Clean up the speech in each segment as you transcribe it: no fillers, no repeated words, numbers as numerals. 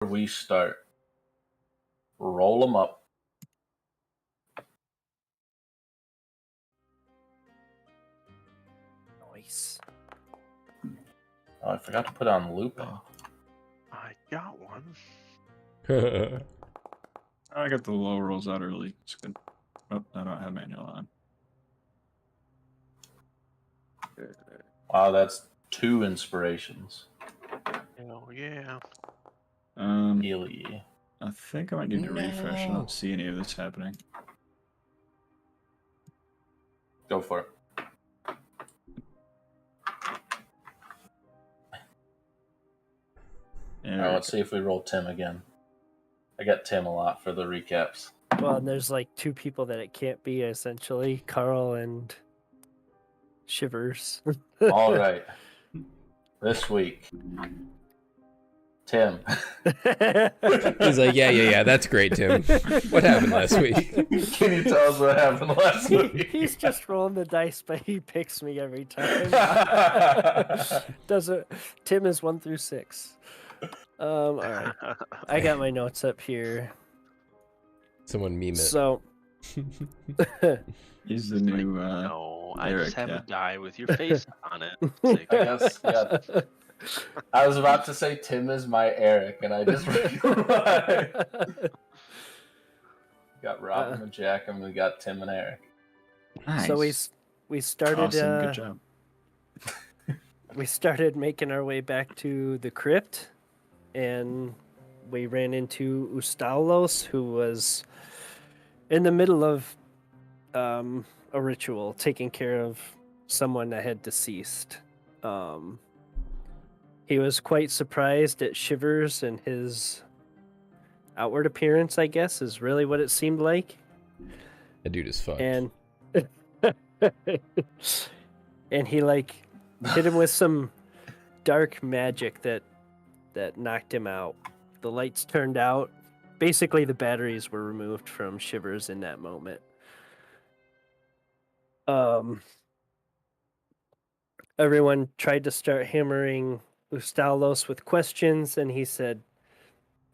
we start, roll them up. Nice. Oh, I forgot to put on looping. I got one. I got the low rolls out early. It's good. Oh, I don't have manual on. Wow, that's 2 inspirations. Hell yeah. Really? I think I might need to refresh. I don't see any of this happening. Go for it. Alright, let's see if we roll Tim again. I got Tim a lot for the recaps. Well, and there's like 2 people that it can't be, essentially. Carl and Shivers. All right. This week, Tim. He's like, yeah, that's great, Tim. What happened last week? Can you tell us what happened last week? He's just rolling the dice, but he picks me every time. Tim is 1 through 6. All right. I got my notes up here. Someone meme it. So He's the new No, I Eric, just have yeah. a die with your face on it. It's I like, guess, yeah. I was about to say Tim is my Eric, and I just realized. We got Robin and Jack, and we got Tim and Eric. Nice. So we started Awesome. Good job. we started making our way back to the crypt, and we ran into Ustalos, who was in the middle of a ritual, taking care of someone that had deceased. He was quite surprised at Shivers and his outward appearance, I guess, is really what it seemed like. That dude is fucked. And and he like hit him with some dark magic that knocked him out. The lights turned out. Basically, the batteries were removed from Shivers in that moment. Everyone tried to start hammering Ustalos with questions, and he said,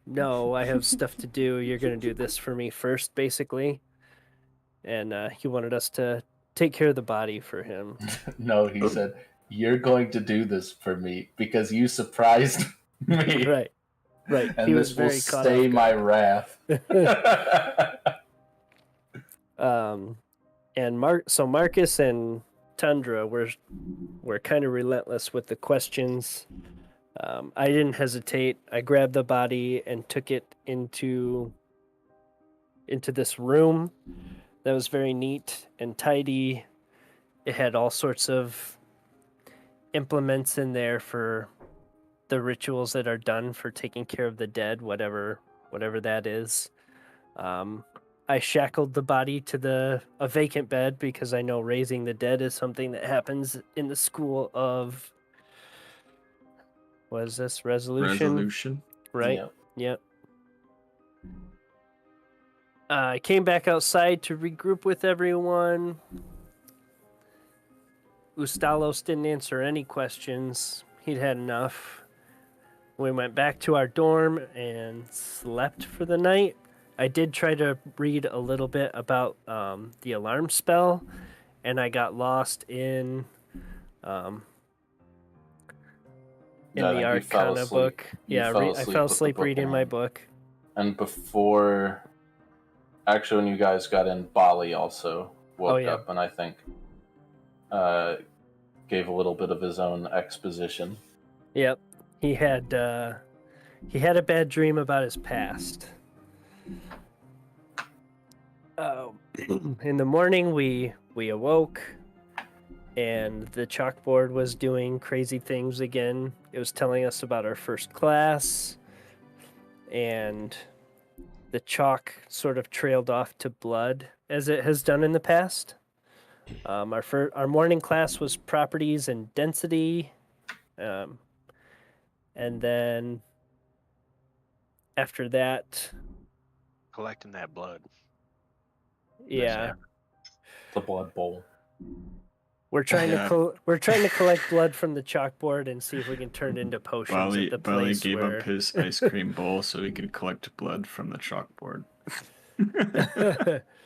"No, I have stuff to do. You're going to do this for me first," basically. And he wanted us to take care of the body for him. No, he said, "You're going to do this for me because you surprised me." Right. And He this was will very caught stay off my guard. wrath. And Marcus and Tundra were kind of relentless with the questions. I didn't hesitate. I grabbed the body and took it into this room that was very neat and tidy. It had all sorts of implements in there for the rituals that are done for taking care of the dead, whatever that is. I shackled the body to a vacant bed because I know raising the dead is something that happens in the school of, what is this, resolution? Right? Yep. I came back outside to regroup with everyone. Ustalos didn't answer any questions. He'd had enough. We went back to our dorm and slept for the night. I did try to read a little bit about the alarm spell, and I got lost in the Arcana book. Yeah, I fell asleep reading my book. And before, actually, when you guys got in, Bali also woke up, and I think gave a little bit of his own exposition. Yep, he had a bad dream about his past. In the morning, we awoke, and the chalkboard was doing crazy things again. It was telling us about our first class, and the chalk sort of trailed off to blood, as it has done in the past. Our morning class was properties and density, and then after that, collecting that blood. yeah, The Blood Bowl. We're trying to collect blood from the chalkboard and see if we can turn it into potions at the Bali place gave where up his ice cream bowl so he could collect blood from the chalkboard.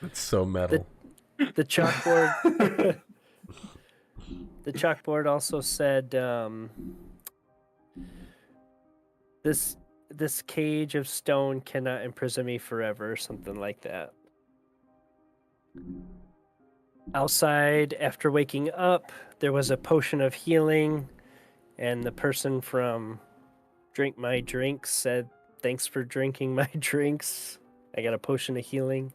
That's so metal. the chalkboard. The chalkboard also said, "This cage of stone cannot imprison me forever," or something like that. Outside, after waking up, there was a potion of healing, and the person from Drink My Drinks said, "Thanks for drinking my drinks. I got a potion of healing."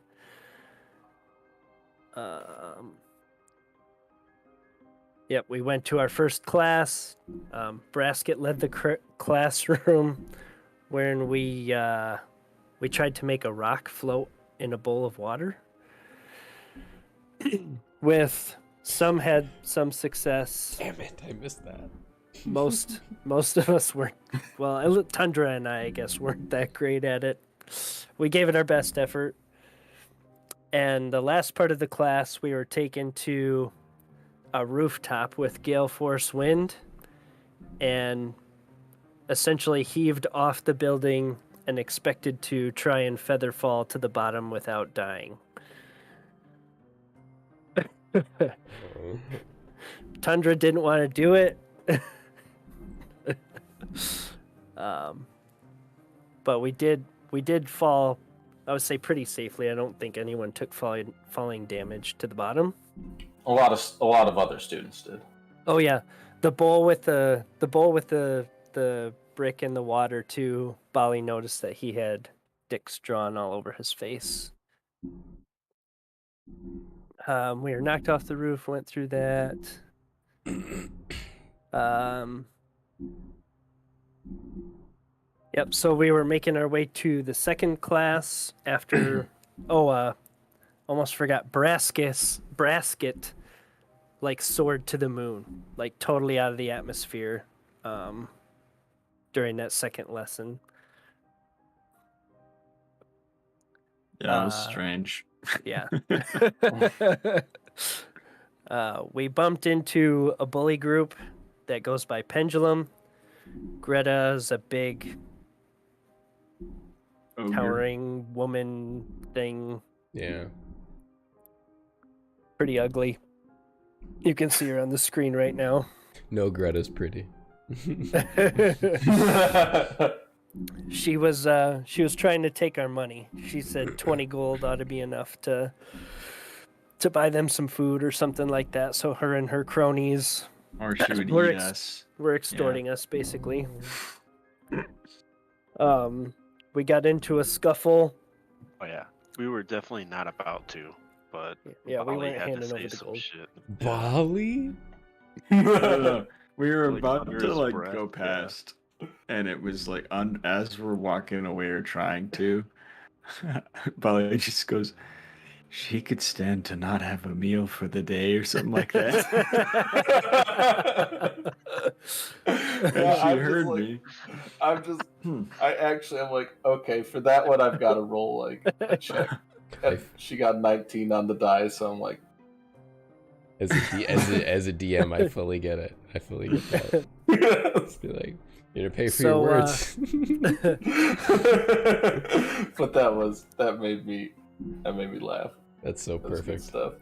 Yep, we went to our first class. Brasket led the classroom, wherein we tried to make a rock float in a bowl of water. With some had some success. Damn it, I missed that. Most of us weren't. Well, Tundra and I guess, weren't that great at it. We gave it our best effort. And the last part of the class, we were taken to a rooftop with gale force wind and essentially heaved off the building and expected to try and feather fall to the bottom without dying. Tundra didn't want to do it. But we did fall, I would say, pretty safely. I don't think anyone took falling damage to the bottom. A lot of other students did. Oh yeah, the bowl with the brick in the water too. Bali noticed that he had dicks drawn all over his face. We were knocked off the roof. Went through that. Yep. So we were making our way to the second class after. Almost forgot. Brasket, like, soared to the moon, like totally out of the atmosphere. During that second lesson. Yeah, it was strange. Yeah. We bumped into a bully group that goes by Pendulum. Greta's a big towering woman thing. Yeah. Pretty ugly. You can see her on the screen right now. No, Greta's pretty. She was trying to take our money. She said 20 gold ought to be enough to buy them some food or something like that. So her and her cronies Or she would eat us. were extorting us, basically. We got into a scuffle. Oh yeah, we were definitely not about to, but Yeah, we Bali weren't had to handing say over the some gold. shit. Bali? We were Like, about under to his like breath, go yeah. past, and it was like as we're walking away or trying to, Bali just goes, "She could stand to not have a meal for the day," or something like that. And Yeah, she I'm heard just me. I'm like, okay, for that one I've got to roll like a check. And she got 19 on the die, so I'm like, As a DM, I fully get it. I fully get that. Be like, you're gonna pay for your words. but that made me laugh. That's so That's good perfect. stuff.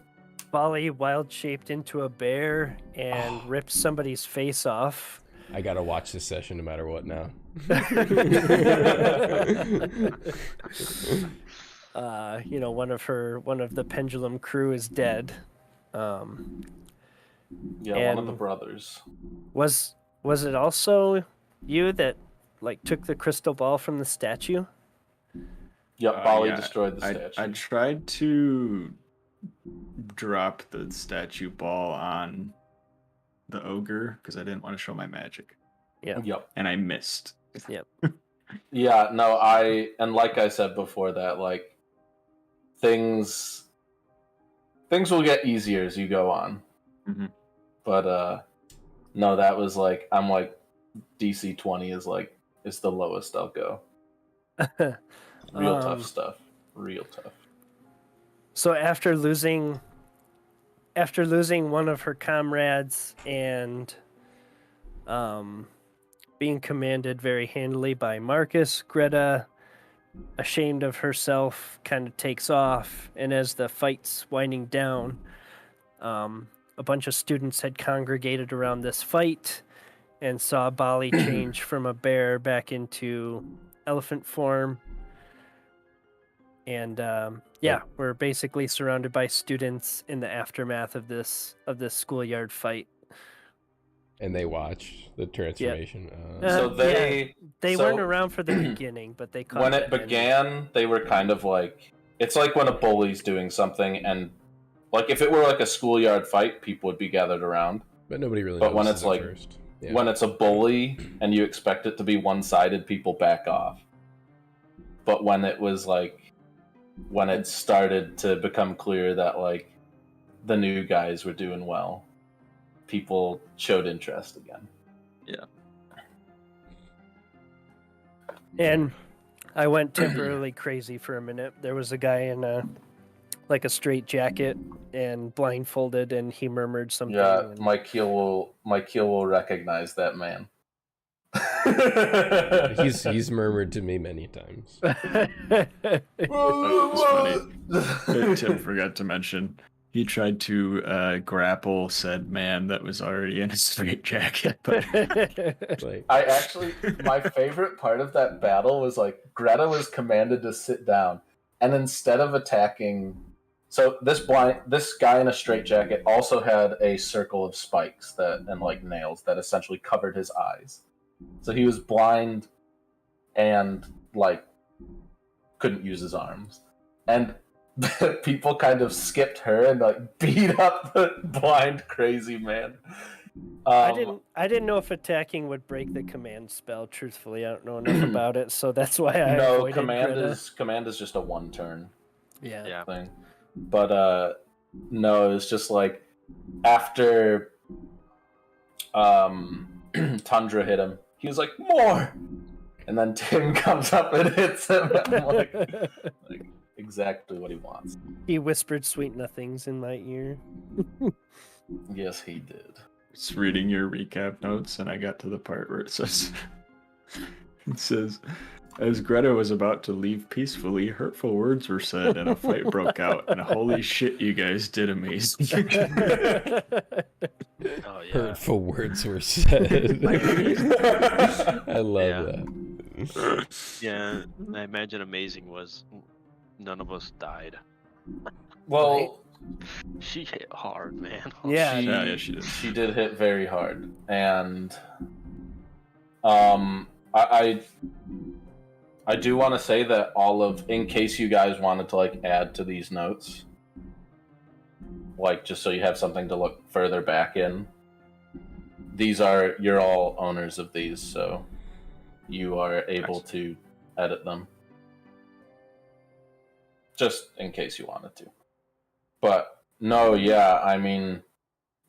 Bali wild shaped into a bear and ripped somebody's face off. I gotta watch this session no matter what now. One of the Pendulum crew is dead. Yeah, one of the brothers. Was it also you that like took the crystal ball from the statue? Yep, Bali Yeah, destroyed the I statue. tried to drop the statue ball on the ogre because I didn't want to show my magic, Yep. and I missed. Yep. Yeah, no, and like I said before that, like things will get easier as you go on. Mhm. But no, that was like I'm like DC 20 is the lowest I'll go. Real tough stuff. Real tough. So after losing after losing one of her comrades and being commanded very handily by Marcus, Greta, ashamed of herself, kind of takes off. And as the fight's winding down, a bunch of students had congregated around this fight and saw Bali change from a bear back into elephant form. And we're basically surrounded by students in the aftermath of this schoolyard fight. And they watch the transformation. So they weren't around for the beginning, but they caught when it began. They were kind of like, it's like when a bully's doing something, and like if it were like a schoolyard fight, people would be gathered around. But nobody really. But when it's at like first. Yeah. when it's a bully and you expect it to be one-sided, people back off. But when it was like, when it started to become clear that like the new guys were doing well, people showed interest again. Yeah. And I went temporarily crazy for a minute. There was a guy in a straight jacket and blindfolded, and he murmured something. Yeah, and... my keel will recognize that man. He's murmured to me many times. That was funny. Tim forgot to mention he tried to grapple said man that was already in a straitjacket. But Like, I actually, my favorite part of that battle was like Greta was commanded to sit down, and instead of attacking, so this guy in a straitjacket also had a circle of spikes and like nails that essentially covered his eyes. So he was blind and like couldn't use his arms, and people kind of skipped her and like beat up the blind crazy man. I didn't know if attacking would break the command spell. Truthfully, I don't know enough about it, so that's why I avoided command is just a one turn yeah thing. But no, it's just like after Tundra hit him, he was like, more! And then Tim comes up and hits him. I'm like exactly what he wants. He whispered sweet nothings in my ear. Yes, he did. It's reading your recap notes, and I got to the part where it says, as Greta was about to leave peacefully, hurtful words were said and a fight broke out, and holy shit, you guys did amazing. Oh yeah. hurtful words were said. I love that. Yeah, I imagine amazing was none of us died. Well, She hit hard, man. Yeah. She did. She did hit very hard, and I do want to say that in case you guys wanted to like add to these notes, like just so you have something to look further back in, you're all owners of these, so you are able to edit them. Just in case you wanted to. But no, yeah, I mean,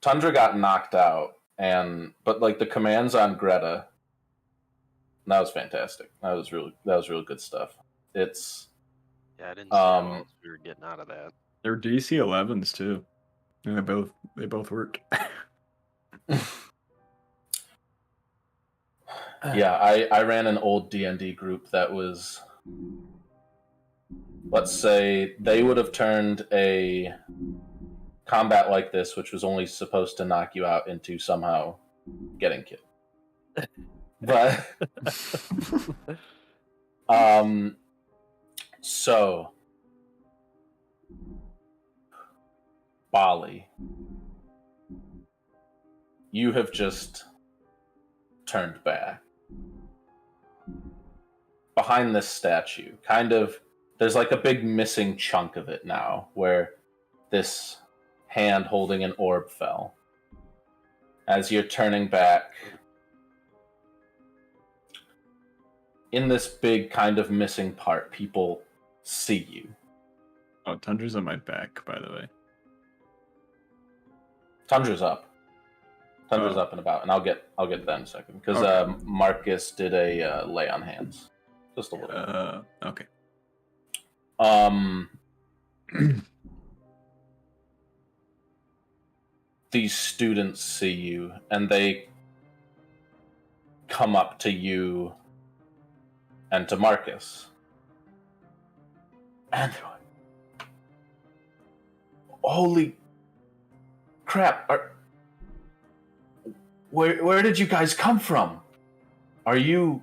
Tundra got knocked out, but like the commands on Greta, that was fantastic. That was really good stuff. It's Yeah, I didn't see how else we were getting out of that. They're DC 11s too. And they both worked. yeah, I ran an old DnD group that was, let's say, they would have turned a combat like this, which was only supposed to knock you out, into somehow getting killed. But so Bali, you have just turned back. Behind this statue, kind of, there's like a big missing chunk of it now, where this hand holding an orb fell. As you're turning back, in this big kind of missing part, people see you. Oh, Tundra's on my back, by the way. Tundra's up. Tundra's up and about, and I'll get to that in a second, because Okay. Marcus did a lay on hands, just a little. Okay. these students see you, and they come up to you and to Marcus. And they're like, holy crap, where did you guys come from? Are you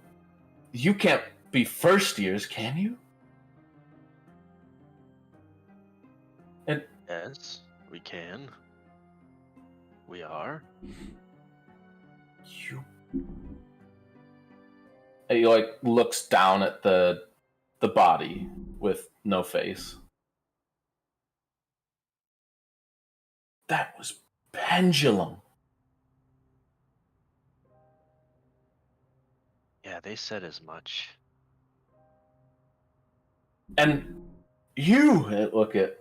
can't be first years, can you? And Yes, we can. We are. you... And he like looks down at the body with no face. That was Pendulum. Yeah, they said as much. And you look at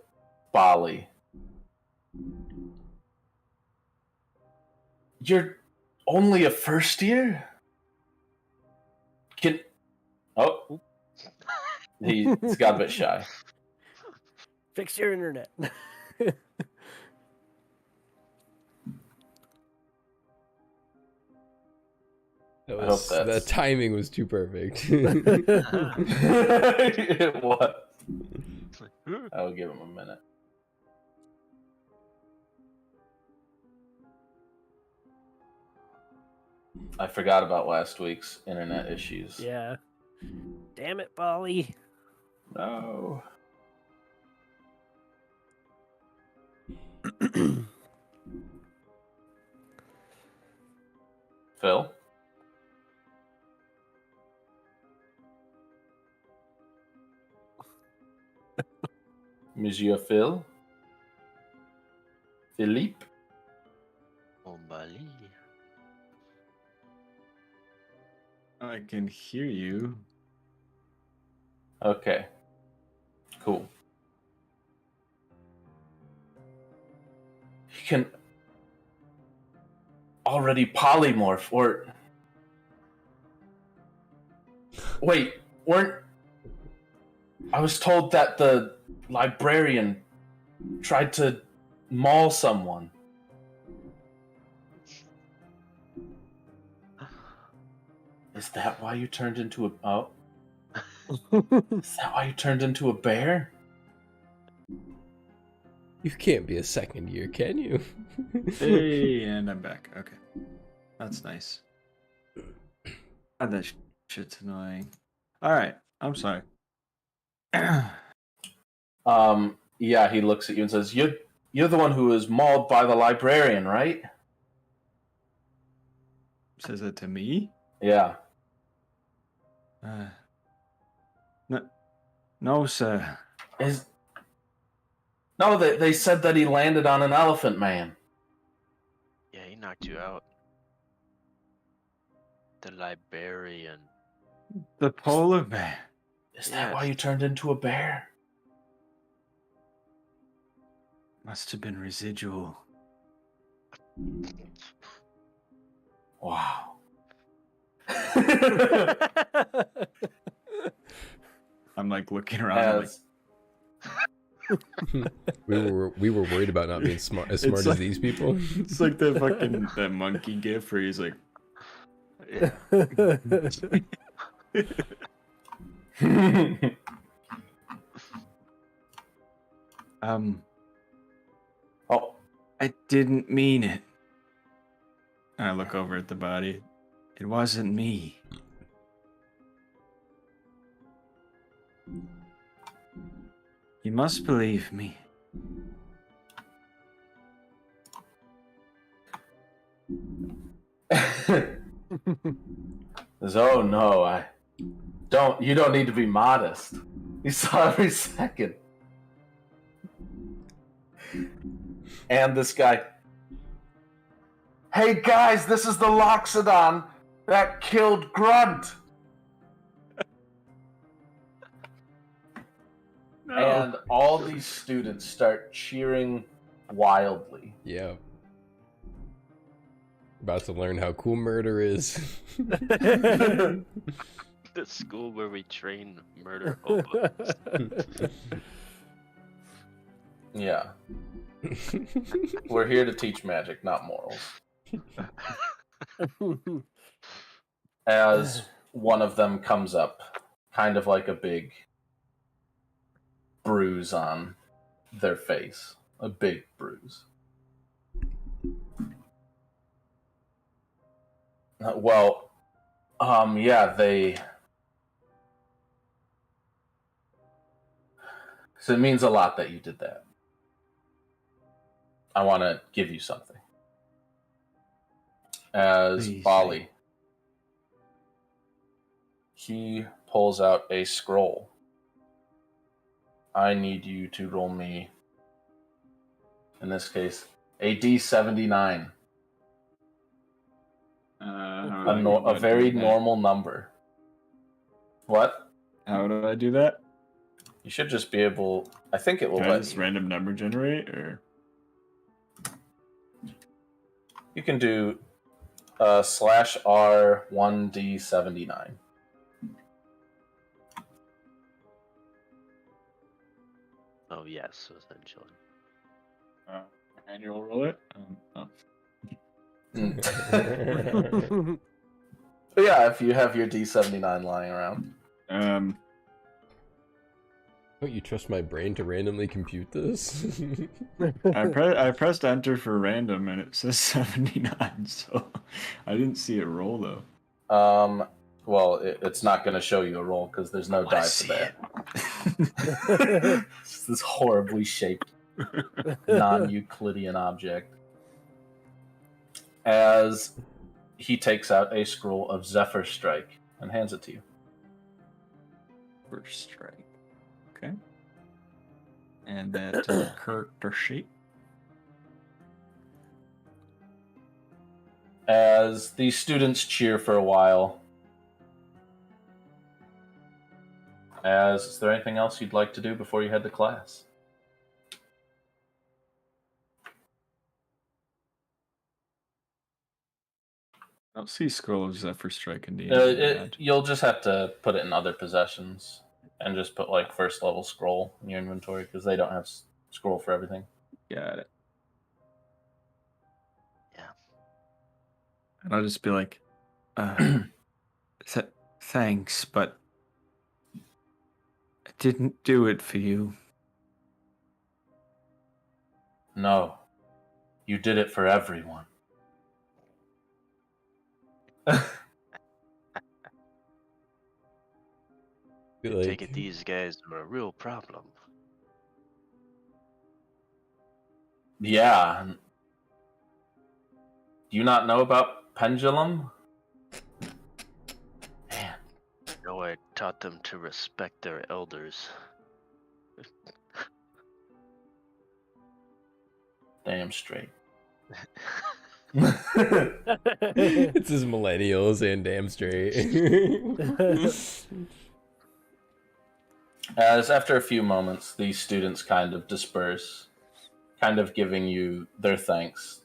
Bali. You're only a first year? Oh. He's got a bit shy. Fix your internet. The timing was too perfect. It was. I will give him a minute. I forgot about last week's internet issues. Yeah. Damn it, Bali. No. Phil? Monsieur Phil? Philippe? On Bali. I can hear you. Okay. Cool. He can already polymorph, or... Wait, I was told that the librarian tried to maul someone. Is that why you turned into a... Oh. Is that why you turned into a bear? You can't be a second year, can you? Hey, and I'm back. Okay. That's nice. God, that shit's annoying. Alright, I'm sorry. Yeah, he looks at you and says, You're the one who was mauled by the librarian, right? Says that to me? Yeah. No, sir. No, they said that he landed on an elephant man. Yeah, he knocked you out. The librarian. The polar bear. Is that Yes. why you turned into a bear? Must have been residual. Wow. I'm like looking around. As, we were worried about not being as smart It's as like- these people. It's like that fucking that monkey gif where he's like, Yeah. oh, I didn't mean it. And I look over at the body. It wasn't me. You must believe me. oh no, you don't need to be modest. You saw every second. And this guy, hey guys, this is the Loxodon that killed Grunt. And all these students start cheering wildly. Yeah. About to learn how cool murder is. The school where we train murder hobos. Yeah. We're here to teach magic, not morals. As one of them comes up, kind of like a big bruise on their face. A big bruise. Well, yeah, they... So it means a lot that you did that. I want to give you something. As Please. Bali, he pulls out a scroll. I need you to roll me, in this case, a D79. A very normal number. What? How do I do that? You should just be able... I think it will Can I let just you. random number generate, or? You can do /R 1D79. Oh yes, essentially. And you'll roll it? Oh. But yeah, if you have your D79 lying around. Don't you trust my brain to randomly compute this? I pressed enter for random and it says 79, so I didn't see it roll though. Well, it's not going to show you a roll because there's no die for that. It's this horribly shaped non-Euclidean object. As he takes out a scroll of Zephyr Strike and hands it to you. First strike. Okay. And that character sheet. As the students cheer for a while. Is there anything else you'd like to do before you head to class? I don't see scroll of Zephyr Strike in D&D. You'll just have to put it in other possessions and just put like first level scroll in your inventory because they don't have scroll for everything. Got it. Yeah. And I'll just be like, thanks, but I didn't do it for you. No, you did it for everyone. Like, Take it these guys are a real problem. Yeah. Do you not know about pendulum? Man. No, I taught them to respect their elders. Damn straight. it's his millennials and damn straight. As after a few moments, these students kind of disperse, kind of giving you their thanks.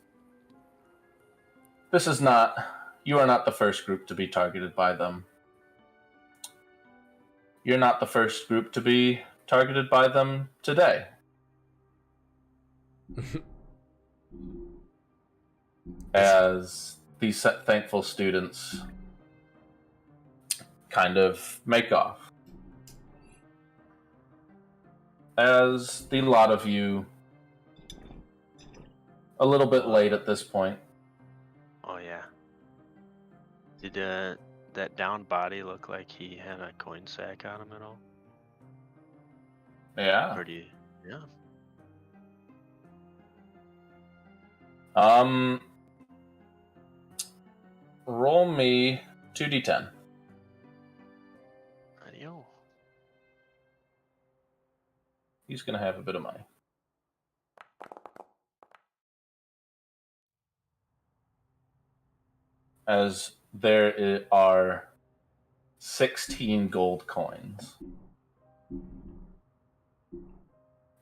You are not the first group to be targeted by them. You're not the first group to be targeted by them today. As these thankful students kind of make off. As the lot of you, a little bit late at this point. Oh yeah. Did that downed body look like he had a coin sack on him at all? Yeah. Or do you, yeah. Roll me 2d10. Adio. He's gonna have a bit of money. As there are 16 gold coins.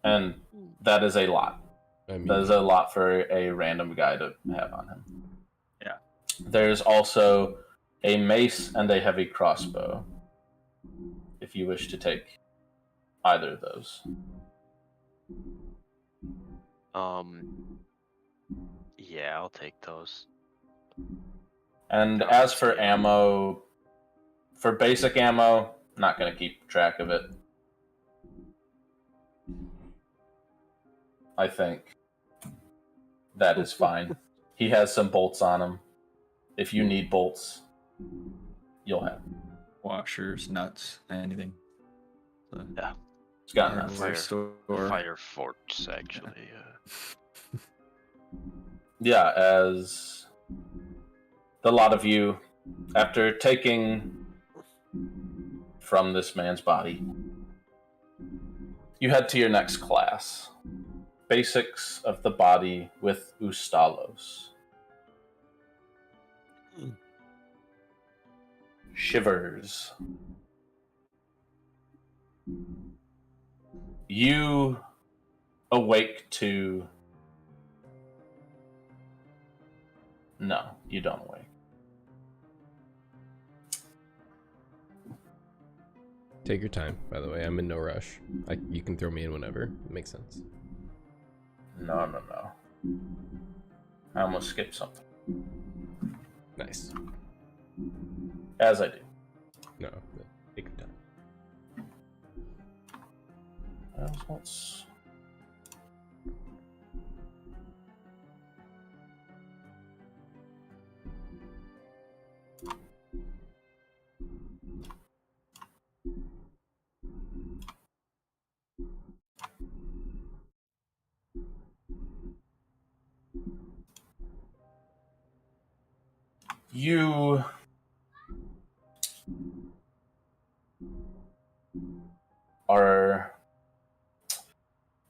And that is a lot. I mean, That is a lot for a random guy to have on him. Yeah. There's also a mace and a heavy crossbow, if you wish to take either of those. Yeah, I'll take those. And Drop as the for steel. ammo, for basic ammo, not going to keep track of it. I think that is fine. He has some bolts on him. If you need bolts, you'll have them. Washers, nuts, anything. So, Yeah. It's got hardware enough. Fire, store. fire forts, actually. Yeah, as the lot of you, after taking from this man's body, you head to your next class. Basics of the body with Ustalos. Shivers. You awake to... No, you don't awake. Take your time, by the way. I'm in no rush. You can throw me in whenever. It makes sense. No. I almost skipped something. Nice. As I do. No, but take your time. Let's... You are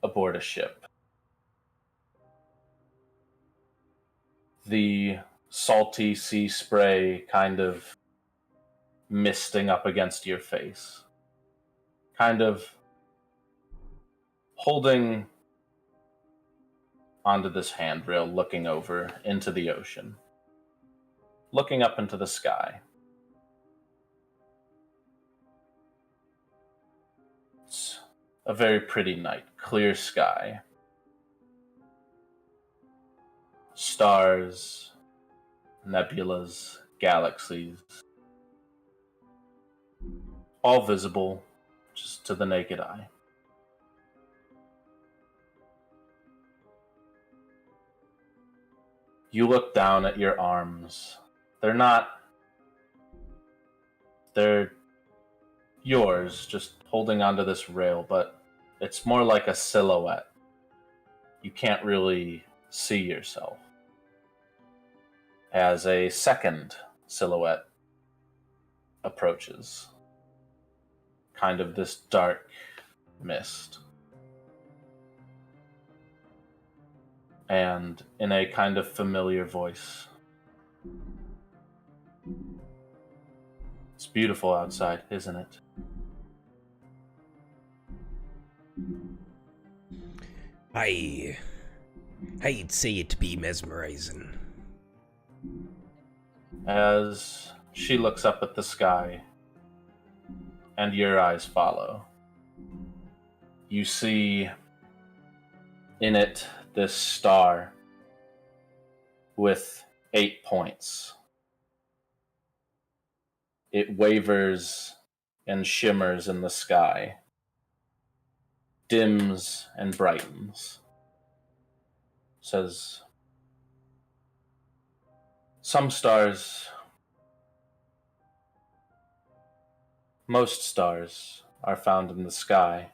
aboard a ship. The salty sea spray kind of misting up against your face. Kind of holding onto this handrail, looking over into the ocean. Looking up into the sky. It's a very pretty night, clear sky. Stars, nebulas, galaxies. All visible just to the naked eye. You look down at your arms. They're yours, just holding onto this rail, but it's more like a silhouette. You can't really see yourself. As a second silhouette approaches. Kind of this dark mist. And in a kind of familiar voice. It's beautiful outside, isn't it? I'd say it be mesmerizing. As she looks up at the sky, and your eyes follow, you see in it this star with 8 points. It wavers and shimmers in the sky, dims and brightens. Says, most stars are found in the sky,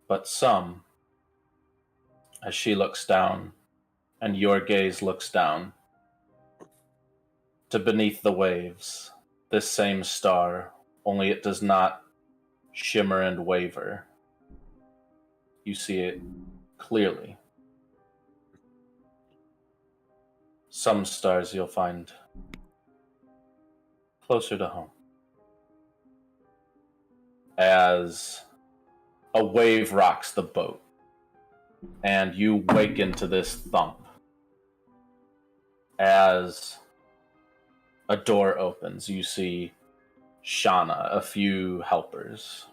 but some, as she looks down, and your gaze looks down, to beneath the waves, this same star, only it does not shimmer and waver. You see it clearly. Some stars you'll find closer to home. As a wave rocks the boat, and you waken to this thump. As a door opens, you see Shauna, a few helpers.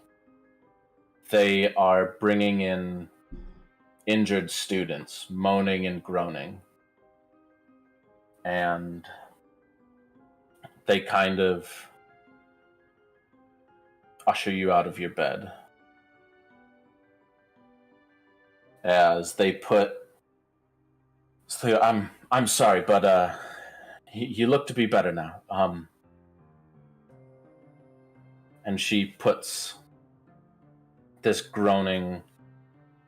They are bringing in injured students moaning and groaning. And they kind of usher you out of your bed. As they put... So I'm sorry, but you look to be better now. And she puts this groaning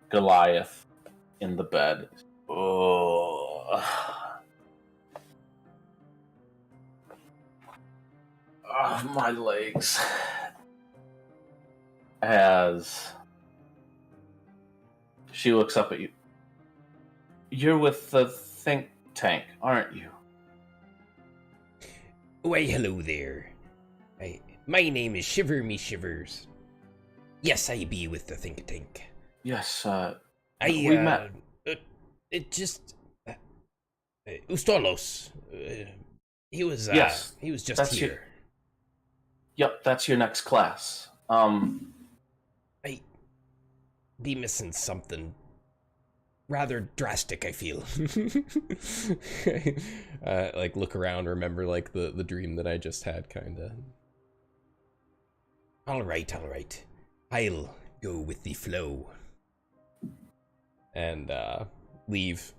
Goliath in the bed. Oh, my legs. As she looks up at you. You're with the think tank, aren't you? Why, hello there. My name is Shiver Me Shivers. Yes, I be with the think tank. Yes, we met. It just... Ustolos. He was Yes, he was just that's here. Yep, that's your next class. I be missing something rather drastic, I feel. Like look around, remember like the dream that I just had, kinda. All right. I'll go with the flow. And leave.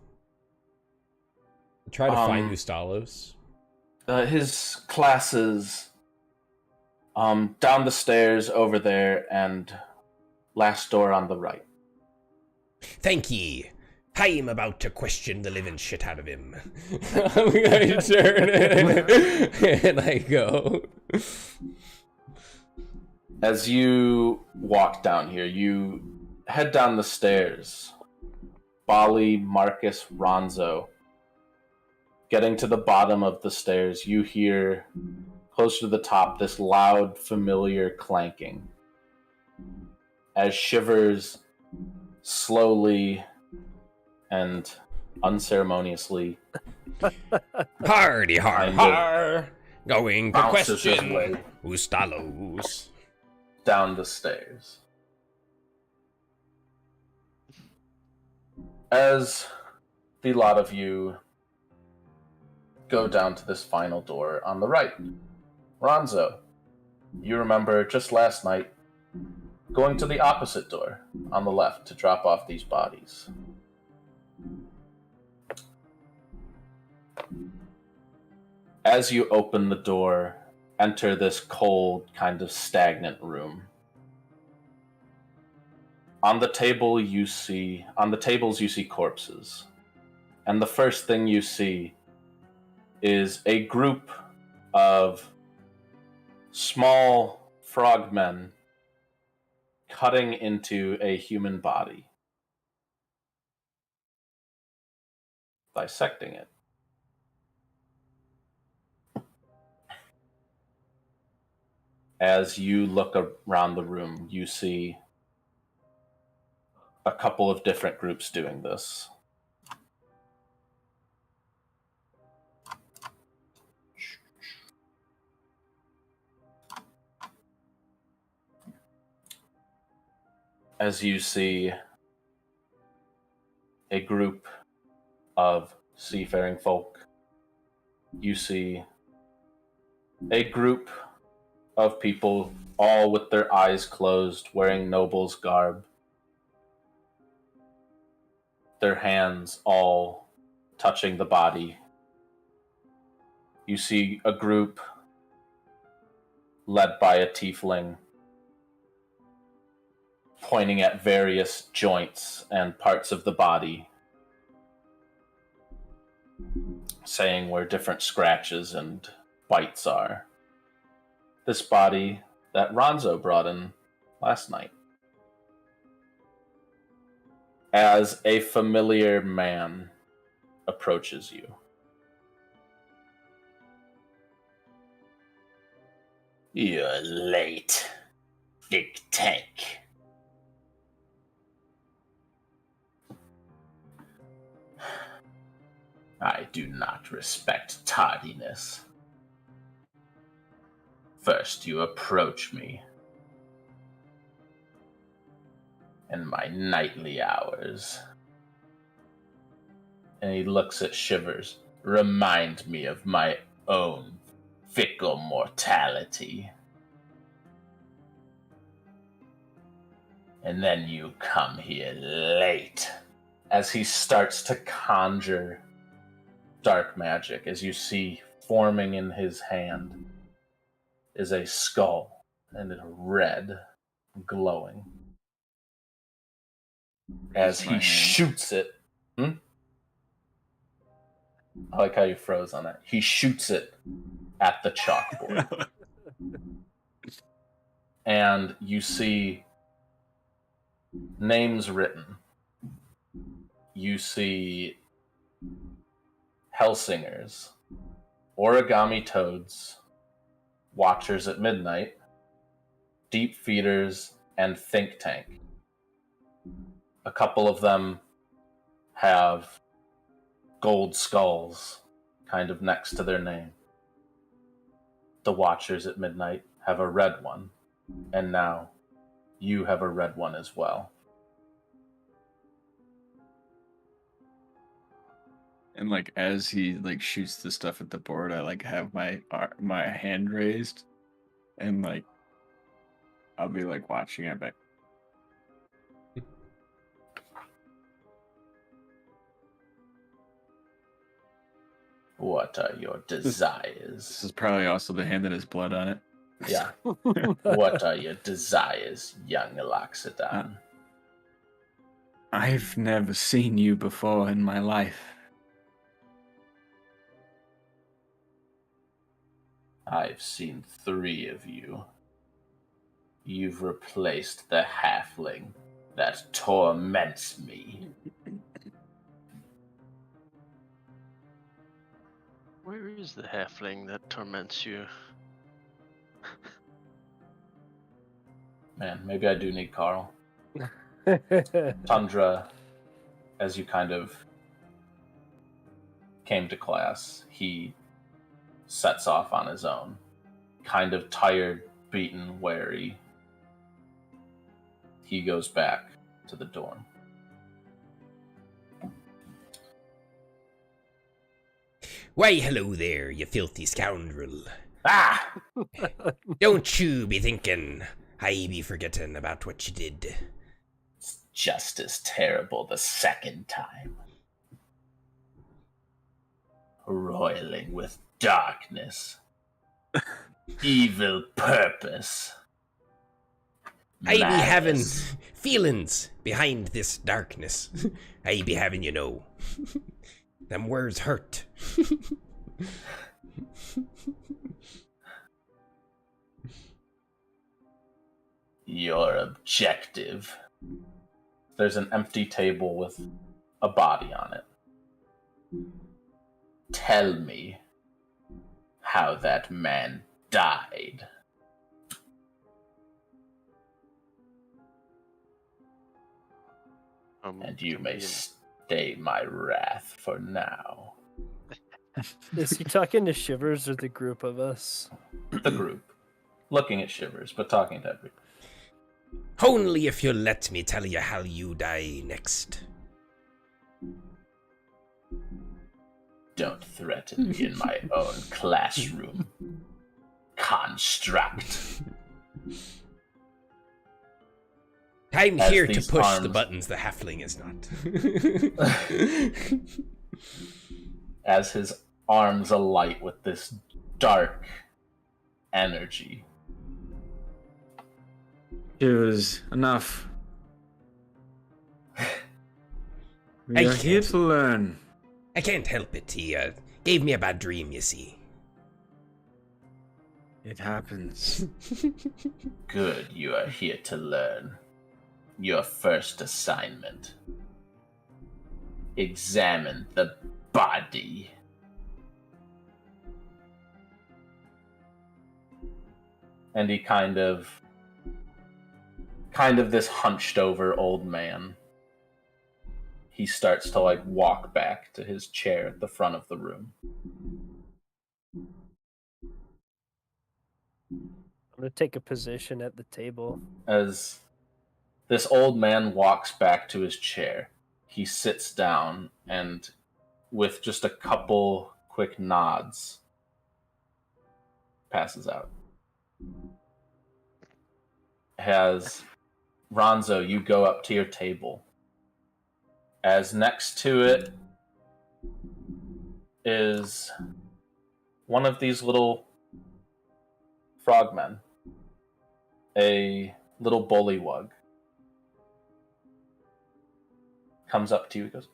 Try to find Ustalos. His classes down the stairs over there, and last door on the right. Thank ye. I am about to question the living shit out of him. I'm going to turn and I go. As you walk down here, you head down the stairs. Bali, Marcus, Ronzo. Getting to the bottom of the stairs, you hear, close to the top, this loud, familiar clanking. As Shivers slowly and unceremoniously Hardy har har, going to bounces his question way Ustalos. down the stairs. As the lot of you go down to this final door on the right, Ronzo, you remember just last night going to the opposite door on the left to drop off these bodies. As you open the door, enter this cold, kind of stagnant room. On the tables you see corpses. And the first thing you see is a group of small frogmen cutting into a human body, dissecting it. As you look around the room, you see a couple of different groups doing this. As you see a group of seafaring folk, you see a group of people all with their eyes closed, wearing noble's garb, their hands all touching the body. You see a group led by a tiefling pointing at various joints and parts of the body, saying where different scratches and bites are. This body that Ronzo brought in last night. As a familiar man approaches you. You're late, Big Tank. I do not respect tardiness. First you approach me in my nightly hours, And he looks at Shivers. Remind me of my own fickle mortality. And then you come here late. As he starts to conjure dark magic, as you see forming in his hand is a skull, and it's red, glowing. As he shoots it, I like how you froze on that. He shoots it at the chalkboard. And you see names written. You see Helsingers, Origami Toads, Watchers at Midnight, Deep Feeders, and Think Tank. A couple of them have gold skulls kind of next to their name. The Watchers at Midnight have a red one, and now you have a red one as well. And like as he like shoots the stuff at the board, I like have my hand raised, and like I'll be like watching it back. What are your desires? This is probably also the hand that has blood on it. Yeah. What are your desires, young Eloxodon? I've never seen you before in my life. I've seen 3 of you. You've replaced the halfling that torments me. Where is the halfling that torments you? Man, maybe I do need Carl. Tundra, as you kind of came to class, he sets off on his own. Kind of tired, beaten, wary. He goes back to the dorm. Why, hello there, you filthy scoundrel. Ah! Don't you be thinking I be forgetting about what you did. It's just as terrible the second time. Roiling with darkness. Evil purpose. I be having malice. feelings behind this darkness. I be having, you know. Them words hurt. Your objective. There's an empty table with a body on it. Tell me how that man died. And you may stay my wrath for now. Is he talking to Shivers or the group of us? The group. Looking at Shivers, but talking to everyone. Only if you'll let me tell you how you die next. Don't threaten me in my own classroom. Construct. I'm As here to these push the arms- buttons the halfling is not. As his arms alight with this dark energy. It was enough. I We are here can't- to learn. I can't help it. He gave me a bad dream, you see. It happens. Good, you are here to learn. Your first assignment. Examine the body. And he kind of this hunched over old man. He starts to like walk back to his chair at the front of the room. I'm gonna take a position at the table. As this old man walks back to his chair, he sits down and with just a couple quick nods, passes out. Has Ronzo, you go up to your table. As next to it is one of these little frogmen, a little bullywug, comes up to you and goes,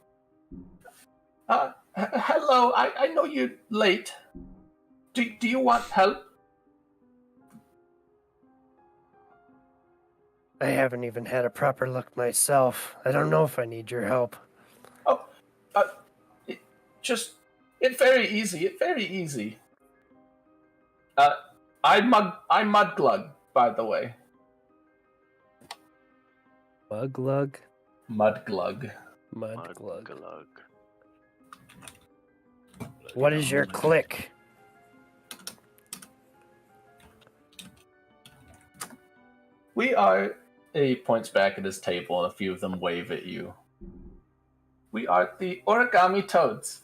hello, I know you're late. Do you want help? I haven't even had a proper look myself. I don't know if I need your help. Oh, it's very easy. It's very easy. I'm Mudglug, by the way. Muglug? Mudglug. Mudglug. Glug. What is your clique? We are. He points back at his table, and a few of them wave at you. We are the Origami Toads.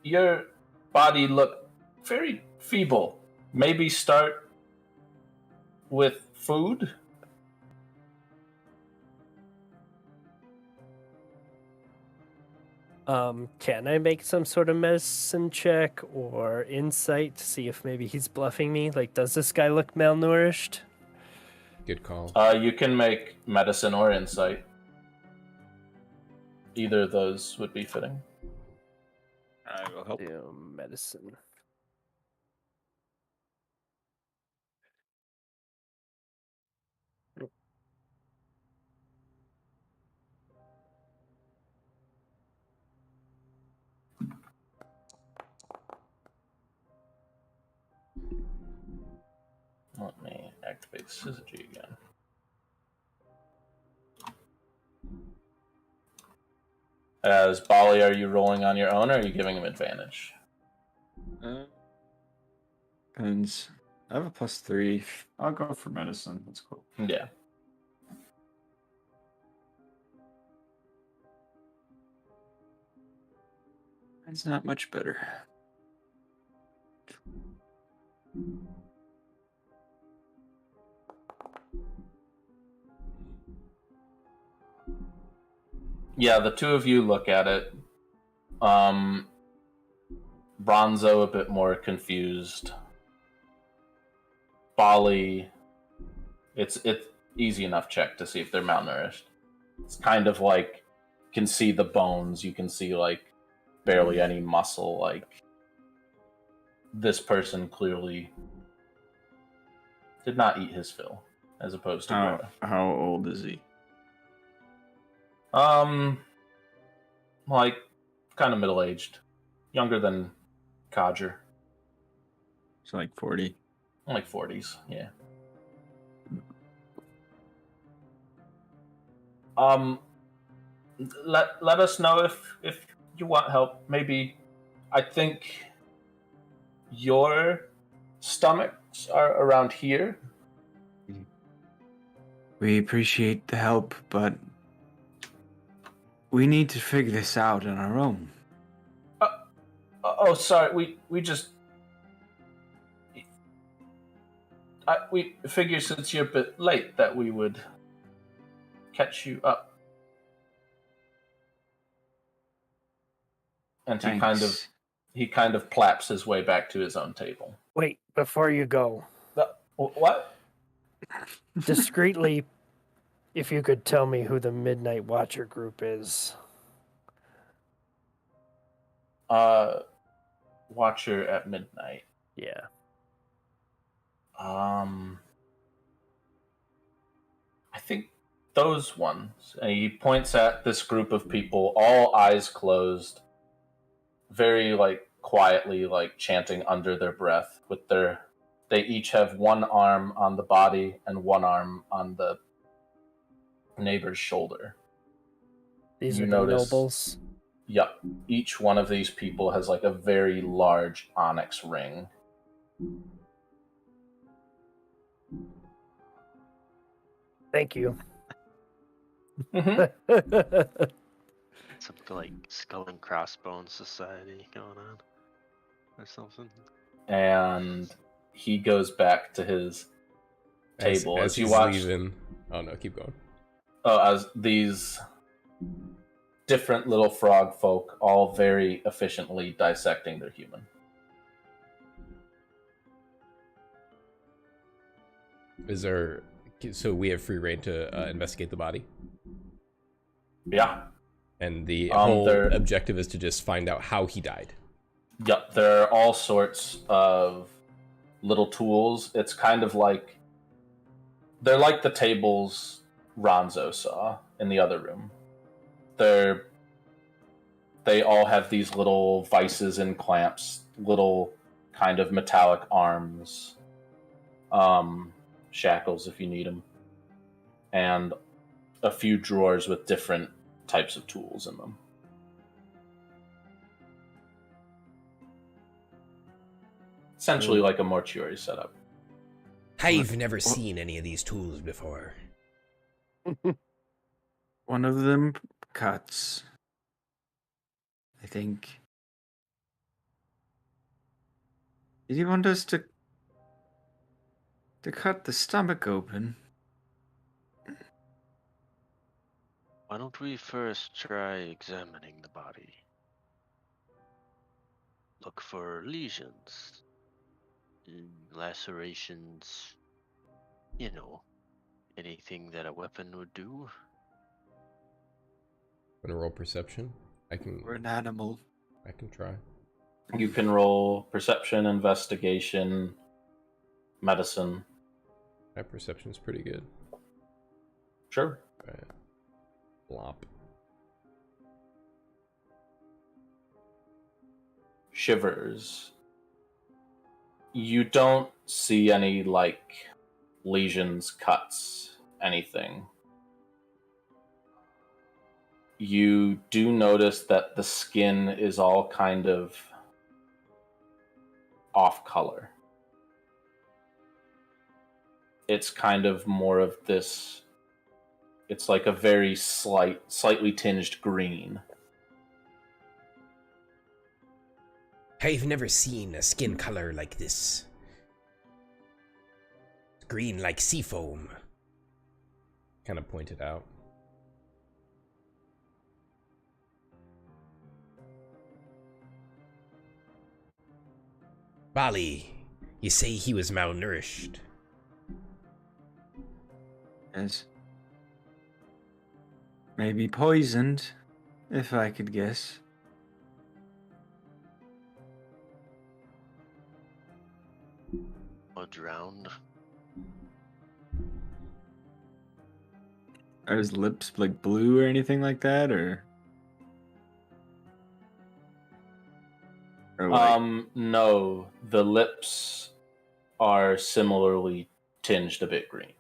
Your body look very feeble. Maybe start with food? Can I make some sort of medicine check or insight to see if maybe he's bluffing me? Like, does this guy look malnourished? Good call. You can make medicine or insight. Either of those would be fitting. I will help. Do medicine. Let me activate Syzygy again. As Bali, are you rolling on your own, or are you giving him advantage? Depends. I have a +3. I'll go for medicine. That's cool. Yeah. It's not much better. Yeah, the two of you look at it. Bronzo a bit more confused. Bali, it's easy enough check to see if they're malnourished. It's kind of like you can see the bones, you can see like barely any muscle. Like this person clearly did not eat his fill, as opposed to Greta. How old is he? Like kind of middle-aged, younger than Codger. So like 40. Like 40s, yeah. Let us know if you want help. Maybe, I think your stomachs are around here. We appreciate the help, but we need to figure this out on our own. Oh, sorry. We just. We figure since you're a bit late that we would catch you up. And Thanks. he kind of plaps his way back to his own table. Wait, before you go, What? discreetly, if you could tell me who the Midnight Watcher group is. Watcher at midnight. Yeah. I think those ones. And he points at this group of people, all eyes closed, very like quietly, like chanting under their breath. They each have one arm on the body and one arm on the neighbor's shoulder. These You are notice- the nobles. Yep. Each one of these people has like a very large onyx ring. Thank you. Some like skull and crossbones society going on, or something. And he goes back to his table as you he's watch. leaving. Oh no, keep going. As these different little frog folk all very efficiently dissecting their human. Is there? So we have free reign to investigate the body, Yeah. and the There- whole objective is to just find out how he died. Yep, there are all sorts of little tools. It's kind of like they're like the tables Ronzo saw in the other room. They all have these little vices and clamps, little kind of metallic arms, shackles if you need them, and a few drawers with different types of tools in them. Essentially like a mortuary setup. I've never seen any of these tools before. One of them cuts. I think. Did you want us to cut the stomach open? Why don't we first try examining the body? Look for lesions, lacerations, anything that a weapon would do. Gonna roll perception. We're an animal. I can try. You can roll perception, investigation, medicine. My perception is pretty good. Sure. Right. Blop. Shivers. You don't see any, like, lesions, cuts, anything. You do notice that the skin is all kind of off color. It's kind of more of this, it's like a very slightly tinged green. I've never seen a skin color like this. Green like sea foam. Kind of pointed out. Bali, you say he was malnourished. Yes. Maybe poisoned, if I could guess. Or drowned. Are his lips like blue or anything like that, or like... No, the lips are similarly tinged a bit green.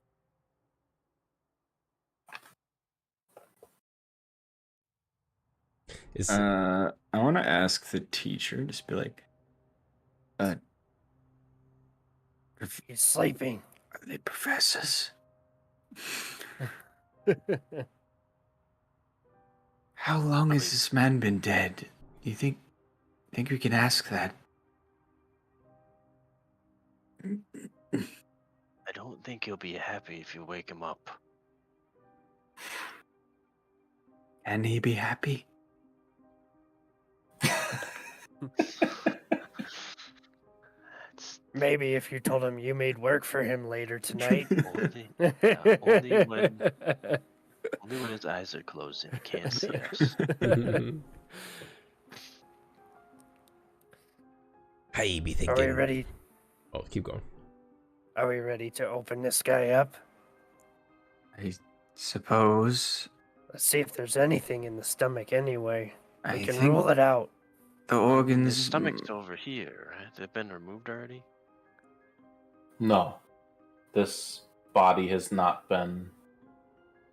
I want to ask the teacher, just be like, He's sleeping. are they professors? How long has this man been dead? Do you think we can ask that? I don't think he'll be happy if you wake him up. Can he be happy? Maybe if you told him you made work for him later tonight. Only when his eyes are closed and he can't see us. I be thinking. Are we ready? Oh, keep going. Are we ready to open this guy up? I suppose. Let's see if there's anything in the stomach anyway. We I can think rule it out. the organs. His stomach's over here, right? They've been removed already? No. This body has not been...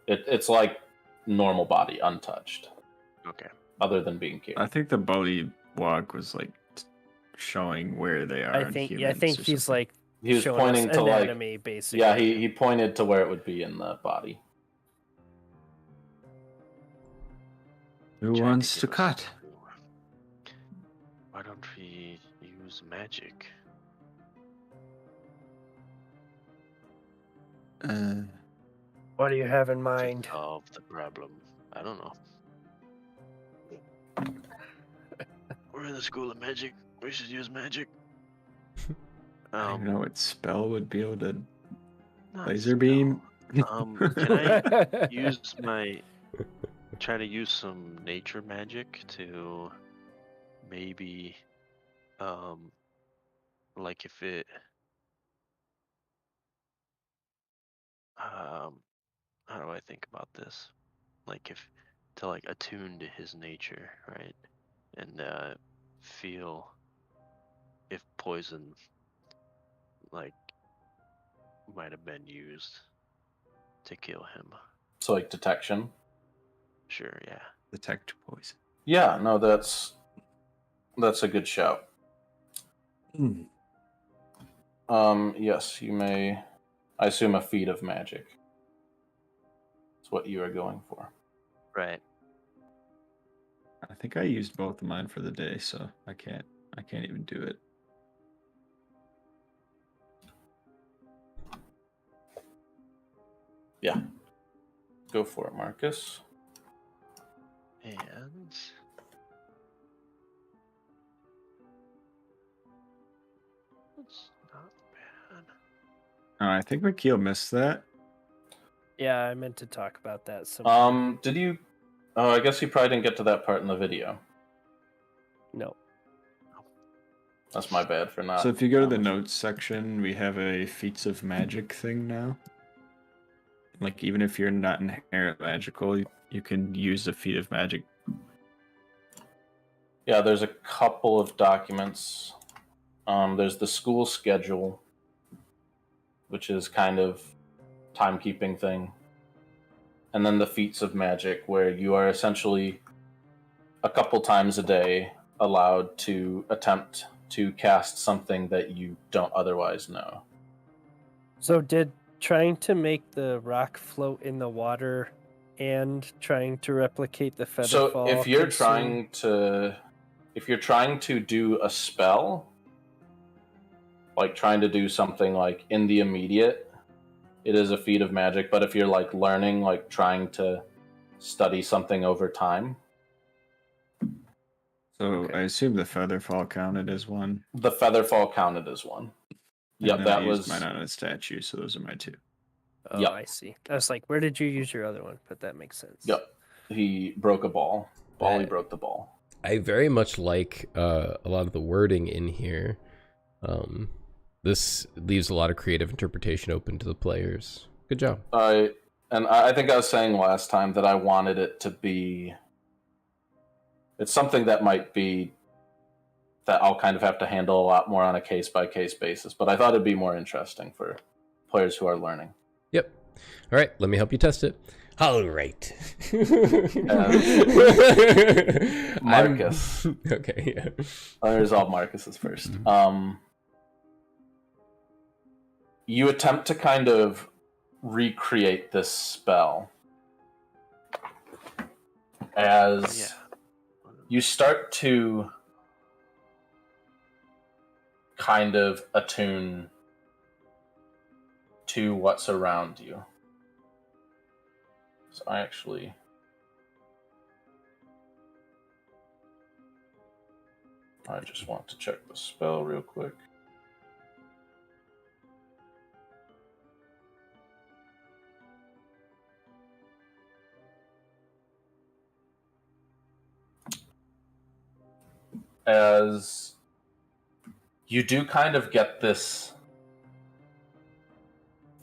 It's like normal body, untouched. Okay. Other than being I carried. think the body walk was like showing where they are. I in think humans or he's something. like He was showing pointing us to anatomy, like, basically. yeah, he pointed to where it would be in the body. Who Trying wants to give us cut? a clue. Why don't we use magic? What do you have in To mind? solve the problem. I don't know. We're in the school of magic. We should use magic. I don't know what spell would be able to not laser beam. spell. Can I use try to use some nature magic to maybe like if it how do I think about this? Like if to like attune to his nature, right? And feel if poison like might have been used to kill him. So like detection. Sure, yeah. Detect poison. Yeah, no, that's a good shout. Yes, you may. I assume a feat of magic. That's what you are going for. Right. I think I used both of mine for the day, so I can't even do it. Yeah. Go for it, Marcus. And it's not bad. I think McKeel missed that. Yeah, I meant to talk about that. Sometime. Did you? Oh, I guess you probably didn't get to that part in the video. No. That's my bad for not. So if you go to the notes section, we have a feats of magic thing now. Like even if you're not inherent magical, you can use a feat of magic. Yeah, there's a couple of documents. There's the school schedule, which is kind of timekeeping thing, and then the feats of magic, where you are essentially a couple times a day allowed to attempt to cast something that you don't otherwise know. So did trying to make the rock float in the water and trying to replicate the feather So fall if you're consume- trying to do a spell, like trying to do something like in the immediate, it is a feat of magic. But if you're like learning, like trying to study something over time, So Okay. I assume the feather fall counted as one. the feather fall counted as one. Yeah, Yep, that I used was. mine on a statue, so those are my two. Oh, Yep. I see. I was like, where did you use your other one? But that makes sense. Yep. He broke a ball. He Right. broke the ball. I very much like a lot of the wording in here. This leaves a lot of creative interpretation open to the players. Good job. I think I was saying last time that I wanted it to be. It's something that might be that I'll kind of have to handle a lot more on a case-by-case basis, but I thought it'd be more interesting for players who are learning. Yep. All right, let me help you test it. All right. Marcus. Okay, yeah. Let me resolve Marcus's first. You attempt to kind of recreate this spell as you start to kind of attune to what's around you. So I just want to check the spell real quick. As you do kind of get this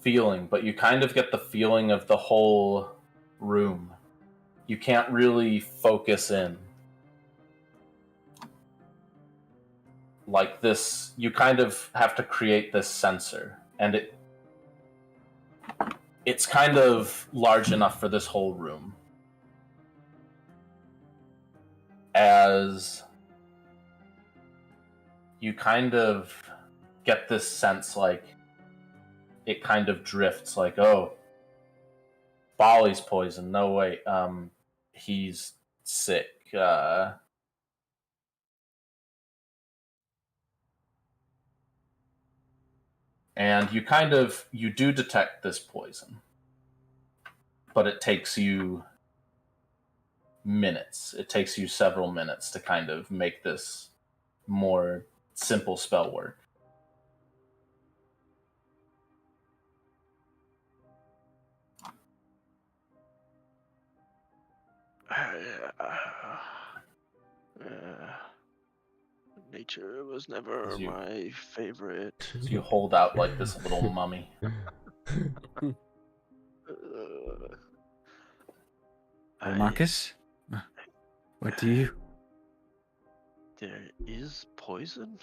feeling, but you kind of get the feeling of the whole room. You can't really focus in. Like this, you kind of have to create this sensor, and it's kind of large enough for this whole room. As you kind of get this sense like it kind of drifts like, oh, Bolly's poisoned. No, wait, he's sick. And you do detect this poison, but it takes you minutes. It takes you several minutes to kind of make this more simple spell work. Nature was never As you- my favorite. So you hold out like this little mummy. Oh, Marcus? What do you... There is poison.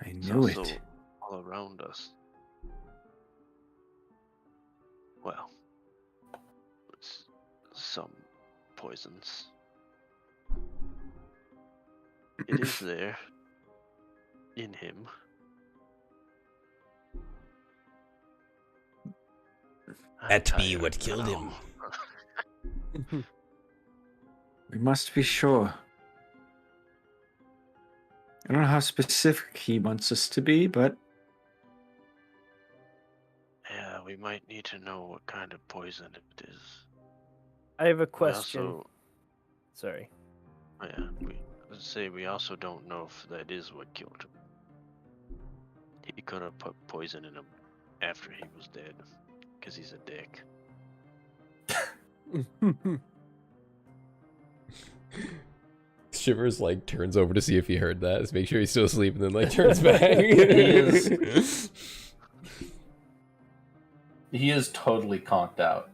I It's knew also it. all around us. Well, it's some poisons. It is there. In him. That be what killed him. We must be sure. I don't know how specific he wants us to be, but Yeah, we might need to know what kind of poison it is. I have a We question. also, Sorry. let's say we also don't know if that is what killed him. He could have put poison in him after he was dead, because he's a dick. Shivers like turns over to see if he heard that, to make sure he's still asleep, and then like turns back. He is totally conked out.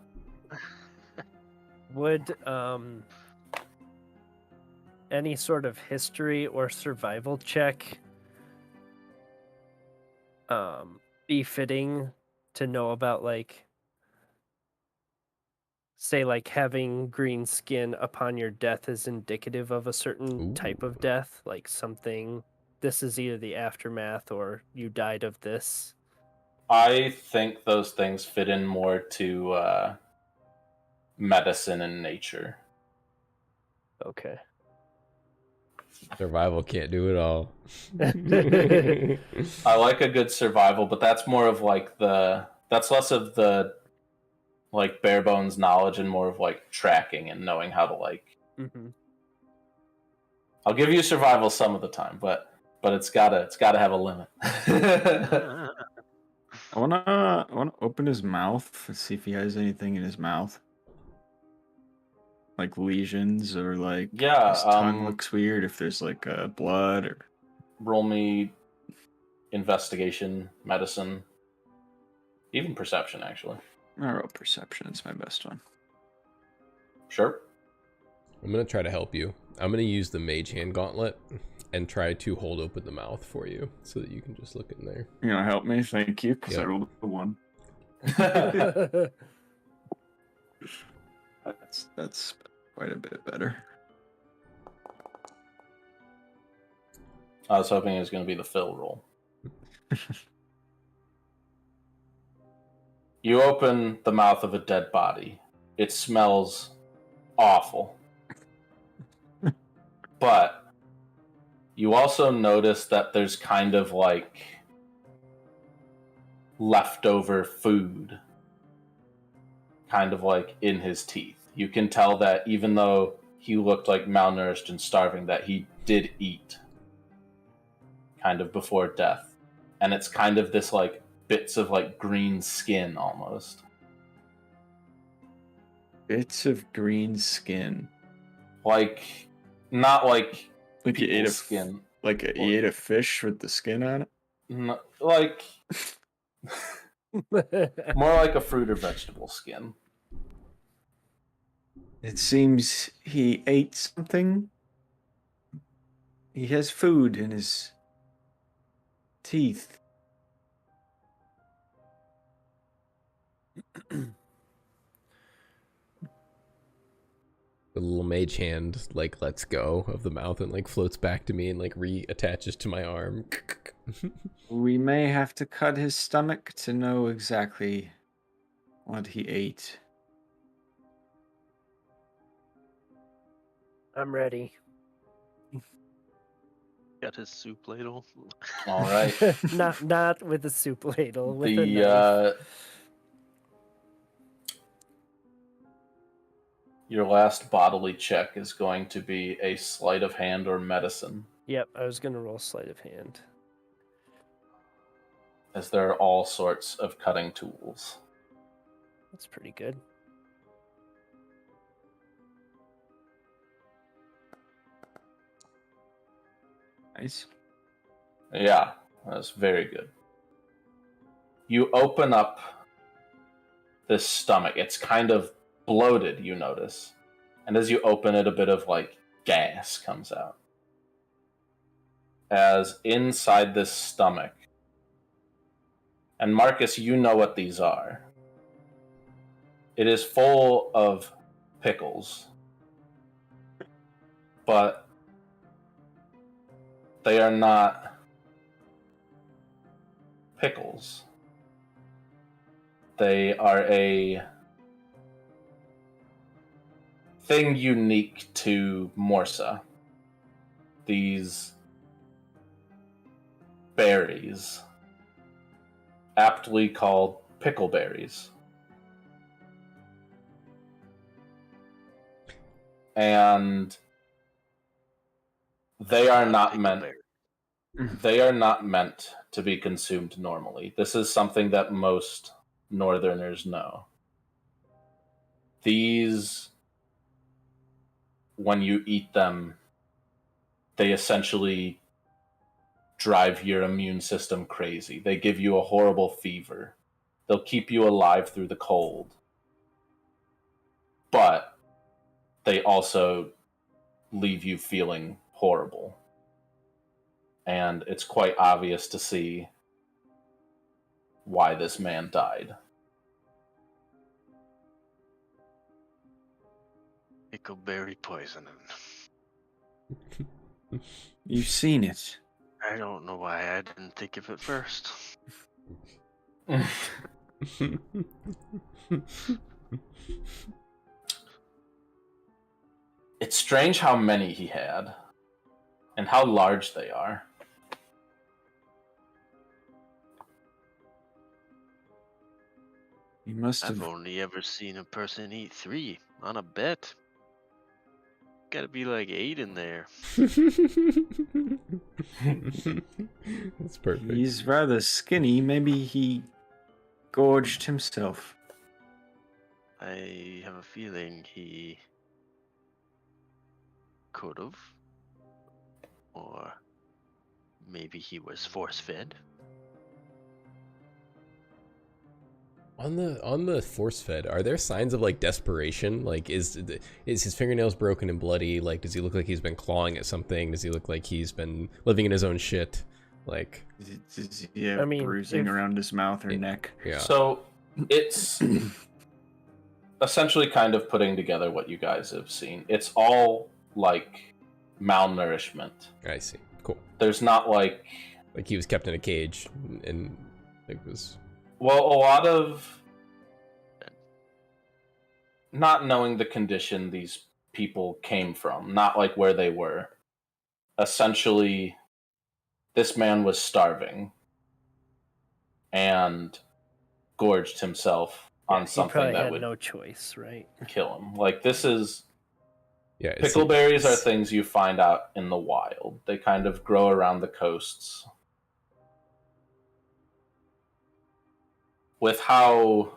Would any sort of history or survival check be fitting to know about, like, say, like having green skin upon your death is indicative of a certain type of death, like something, this is either the aftermath or you died of this? I think those things fit in more to medicine and nature. Okay. Survival can't do it all. I like a good survival, but that's more of like that's less of the like bare bones knowledge and more of like tracking and knowing how to like. Mm-hmm. I'll give you survival some of the time, but it's gotta have a limit. I wanna open his mouth and see if he has anything in his mouth, like lesions or like Yeah, his tongue looks weird. If there's like blood or roll me investigation, medicine, even perception. Actually, I roll perception. It's my best one. sure. I'm gonna try to help you. I'm gonna use the mage hand gauntlet and try to hold open the mouth for you so that you can just look in there. You gonna help me? Thank you, because I Yep. rolled a 1. That's quite a bit better. I was hoping it was going to be the fill roll. You open the mouth of a dead body. It smells awful. But you also notice that there's kind of like leftover food kind of like in his teeth. You can tell that even though he looked like malnourished and starving, that he did eat kind of before death. And it's kind of this like bits of like green skin almost. Bits of green skin. Like, not like Like you ate people's a skin. Like you ate a fish with the skin on it. Like more like a fruit or vegetable skin. It seems he ate something. He has food in his teeth. The little mage hand like lets go of the mouth and like floats back to me and like reattaches to my arm. We may have to cut his stomach to know exactly what he ate. I'm ready. Got his soup ladle. All right. not with a soup ladle, with a knife. The your last bodily check is going to be a sleight of hand or medicine, Yep, I was gonna roll sleight of hand. as there are all sorts of cutting tools. That's pretty good. Nice. Yeah, that's very good. You open up this stomach. It's kind of bloated, you notice. And as you open it, a bit of like gas comes out. As inside this stomach, and Marcus, you know what these are. It is full of pickles, but they are not pickles. They are a thing unique to Morsa. These berries, aptly called pickleberries. And they are not meant to be consumed normally. This is something that most northerners know. These, when you eat them, they essentially drive your immune system crazy. They give you a horrible fever. They'll keep you alive through the cold. But they also leave you feeling horrible. And it's quite obvious to see why this man died. Pickleberry poisoning. You've seen it. I don't know why I didn't think of it first. It's strange how many he had, and how large they are. He must I've have. only ever seen a person eat 3 on a bet. Gotta be like 8 in there. That's perfect. He's rather skinny. Maybe he gorged himself. I have a feeling he could have. Or maybe he was force fed. On the force fed, are there signs of like desperation? Like, is his fingernails broken and bloody? Like, does he look like he's been clawing at something? Does he look like he's been living in his own shit? Like, Does he have I mean, bruising around his mouth or neck? yeah. So it's essentially kind of putting together what you guys have seen. It's all like malnourishment. I see. Cool. There's not like he was kept in a cage and it was. Well, a lot of not knowing the condition these people came from, not like where they were. Essentially, this man was starving and gorged himself on He something probably that had would no choice, right? kill him. Like, this is... Yeah, Pickleberries are things you find out in the wild. They kind of grow around the coasts. With how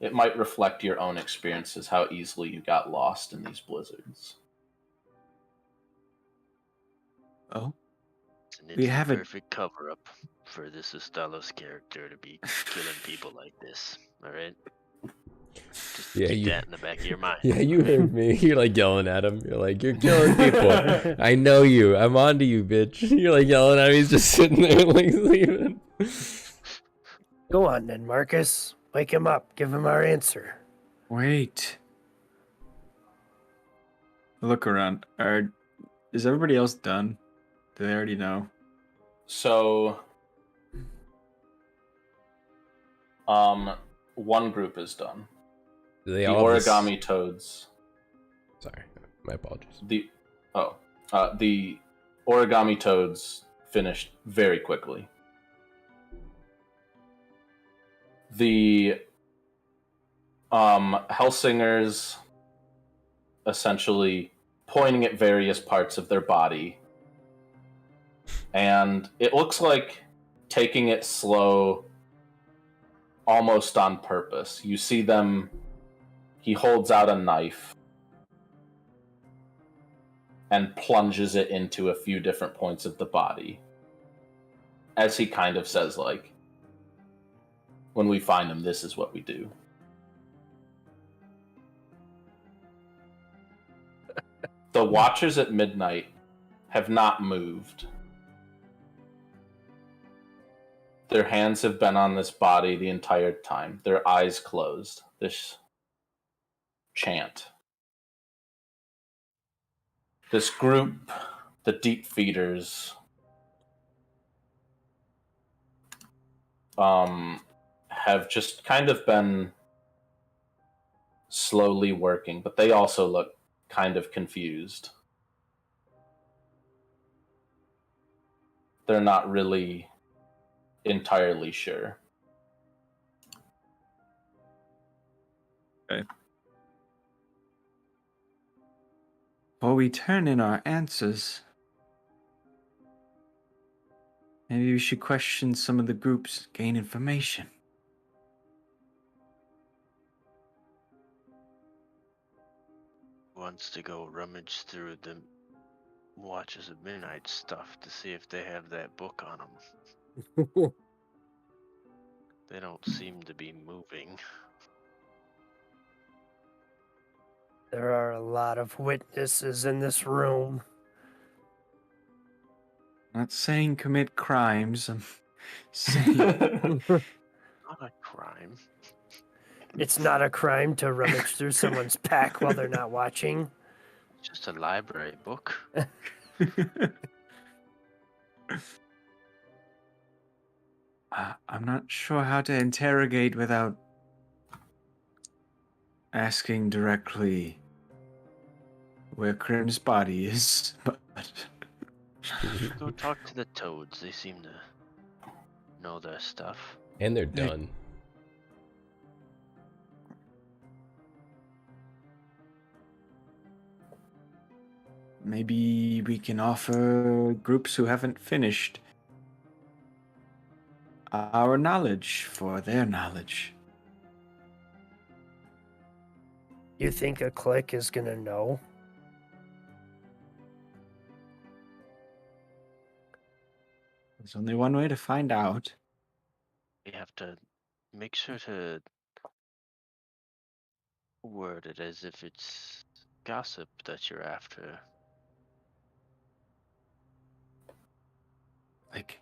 it might reflect your own experiences, how easily you got lost in these blizzards. Oh, And We it's have the a- perfect cover up for this Estalos character to be killing people like this. Alright? Just Yeah, keep you- that in the back of your mind. Yeah, you heard me. You're like yelling at him. You're like, you're killing people. I know you. I'm onto you, bitch. You're like yelling at him. He's just sitting there like sleeping. Go on then, Marcus. Wake him up. Give him our answer. wait. look around. Is everybody else done? Do they already know? So, one group is done. Do they The all have this- origami toads. Sorry, my apologies. The origami toads finished very quickly. The Helsingers essentially pointing at various parts of their body, and it looks like taking it slow almost on purpose. You see them, he holds out a knife and plunges it into a few different points of the body, as he kind of says, like, when we find them, this is what we do. The Watchers at midnight have not moved. Their hands have been on this body the entire time, their eyes closed. This chant. This group, the Deep Feeders, have just kind of been slowly working, but they also look kind of confused. They're not really entirely sure. Okay. Before we turn in our answers, maybe we should question some of the groups, gain information. Wants to go rummage through the Watches of Midnight stuff to see if they have that book on them. They don't seem to be moving. There are a lot of witnesses in this room. Not saying commit crimes. I'm saying Not a crime. It's not a crime to rummage through someone's pack while they're not watching. It's just a library book. I'm not sure how to interrogate without asking directly where Krim's body is, but Go talk to the toads. They seem to know their stuff. And they're done. maybe we can offer groups who haven't finished our knowledge for their knowledge. You think a clique is gonna know? There's only one way to find out. We have to make sure to word it as if it's gossip that you're after. Like,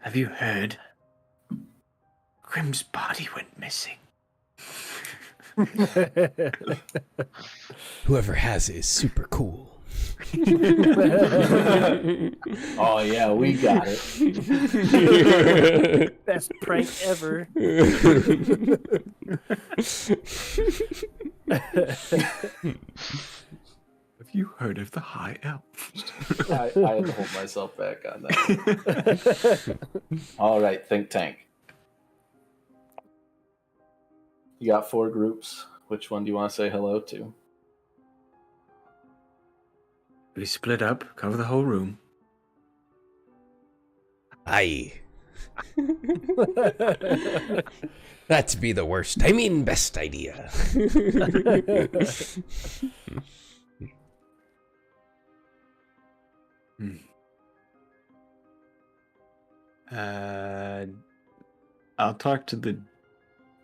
have you heard? Krim's body went missing. Whoever has it is super cool. Oh yeah, we got it. Best prank ever. Have you heard of the High Elf? I had to hold myself back on that. All right, think tank. You got 4 groups. Which one do you want to say hello to? We split up, cover the whole room. Aye. That'd be the worst. I mean, best idea. I'll talk to the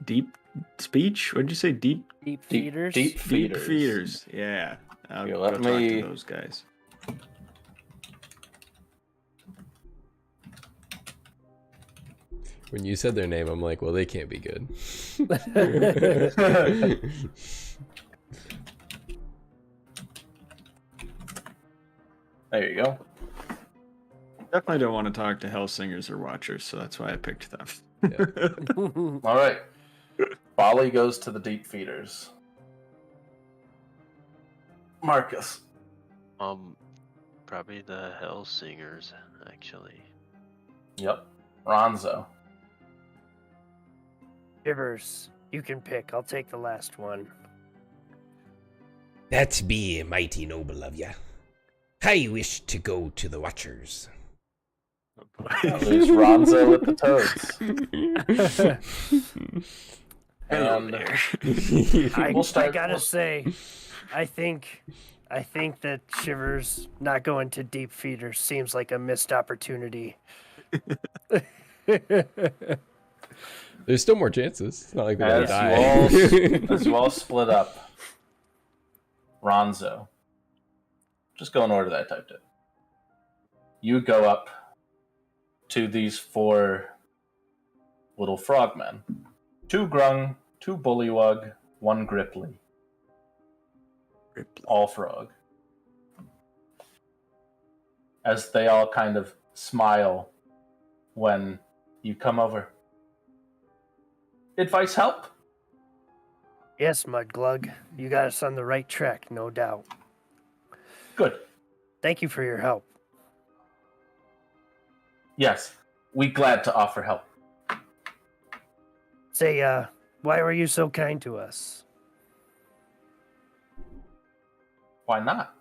deep speech. What'd you say? Deep Feeders. Deep feeders. feeders. Yeah. I'll Here, go let talk me- to those guys. When you said their name, I'm like, well, they can't be good. There you go. Definitely don't want to talk to Hellsingers or Watchers, so that's why I picked them. All right. Bali goes to the deep feeders. Marcus. Probably the Hell Singers, actually. Yep. Ronzo. Shivers, you can pick. I'll take the last one. That be mighty noble of ya. I wish to go to the Watchers. That leaves Ronzo with the toads. Hello And there. we'll start. I gotta say, I think that Shivers not going to deep feeder seems like a missed opportunity. There's still more chances. It's not like they're gonna As you all split up, Ronzo. Just go in order that I typed it. You go up to these 4 little frogmen. 2 grung, 2 bullywug, 1 gripply. All frog. As they all kind of smile when you come over. Advice help? Yes, Mudglug, you got us on the right track, no doubt. Good. Thank you for your help. Yes, we glad to offer help. Say, why were you so kind to us? Why not?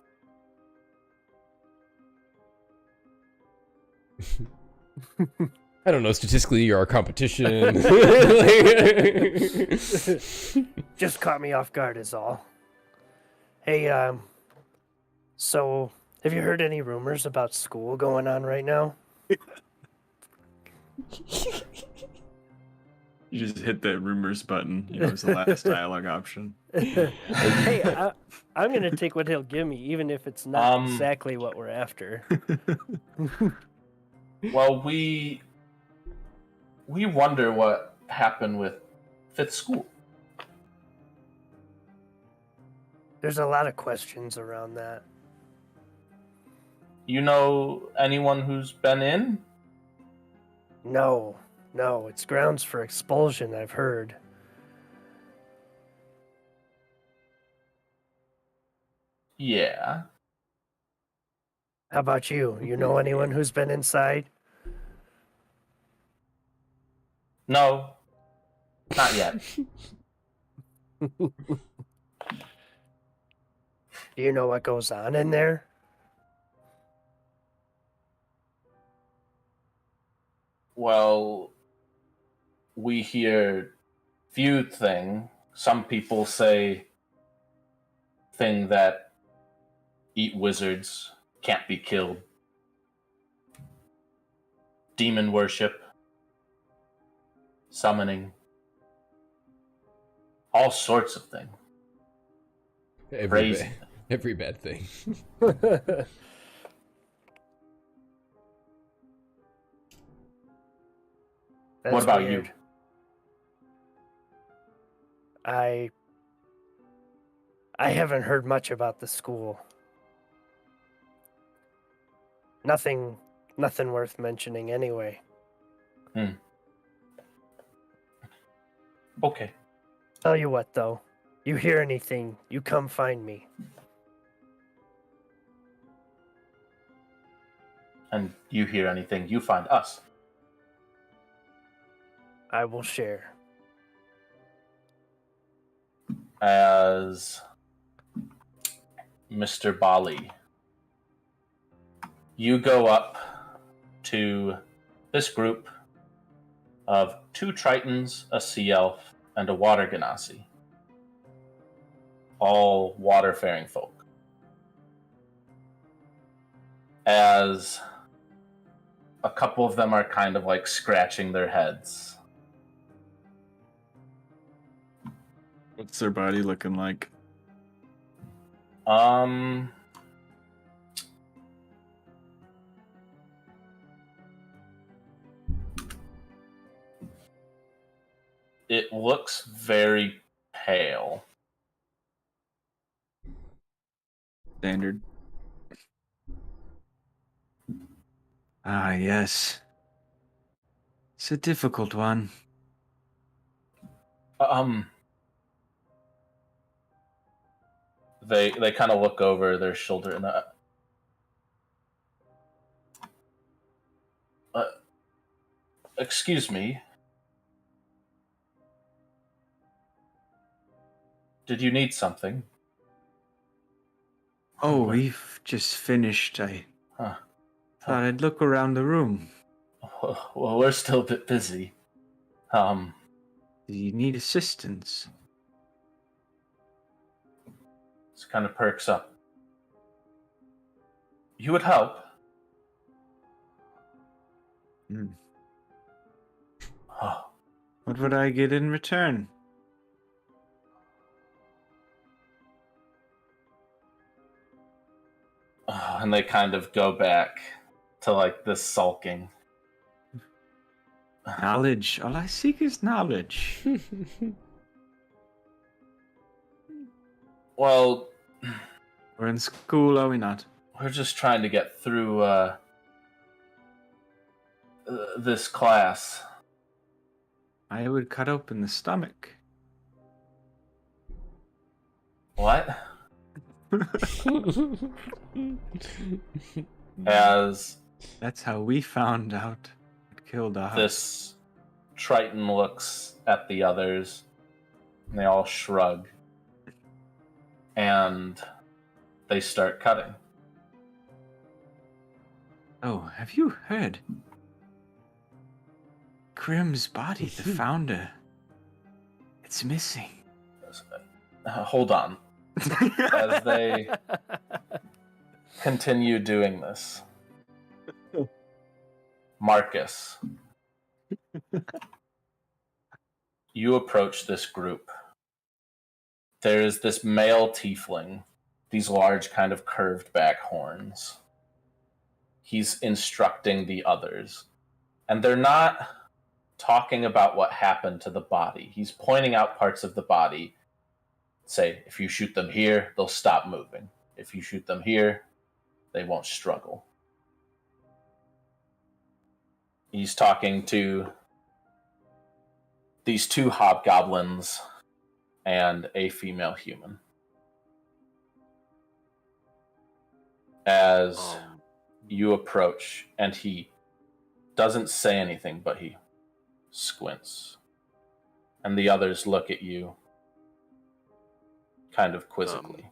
I don't know. Statistically, you're our competition. Just caught me off guard is all. Hey, so have you heard any rumors about school going on right now? You just hit the rumors button. It was the last dialogue option. Hey, I'm gonna take what he'll give me, even if it's not exactly what we're after. Well, we wonder what happened with 5th school. There's a lot of questions around that. You know anyone who's been in? No, it's grounds for expulsion, I've heard. Yeah. How about you? You know anyone who's been inside? No. Not yet. Do you know what goes on in there? Well, we hear few thing. Some people say thing that eat wizards, can't be killed. Demon worship. Summoning. All sorts of things. Crazy. Every bad thing. That's What about weird. you? I haven't heard much about the school. Nothing worth mentioning anyway. Okay. Tell you what though, you hear anything, you come find me. And you hear anything, you find us. I will share. As Mr. Bali, you go up to this group of 2 Tritons, a Sea Elf, and a Water Genasi. All water-faring folk. As a couple of them are kind of like scratching their heads. What's their body looking like? It looks very pale. Standard. Ah, yes. It's a difficult one. They kind of look over their shoulder and excuse me. Did you need something? Oh, we've just finished. I Huh. thought I'd look around the room. Well, we're still a bit busy. Do you need assistance? This kind of perks up. You would help. Hmm. Oh, What would I get in return? and they kind of go back to like this sulking. Knowledge. All I seek is knowledge. Well, We're in school, are we not? we're just trying to get through this class. I would cut open the stomach. What? As That's how we found out it killed us. this Triton looks at the others, and they all shrug, and they start cutting. Oh, have you heard? Grim's body, the founder. It's missing. Hold on. As they continue doing this, Marcus, you approach this group. There is this male tiefling, these large kind of curved back horns. He's instructing the others, and they're not talking about what happened to the body. He's pointing out parts of the body. Say, if you shoot them here, they'll stop moving. If you shoot them here, they won't struggle. He's talking to these two hobgoblins and a female human. As you approach, and he doesn't say anything, but he squints. And the others look at you kind of quizzically.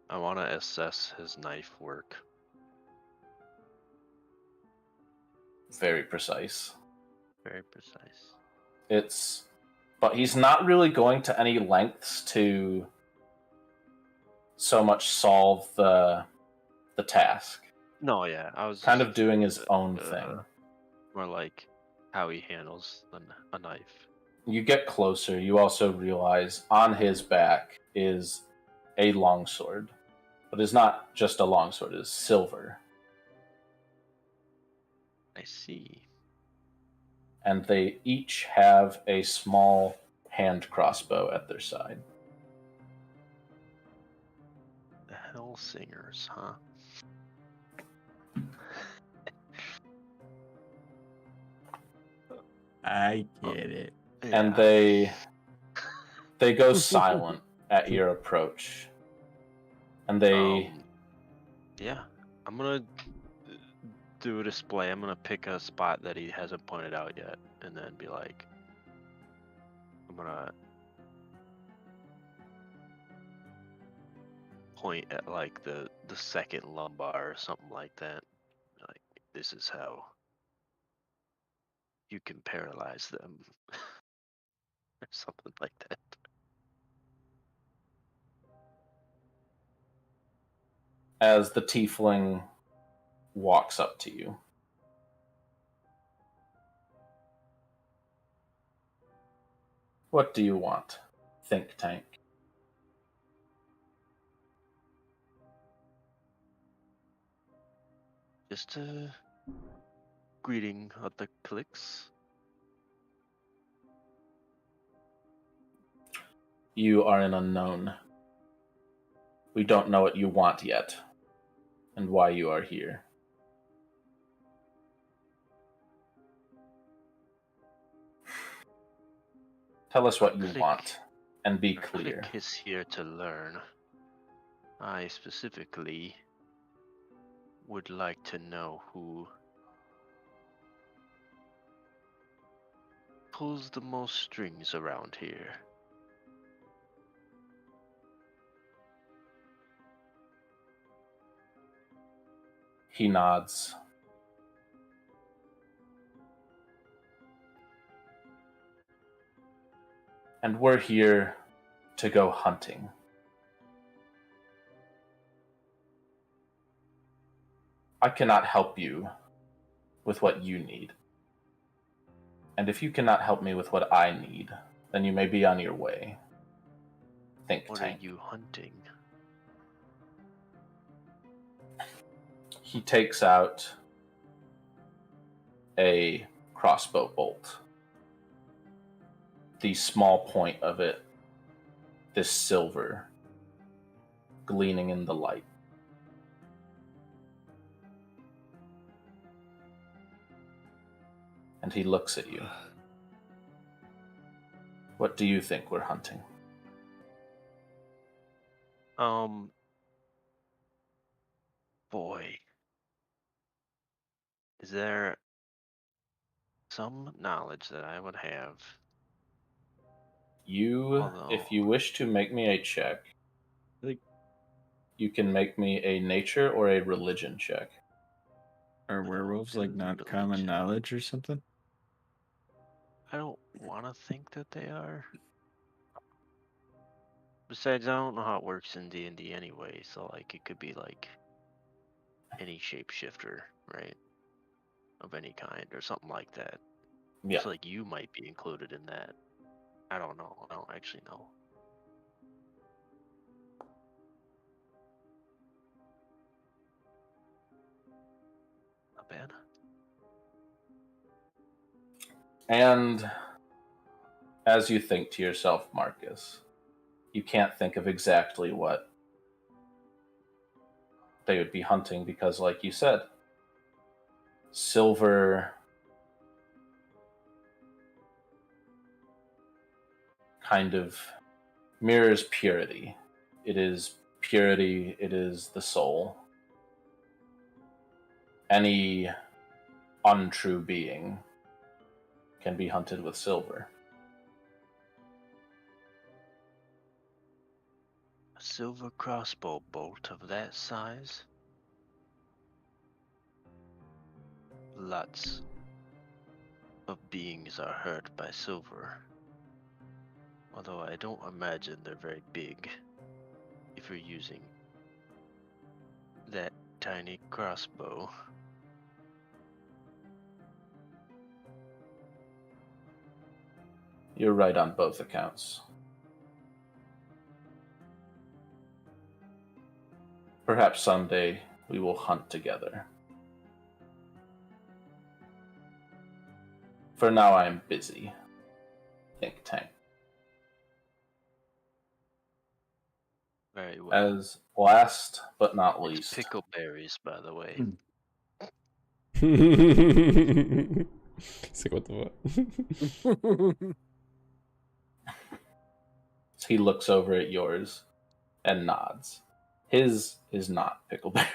I want to assess his knife work. Very precise. Very precise. But he's not really going to any lengths to so much solve the task. No, yeah, I was Kind just, of doing his own thing. More like how he handles a knife. You get closer, you also realize on his back is a longsword. But it's not just a longsword, it's silver. I see. And they each have a small hand crossbow at their side. The Hellsingers, huh? I get it. And they go silent at your approach. And they yeah, I'm gonna do a display. I'm gonna pick a spot that he hasn't pointed out yet, and then be like, I'm gonna point at like the second lumbar or something like that. Like, this is how you can paralyze them, or something like that. as the tiefling walks up to you. What do you want, think tank? Just a greeting of the clicks. You are an unknown. We don't know what you want yet, and why you are here. Tell us what you Click. want, and be Our clear. clique is here to learn. I specifically would like to know who pulls the most strings around here. He nods. And we're here to go hunting. I cannot help you with what you need. And if you cannot help me with what I need, then you may be on your way. Think What tank. are you hunting? He takes out a crossbow bolt. The small point of it, this silver, gleaming in the light. And he looks at you. What do you think we're hunting? Boy. Is there some knowledge that I would have? If you wish to make me a check, Like, you can make me a nature or a religion check. are werewolves like not common knowledge or something? I don't want to think that they are. Besides, I don't know how it works in D&D anyway, so like it could be like any shapeshifter, right? Of any kind or something like that. Yeah. So like you might be included in that. I don't know. I don't actually know. Not bad. And as you think to yourself, Marcus, you can't think of exactly what they would be hunting because, like you said, silver kind of mirrors purity. It is purity, it is the soul. Any untrue being can be hunted with silver. A silver crossbow bolt of that size? Lots of beings are hurt by silver. Although I don't imagine they're very big if you're using that tiny crossbow. You're right on both accounts. Perhaps someday we will hunt together. For now, I am busy. Think tank. Very well. As last but not It's least, pickleberries, by the way. It's like, what the fuck? he looks over at yours and nods. His is not pickleberries.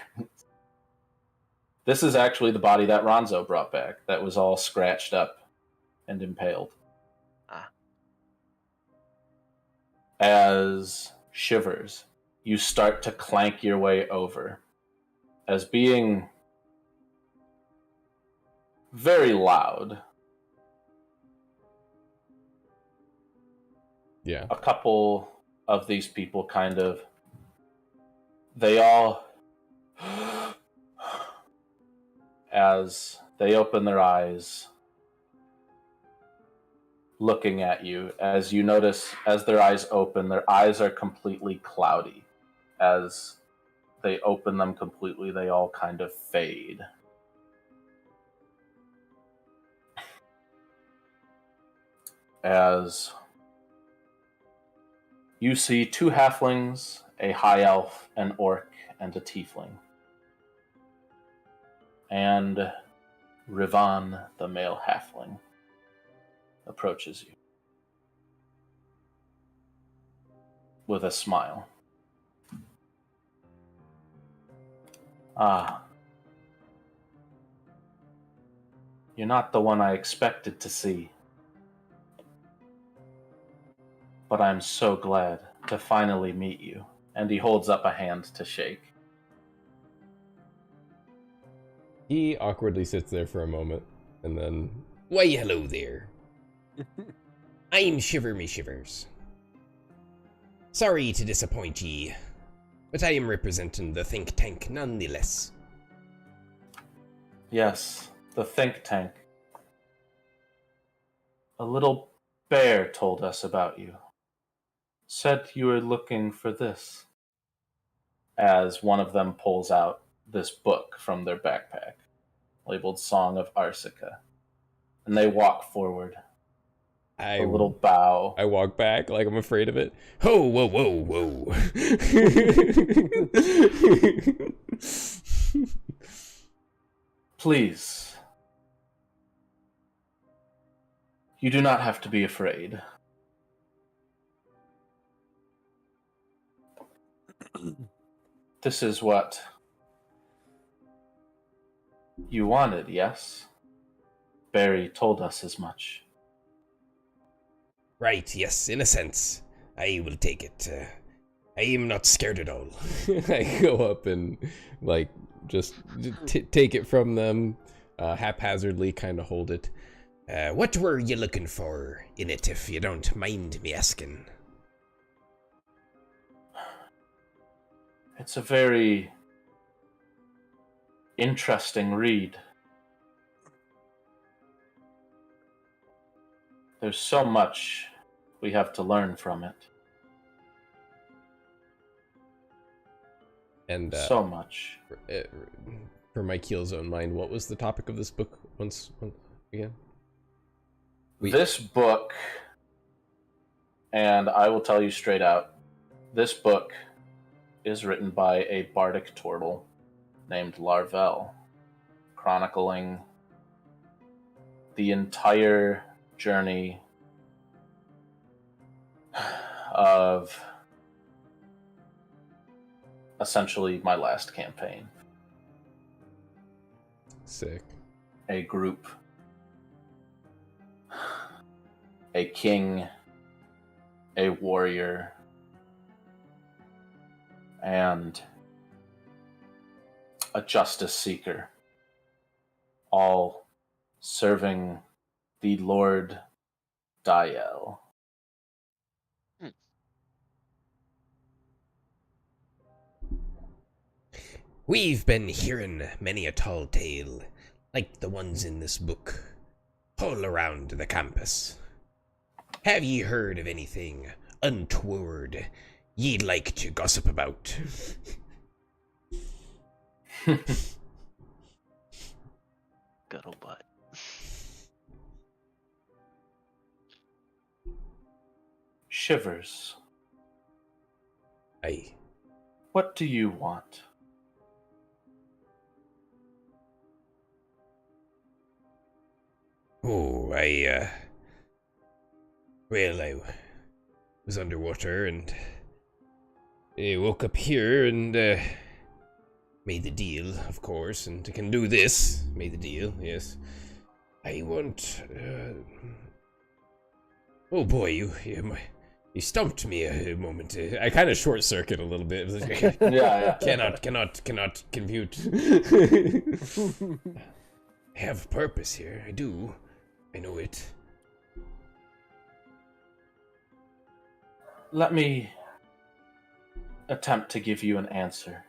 This is actually the body that Ronzo brought back that was all scratched up and impaled. Ah. As Shivers, you start to clank your way over. As being very loud, Yeah. a couple of these people they all, as they open their eyes, looking at you, as you notice, as their eyes open, their eyes are completely cloudy. As they open them completely, they all kind of fade. As you see two halflings, a high elf, an orc, and a tiefling. And Rivan, the male halfling, approaches you. with a smile. Ah. You're not the one I expected to see. But I'm so glad to finally meet you. And he holds up a hand to shake. He awkwardly sits there for a moment, and then, why, hello there. I'm Shiver Me Shivers. Sorry to disappoint ye, but I am representing the think tank nonetheless. Yes, the think tank. A little bear told us about you. Said you were looking for this. As one of them pulls out this book from their backpack, labeled Song of Arsica. And they walk forward. A little bow. I walk back like I'm afraid of it. Ho, whoa, whoa, whoa. Please. You do not have to be afraid. This is what you wanted, yes? Barry told us as much. Right, yes, in a sense. I will take it. I am not scared at all. I go up and, like, just take it from them, haphazardly kind of hold it. What were you looking for in it, if you don't mind me asking? It's a very interesting read. There's so much we have to learn from it. And so much. For my Keel's own mind, what was the topic of this book once again? This book, and I will tell you straight out, this book is written by a bardic turtle named Larvel, chronicling the entire journey of essentially my last campaign. Sick. A group, a king, a warrior, and a justice seeker, all serving the Lord Diel. We've been hearing many a tall tale, like the ones in this book, all around the campus. Have ye heard of anything untoward ye'd like to gossip about? Scuttlebutt. Shivers. Aye. What do you want? Oh, well, I was underwater and I woke up here and made the deal, of course, and I can do this. Made the deal, yes. I want. Oh boy, you stumped me a moment. I kind of short circuit a little bit. Yeah. Cannot compute. I have purpose here. I do. I know it. Let me attempt to give you an answer.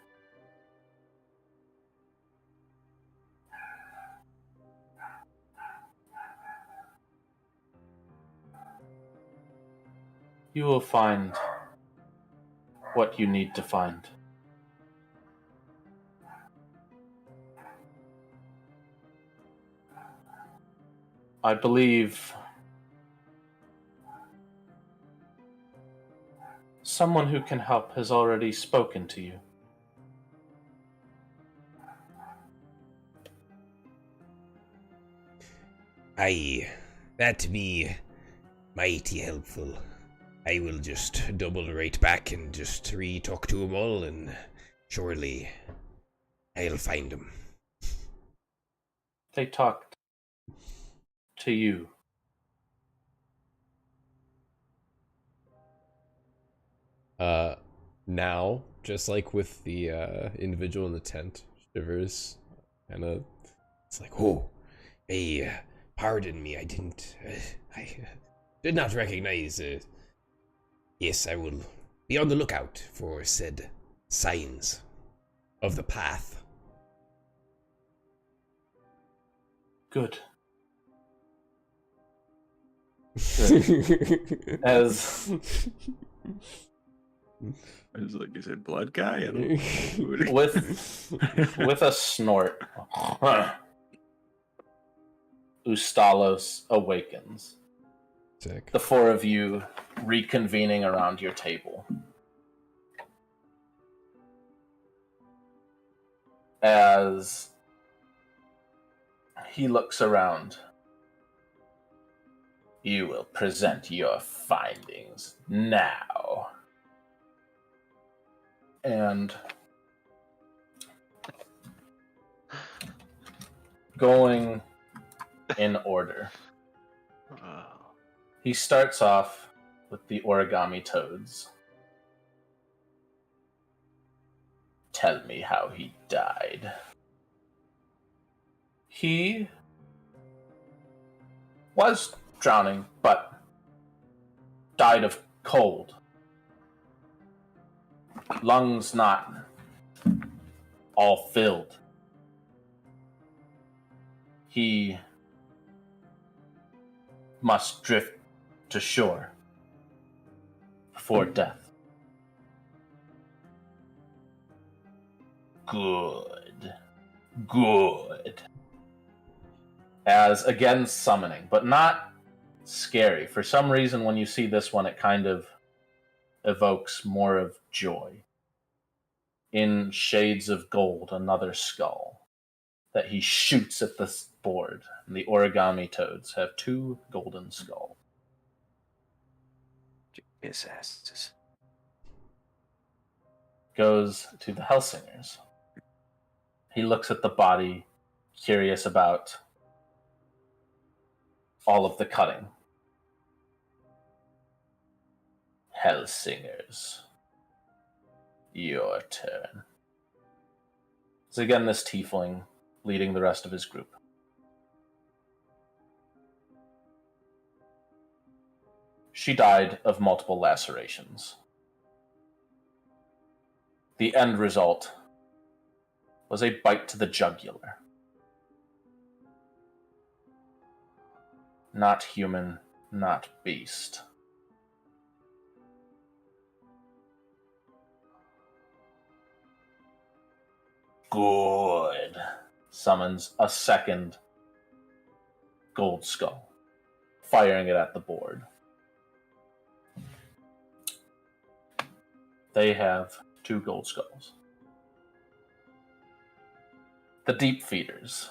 You will find what you need to find. I believe someone who can help has already spoken to you. Aye, that be mighty helpful. I will just double right back and just re-talk to them all, and surely I'll find them. They talked to you. Now, just like with the individual in the tent, Shivers kind of, it's like, oh, hey, pardon me, I did not recognize. Yes, I will be on the lookout for said signs of the path. Good. Good. As I was like, is it blood guy? I don't with a snort, Ustalos awakens. Sick. The four of you reconvening around your table. As he looks around, you will present your findings now. And going in order, he starts off with the origami toads. Tell me how he died. He was drowning, but died of cold. Lungs not all filled. He must drift to shore before death. Good. Good. As again summoning, but not scary. For some reason, when you see this one, it kind of evokes more of joy. In shades of gold, another skull that he shoots at this board. And the origami toads have 2 golden skulls. His asses. Goes to the Helsingers. He looks at the body, curious about all of the cutting. Helsingers. Your turn. So again, this tiefling leading the rest of his group. She died of multiple lacerations. The end result was a bite to the jugular. Not human, not beast. Good. Summons a second gold skull, firing it at the board. They have 2 gold skulls. The deep feeders.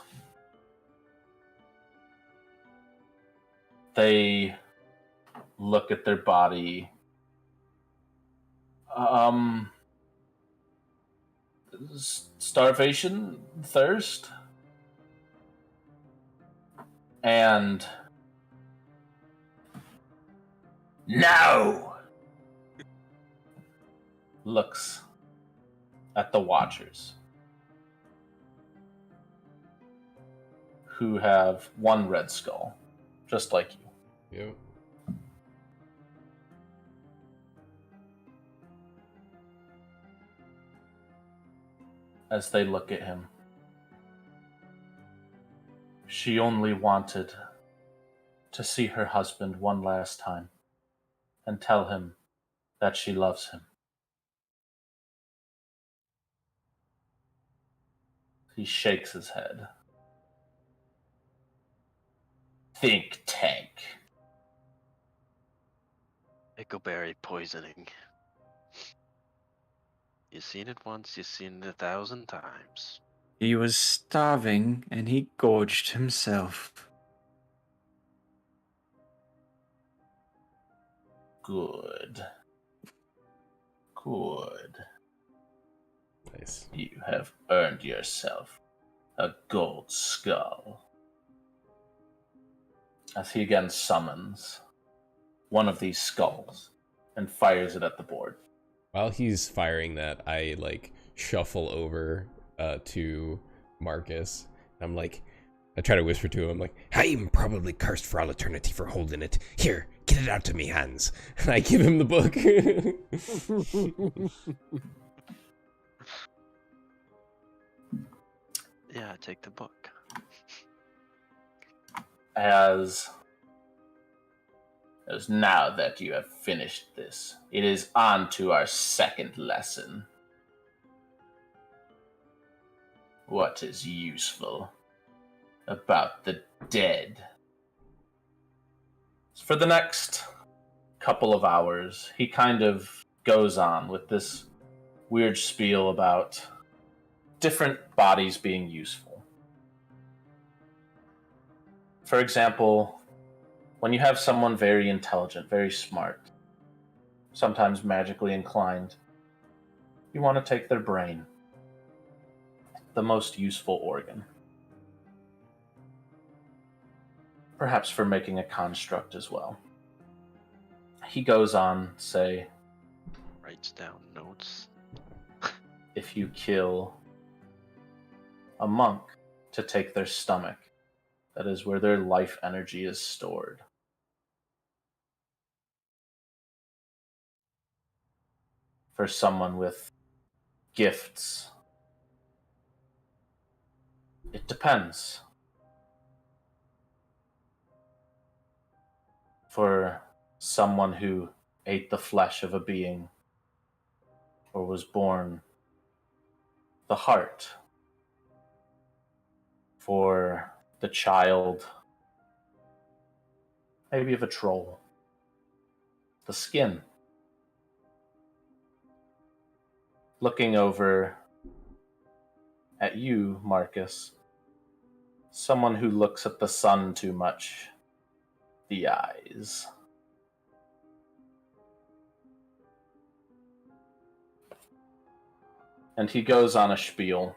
They look at their body. Starvation, thirst, and no! Looks at the Watchers, who have 1 red skull, just like you. Yep. As they look at him, she only wanted to see her husband one last time and tell him that she loves him. He shakes his head. Think tank. Pickleberry poisoning. You've seen it once, you've seen it 1,000 times. He was starving and he gorged himself. Good. Good. Nice. You have earned yourself a gold skull. As he again summons one of these skulls and fires it at the board. While he's firing that, I like shuffle over to Marcus. I'm like, I try to whisper to him, I'm like, I'm probably cursed for all eternity for holding it. Here, get it out of me hands. And I give him the book. Yeah, take the book. As now that you have finished this, it is on to our second lesson. What is useful about the dead? For the next couple of hours, he kind of goes on with this weird spiel about different bodies being useful. For example, when you have someone very intelligent, very smart, sometimes magically inclined, you want to take their brain, the most useful organ. Perhaps for making a construct as well. He goes on, say, Writes down notes. if you kill a monk to take their stomach, that is where their life energy is stored. For someone with gifts, it depends. For someone who ate the flesh of a being or was born the heart. For the child, maybe of a troll, the skin. Looking over at you, Marcus, someone who looks at the sun too much, the eyes. And he goes on a spiel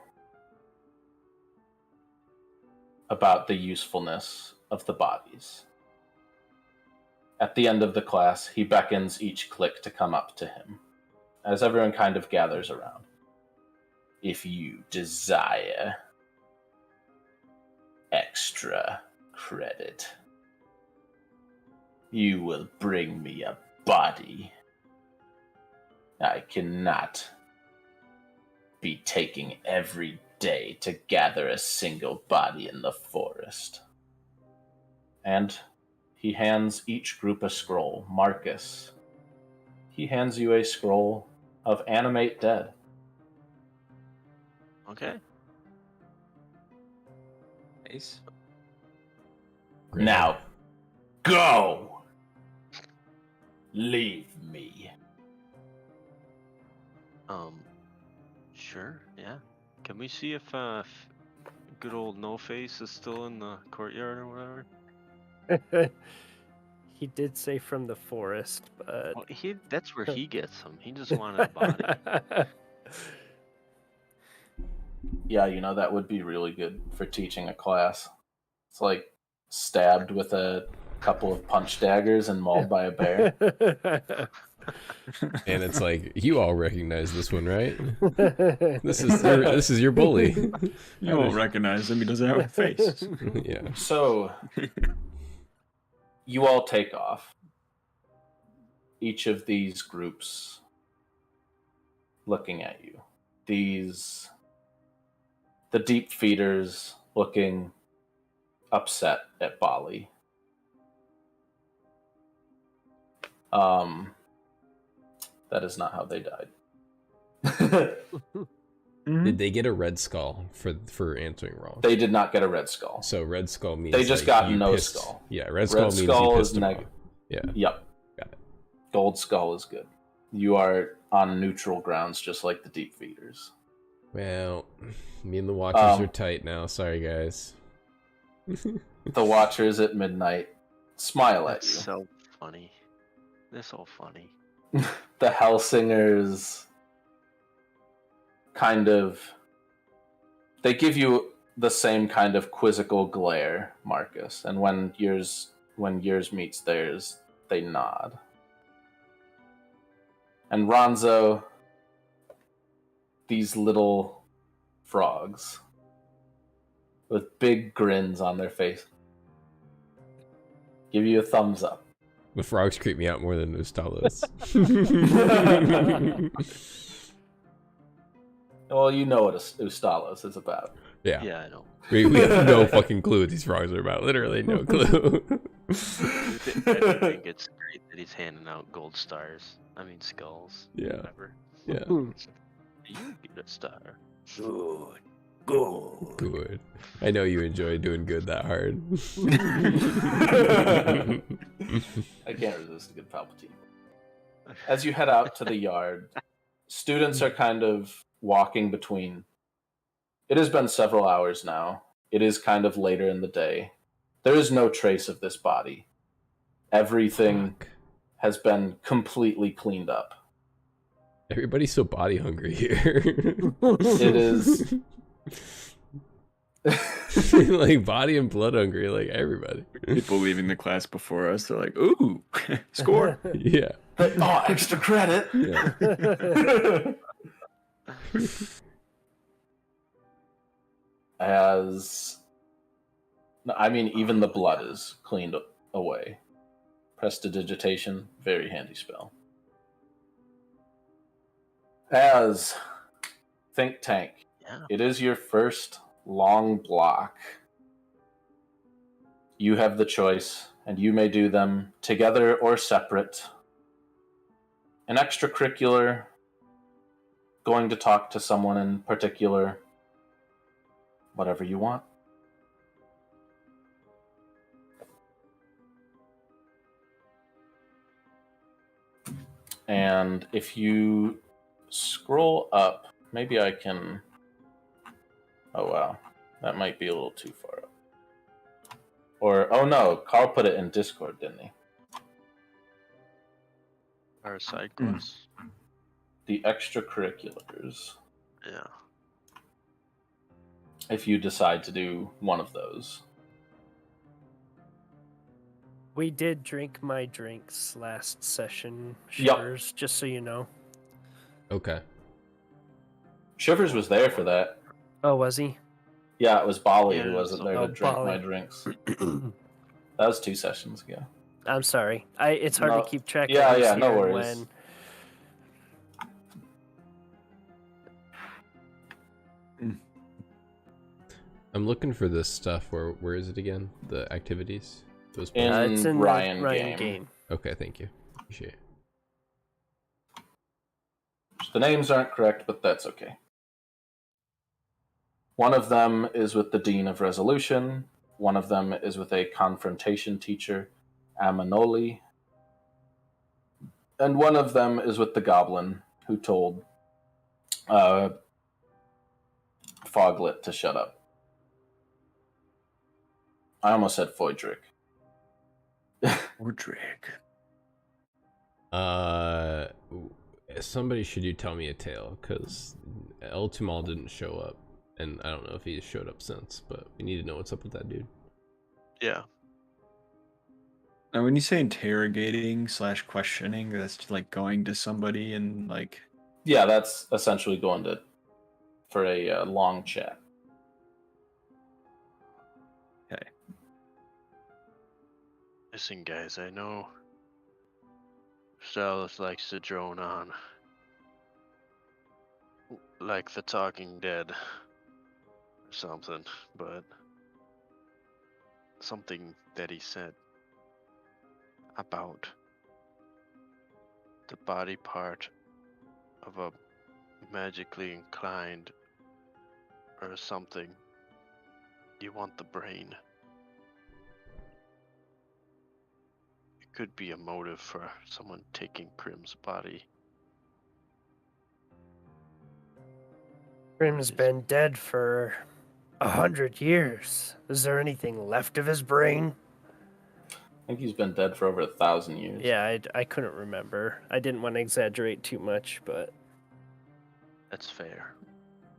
about the usefulness of the bodies. At the end of the class, he beckons each clique to come up to him, as everyone kind of gathers around. If you desire extra credit, you will bring me a body. I cannot be taking every day to gather a single body in the forest. And he hands each group a scroll. Marcus, he hands you a scroll of animate dead. Okay. Nice. Great. Now, go! Leave me. Sure, yeah. Can we see if good old No Face is still in the courtyard or whatever? He did say from the forest, but Well, that's where he gets them. He just wanted a body. Yeah, you know, that would be really good for teaching a class. It's like stabbed with a couple of punch daggers and mauled by a bear. And it's like, you all recognize this one, right? This is your bully. You won't recognize him. He doesn't have a face. Yeah. So, you all take off. Each of these groups looking at you. The deep feeders looking upset at Bali. That is not how they died. Did they get a red skull for answering wrong? They did not get a red skull. So red skull means They just like got you no pissed- skull. Yeah, red skull means skull you is pissed them negative. off. Yeah, Yep. got it. Gold skull is good. You are on neutral grounds, just like the deep feeders. Well, me and the Watchers are tight now. Sorry, guys. The Watchers at midnight smile at That's you. so funny. They're so funny. The Hellsingers kind of, they give you the same kind of quizzical glare, Marcus, and when yours meets theirs, they nod. And Ronzo, these little frogs with big grins on their face give you a thumbs up. The frogs creep me out more than Ustalos. Well, you know what Ustalos is about. Yeah. Yeah, I know. We have no fucking clue what these frogs are about. Literally no clue. I think it's great that he's handing out gold stars. I mean skulls. Yeah. Whatever. Yeah. You get a star. Good. Good. I know you enjoy doing good that hard. I can't resist a good Palpatine. As you head out to the yard, students are kind of walking between. It has been several hours now. It is kind of later in the day. There is no trace of this body. Everything has been completely cleaned up. Everybody's so body hungry here. It is like body and blood hungry, like everybody. People leaving the class before us, they're like, ooh, score. Yeah. oh, extra credit. Yeah. Even the blood is cleaned away. Prestidigitation, very handy spell. As Think Tank, Yeah. it is your first long block. You have the choice, and you may do them together or separate. An extracurricular, going to talk to someone in particular, whatever you want. And if you scroll up, maybe I can... Oh, wow. That might be a little too far up. Or, oh no, Carl put it in Discord, didn't he? Our side quests. The extracurriculars. Yeah. If you decide to do one of those. We did drink my drinks last session, Yup. Shivers, just so you know. Okay. Shivers was there for that. Oh, was he? Yeah, it was Bali Yeah, who wasn't there oh, to drink Bali. my drinks. That was 2 sessions ago. I'm sorry. It's hard No. to keep track Yeah, of who's yeah, no here worries. when. I'm looking for this stuff. Where is it again? The activities? Those In It's in Ryan the Ryan game. game. Okay, thank you. Appreciate it. The names aren't correct, but that's okay. One of them is with the Dean of Resolution. One of them is with a confrontation teacher, Amanoli. And one of them is with the Goblin, who told Foglet to shut up. I almost said Foydrick. Ordrick. Somebody should you tell me a tale, because El Tumal didn't show up, and I don't know if he's showed up since, but we need to know what's up with that dude. Yeah. Now, when you say interrogating / questioning, that's like going to somebody and like. Yeah, that's essentially going to for a long chat. Okay. Listen, guys, I know Stellace likes to drone on. Like the Talking Dead or something, but something that he said about the body part of a magically inclined or something. You want the brain. It could be a motive for someone taking Krim's body. Grim's been dead for 100 years. Is there anything left of his brain? I think he's been dead for over 1,000 years. Yeah, I couldn't remember. I didn't want to exaggerate too much, but That's fair.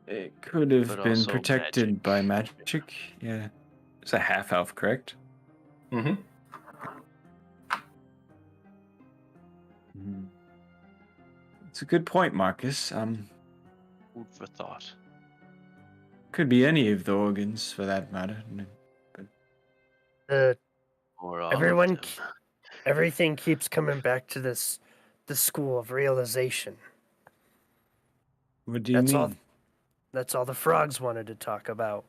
It could have But been also protected magic. by magic. Yeah. It's a half elf, correct? Mm-hmm. It's a good point, Marcus. Food for thought. Could be any of the organs for that matter. the Or all everyone, of them. everything keeps coming back to the school of realization. What do you That's mean? all. That's all the frogs wanted to talk about.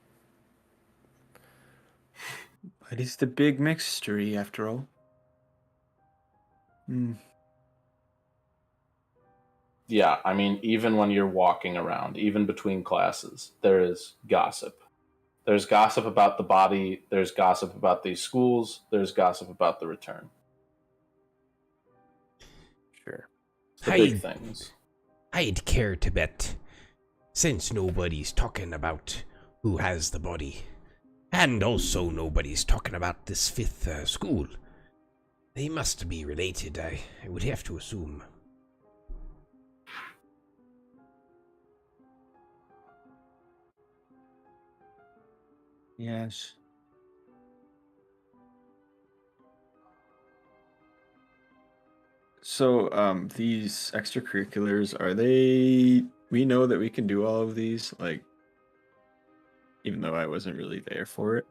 It is the big mystery, after all. Yeah, I mean, even when you're walking around, even between classes, there is gossip. There's gossip about the body, there's gossip about these schools, there's gossip about the return. Sure. It's the big things. I'd care to bet, since nobody's talking about who has the body, and also nobody's talking about this fifth school, they must be related, I would have to assume. Yes. So, these extracurriculars, are they... We know that we can do all of these, like, even though I wasn't really there for it.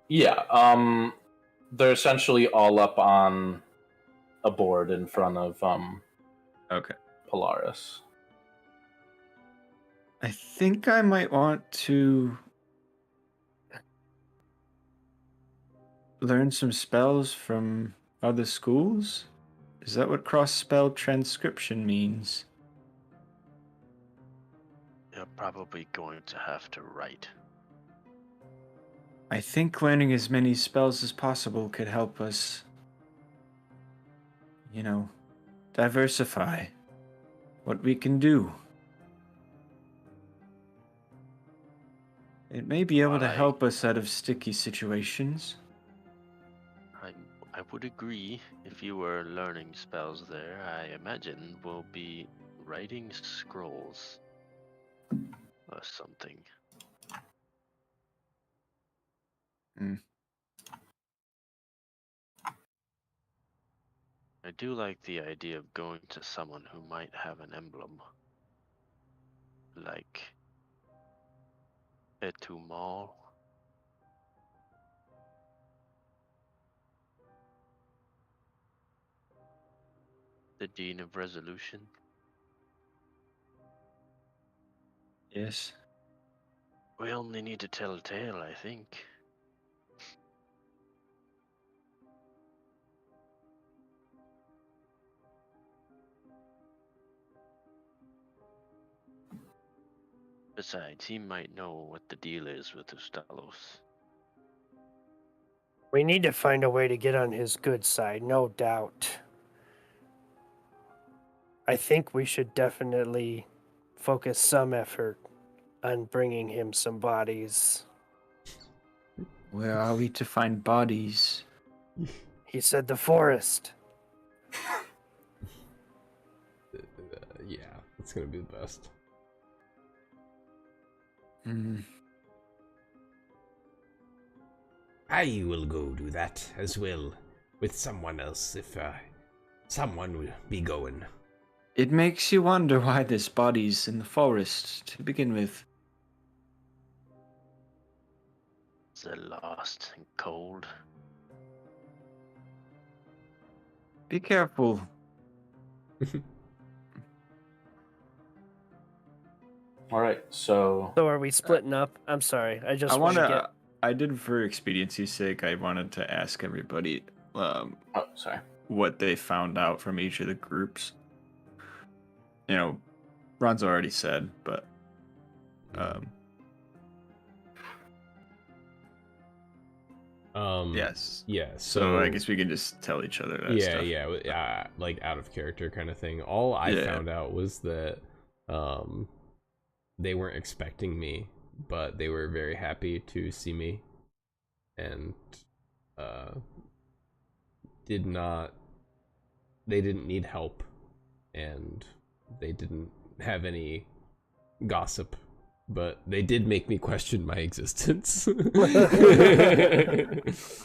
Yeah, they're essentially all up on a board in front of Okay. Polaris. I think I might want to learn some spells from other schools. Is that what cross-spell transcription means? You're probably going to have to write. I think learning as many spells as possible could help us, diversify what we can do. It may be able to help us out of sticky situations. I would agree. If you were learning spells there, I imagine we'll be writing scrolls or something. I do like the idea of going to someone who might have an emblem. Like Etumal. The Dean of Resolution. Yes. We only need to tell a tale, I think. Besides, he might know what the deal is with Ustalos. We need to find a way to get on his good side, no doubt. I think we should definitely focus some effort on bringing him some bodies. Where are we to find bodies? He said the forest. Yeah, it's gonna be the best. I will go do that as well, with someone else if someone will be going. It makes you wonder why this body's in the forest to begin with. Is it lost and cold? Be careful. All right, so So are we splitting up? I'm sorry. I just want to get... I did, for expediency's sake, I wanted to ask everybody sorry. what they found out from each of the groups. Ron's already said, but yes. Yeah. So I guess we can just tell each other that stuff. Yeah, like out of character kind of thing. All I found out was that they weren't expecting me, but they were very happy to see me, and did not. They didn't need help, and they didn't have any gossip, but they did make me question my existence.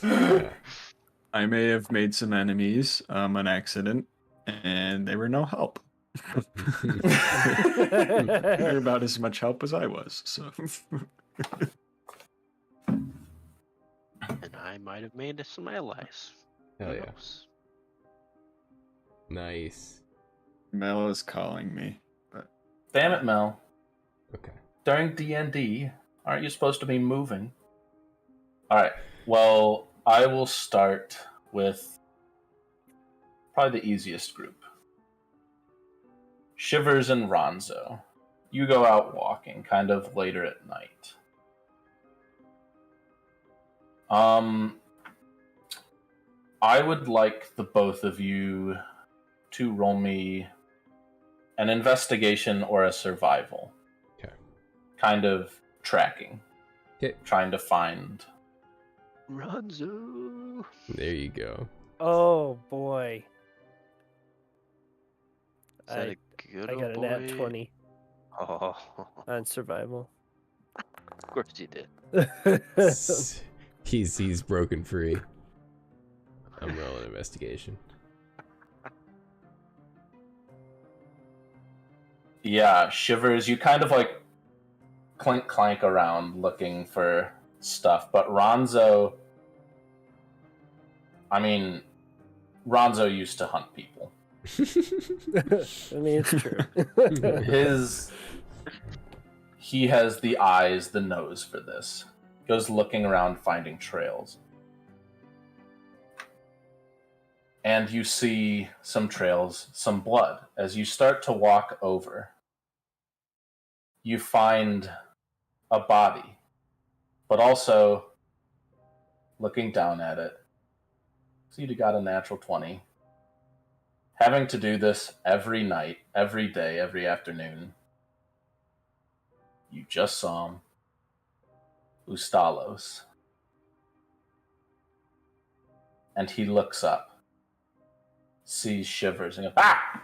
Yeah. I may have made some enemies on accident, and they were no help. They're about as much help as I was. So, And I might have made some allies. Hell Who yeah. knows? Nice. Mel is calling me. Damn it, Mel. Okay. During DnD, aren't you supposed to be moving? Alright, well, I will start with probably the easiest group. Shivers and Ronzo. You go out walking, kind of later at night. I would like the both of you to roll me an investigation or a survival. Okay. Kind of tracking. Okay. Trying to find. Ronzo. There you go. Oh boy. Is that a good I got old a nat boy? 20 Oh, on survival. of course you did. He's broken free. I'm rolling investigation. Yeah, Shivers, you kind of like clank around looking for stuff, but Ronzo, I mean, Ronzo used to hunt people. I mean, it's true. He has the eyes, the nose for this. Goes looking around finding trails. And you see some trails, some blood. As you start to walk over, you find a body, but also looking down at it. So you'd have got a natural 20. Having to do this every night, every day, every afternoon. You just saw him. Ustalos. And he looks up, sees Shivers, and goes, "Ah!"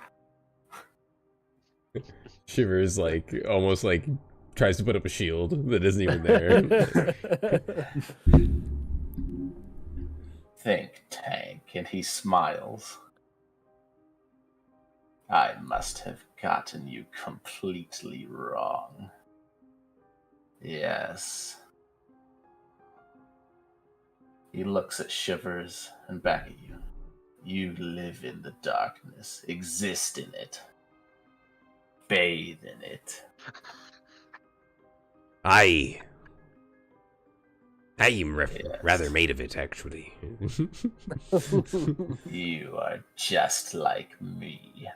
Shivers like almost like tries to put up a shield that isn't even there. Think tank, and he smiles. I must have gotten you completely wrong. Yes. He looks at Shivers and back at you. You live in the darkness, exist in it, bathe in it. I am Yes. rather made of it, actually. You are just like me.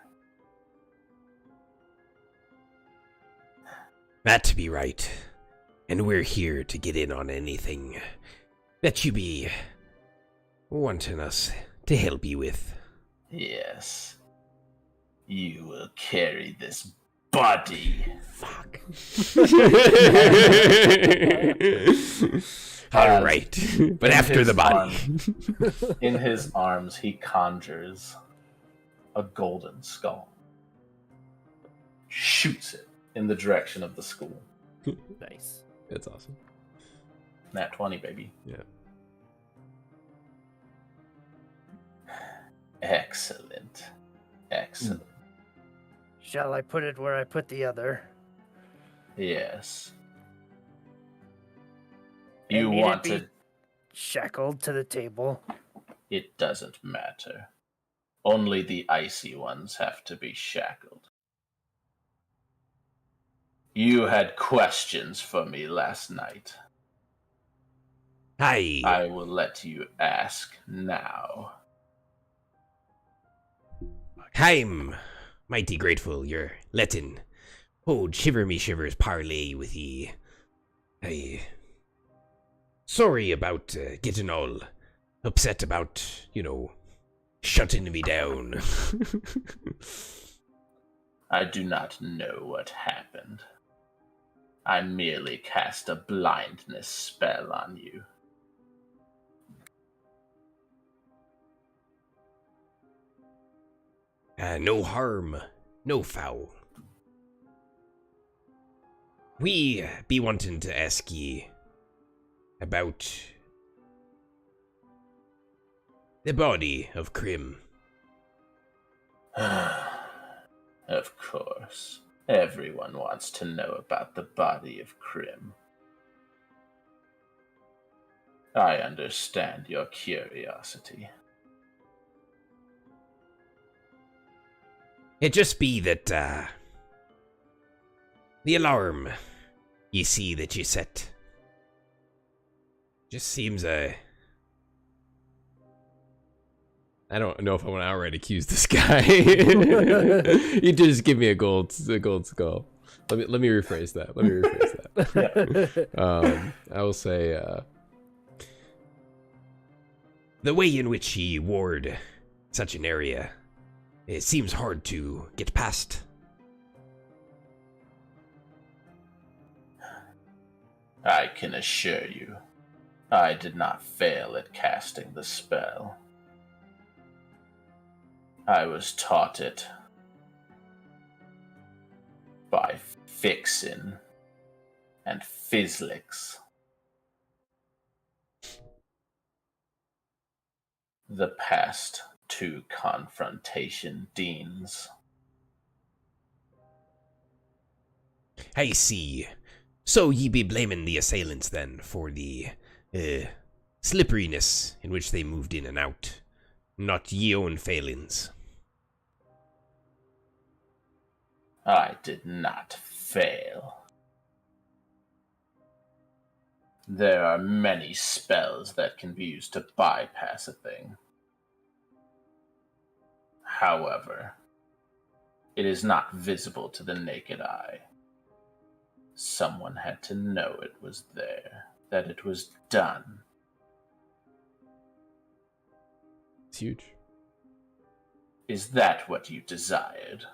That to be right. And we're here to get in on anything that you be wanting us to help you with. Yes. You will carry this body. Fuck. As All right, but in after his the body. In his arms, he conjures a golden skull. Shoots it in the direction of the school. Nice. That's awesome. Nat 20, baby. Yeah. Excellent. Excellent. Shall I put it where I put the other? Yes. And You need it wanted... be shackled to the table. It doesn't matter. Only the icy ones have to be shackled. You had questions for me last night. I will let you ask now. I'm mighty grateful you're letting old Shiver Me Shivers parlay with ye. Sorry about getting all upset about, shutting me down. I do not know what happened. I merely cast a blindness spell on you. No harm, no foul. We be wanting to ask ye about the body of Krim. Of course. Everyone wants to know about the body of Krim. I understand your curiosity. It just be that, the alarm ye see that you set just seems, I don't know if I want to outright accuse this guy. You just give me a gold skull. Let me rephrase that. I will say, the way in which he ward such an area, it seems hard to get past. I can assure you, I did not fail at casting the spell. I was taught it by Fixin and Fizzlix. The past two confrontation deans. I see. So ye be blaming the assailants then for the slipperiness in which they moved in and out, not ye own failings. I did not fail. There are many spells that can be used to bypass a thing. However, it is not visible to the naked eye. Someone had to know it was there, that it was done. it's huge. Is that what you desired?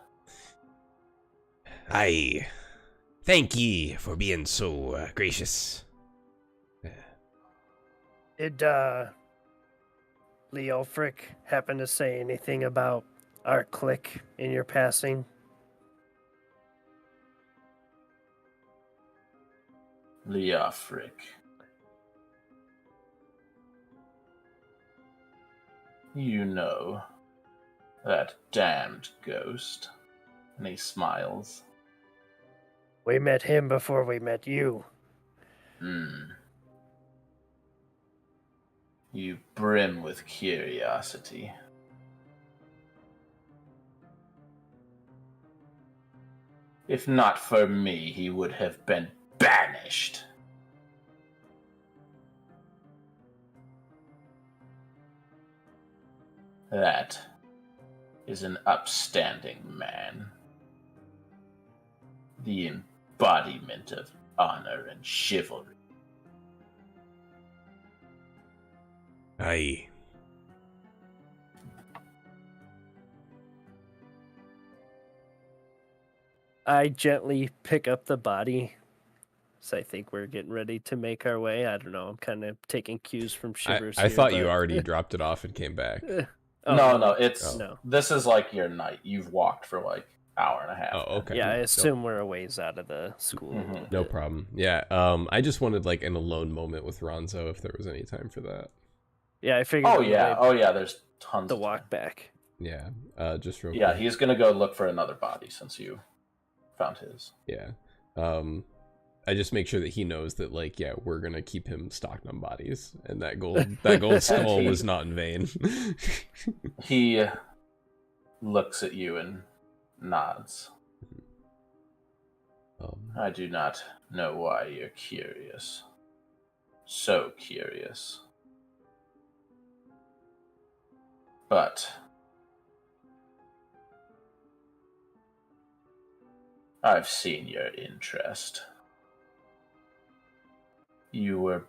I thank ye for being so gracious. Did Leofric happen to say anything about our clique in your passing? Leofric. You know, that damned ghost. And he smiles. We met him before we met you. You brim with curiosity. If not for me, he would have been banished. That is an upstanding man. The embodiment of honor and chivalry. Aye. I gently pick up the body. So I think we're getting ready to make our way. I don't know. I'm kind of taking cues from Shivers. I thought you but- already dropped it off and came back. Oh, No, it's no. This is like your night. You've walked for like hour and a half. Oh, okay. Yeah, I assume we're a ways out of the school. a Mhm. little No bit. problem. Yeah. I just wanted like an alone moment with Ronzo if there was any time for that. Yeah, I figured. Oh on the yeah, way- there's tons the of walk time. back. Yeah. Just real Yeah, quick. he's gonna go look for another body since you found his. Yeah. I just make sure that he knows that like, yeah, we're gonna keep him stocked on bodies, and that gold skull he- was not in vain. He looks at you and nods. I do not know why you're curious. So curious. But I've seen your interest. You were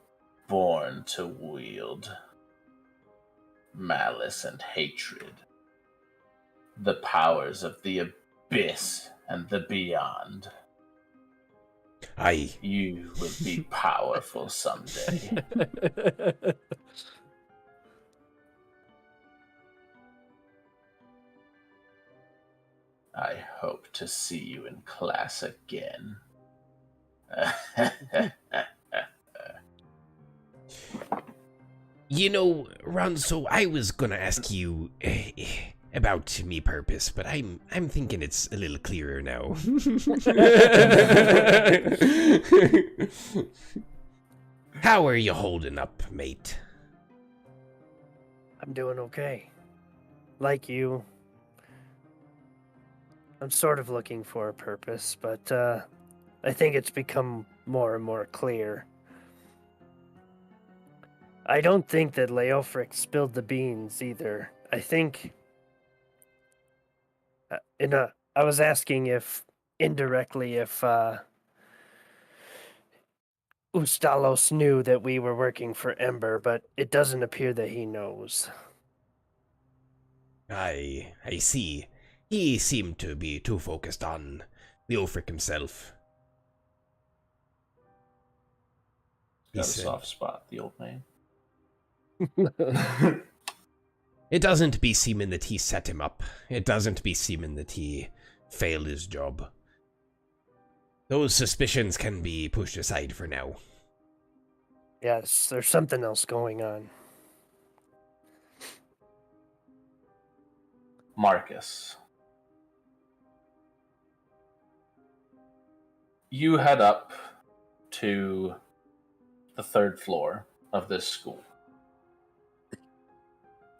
born to wield malice and hatred. The powers of the abyss and the beyond. Aye. You will be powerful someday. hope to see you in class again. You know, Ronso, I was gonna ask you about me purpose, but I'm thinking it's a little clearer now. How are you holding up, mate? I'm doing okay. Like you, I'm sort of looking for a purpose, but I think it's become more and more clear. I don't think that Leofric spilled the beans either. I think I was asking if indirectly if Ustalos knew that we were working for Ember, but it doesn't appear that he knows. I see. He seemed to be too focused on Leofric himself. He Got a said, soft spot, the old man. it doesn't be seeming that he set him up. It doesn't be seeming that he failed his job. Those suspicions can be pushed aside for now. Yes, there's something else going on. Marcus, you head up to the third floor of this school.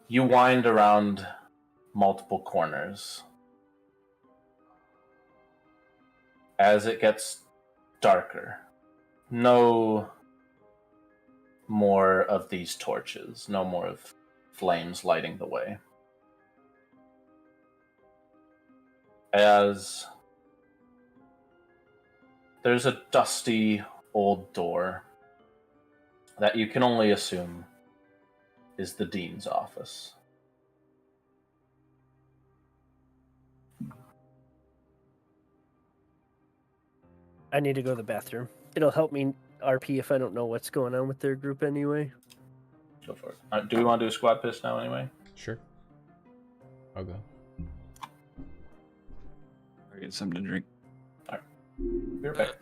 You wind around multiple corners. As it gets darker, no more of these torches, no more of flames lighting the way. As there's a dusty old door that you can only assume is the dean's office. I need to go to the bathroom. It'll help me RP if I don't know what's going on with their group anyway. Go for it. Do we want to do a squad piss now anyway? Sure. I'll go. I get something to drink. Be right back.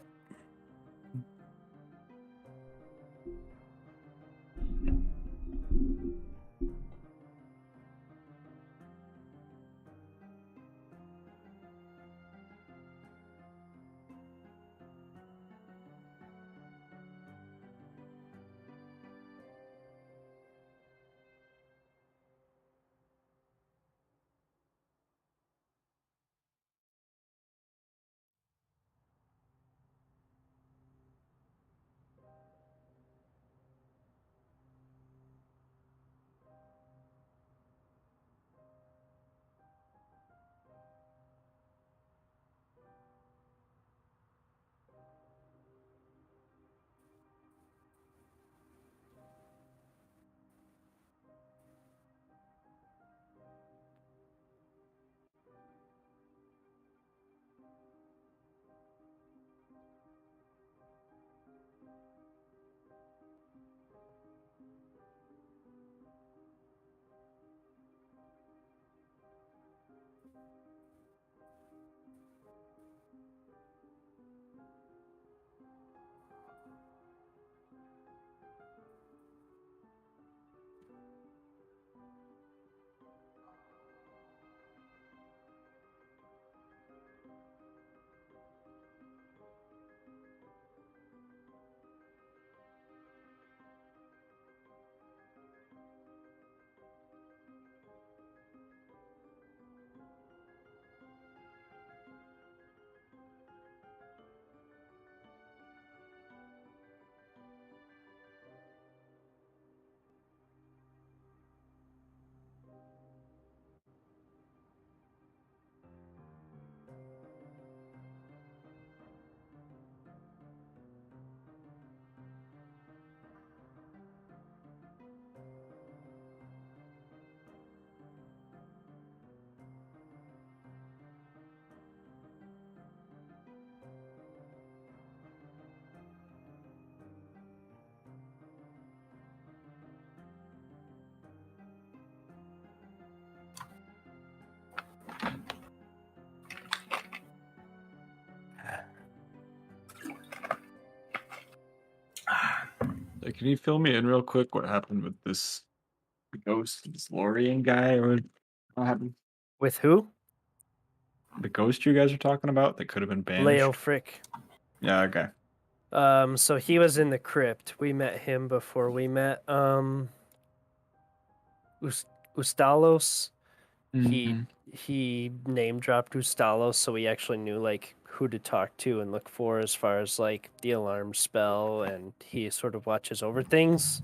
can you fill me in real quick? What happened with this ghost, this Lorian guy, or what happened? With who? The ghost you guys are talking about that could have been Leo banished? Frick. Yeah, okay. So he was in the crypt. We met him before we met Ustalos. Mhm. He name dropped Ustalos, so we actually knew like who to talk to and look for as far as like the alarm spell, and he sort of watches over things.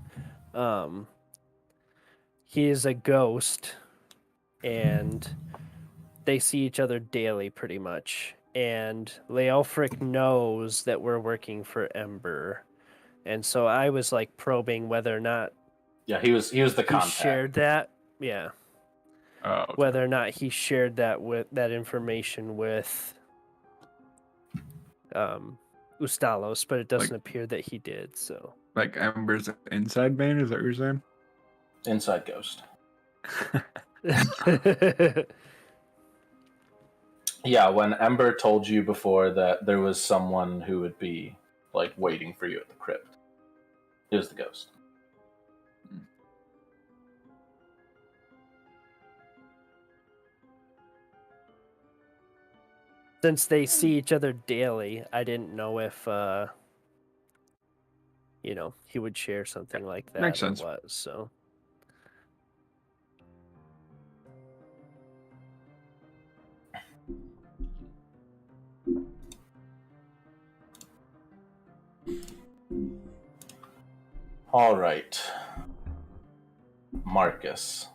He is a ghost, and they see each other daily pretty much. And Leofric knows that we're working for Ember. And so I was like probing whether or not Yeah, he was the he contact. shared that. Yeah. Oh, okay. Whether or not he shared that information with Ustalos, but it doesn't appear that he did, so Like Ember's inside vein, is that what you're saying? Inside ghost. Yeah, when Ember told you before that there was someone who would be like waiting for you at the crypt, it was the ghost. Since they see each other daily, I didn't know if he would share something like that Makes or sense. what, so All right, Marcus.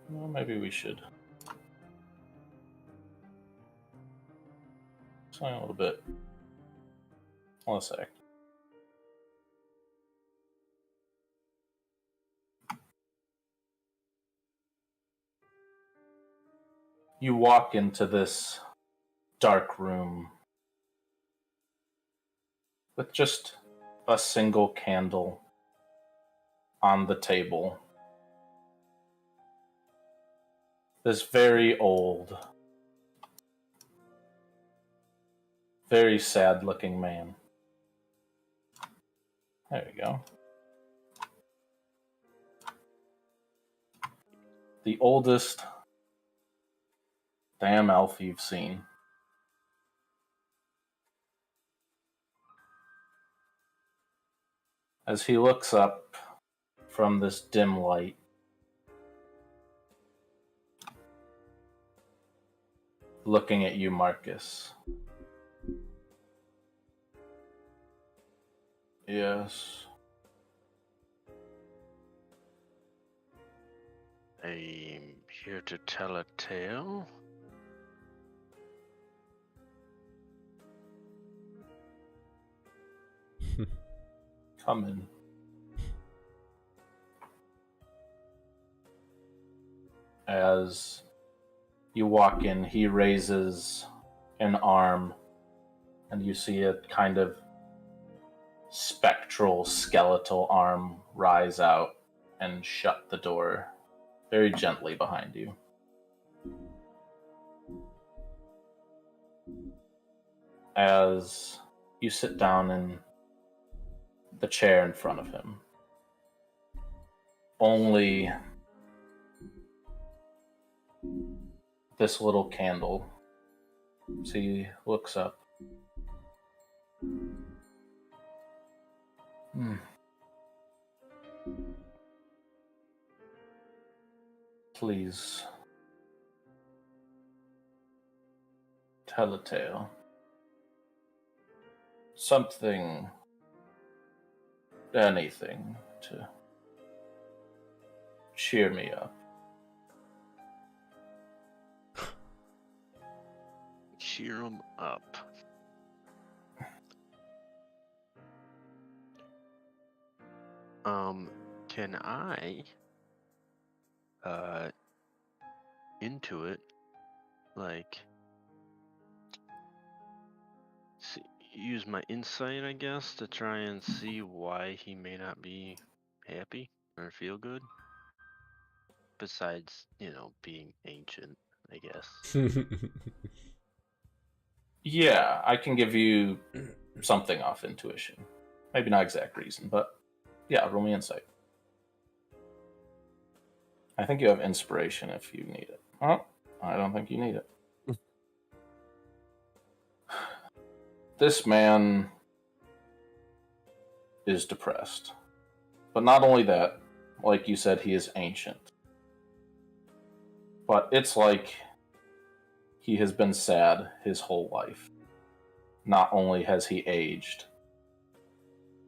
Well, maybe we should sign a little bit. One sec. You walk into this dark room with just a single candle on the table. This very old, very sad looking man. There we go. The oldest damn elf you've seen. As he looks up from this dim light, looking at you, Marcus. Yes. I'm here to tell a tale. Come in. As you walk in, he raises an arm, and you see a kind of spectral, skeletal arm rise out and shut the door very gently behind you. As you sit down in the chair in front of him, only this little candle. So he looks up. Please tell a tale. Something, anything to cheer me up. Cheer 'em up. Can I intuit, like, use my insight, I guess, to try and see why he may not be happy or feel good? Besides, being ancient, I guess. Yeah, I can give you something off intuition. Maybe not exact reason, but yeah, roll me insight. I think you have inspiration if you need it. Oh, I don't think you need it. This man is depressed. But not only that, like you said, he is ancient. But it's like he has been sad his whole life. Not only has he aged,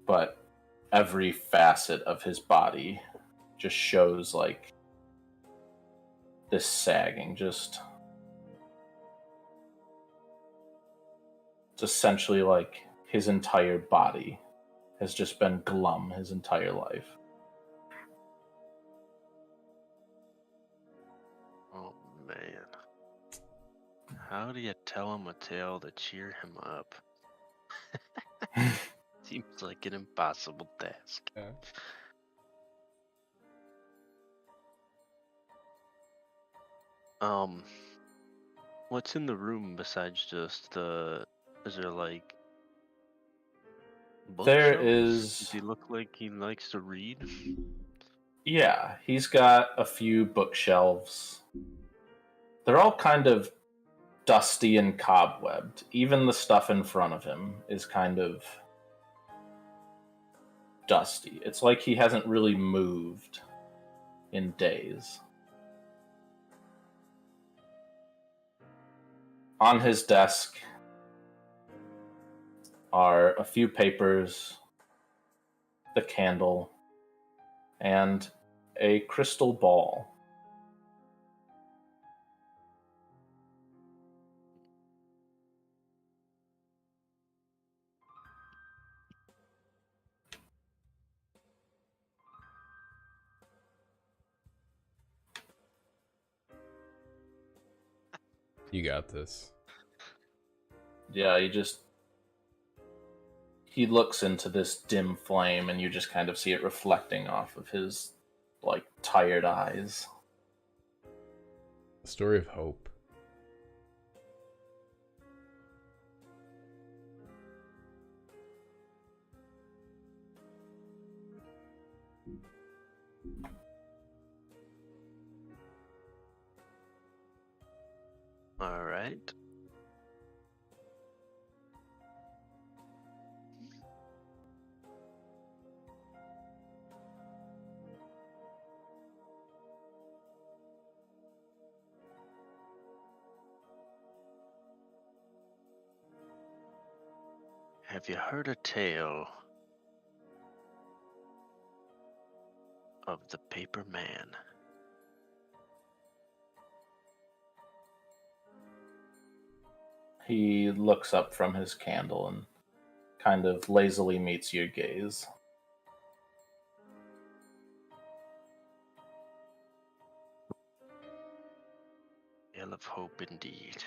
but every facet of his body just shows like this sagging, just it's essentially like his entire body has just been glum his entire life. Oh man. How do you tell him a tale to cheer him up? Seems like an impossible task. Yeah. What's in the room besides just is there like There bookshelves? is- Does he look like he likes to read? Yeah, he's got a few bookshelves. They're all kind of dusty and cobwebbed. Even the stuff in front of him is kind of dusty. It's like he hasn't really moved in days. On his desk are a few papers, the candle, and a crystal ball. You got this. Yeah, he looks into this dim flame and you just kind of see it reflecting off of his like tired eyes. A story of hope. All right. Have you heard a tale of the Paper Man? He looks up from his candle and kind of lazily meets your gaze. Tale of hope indeed.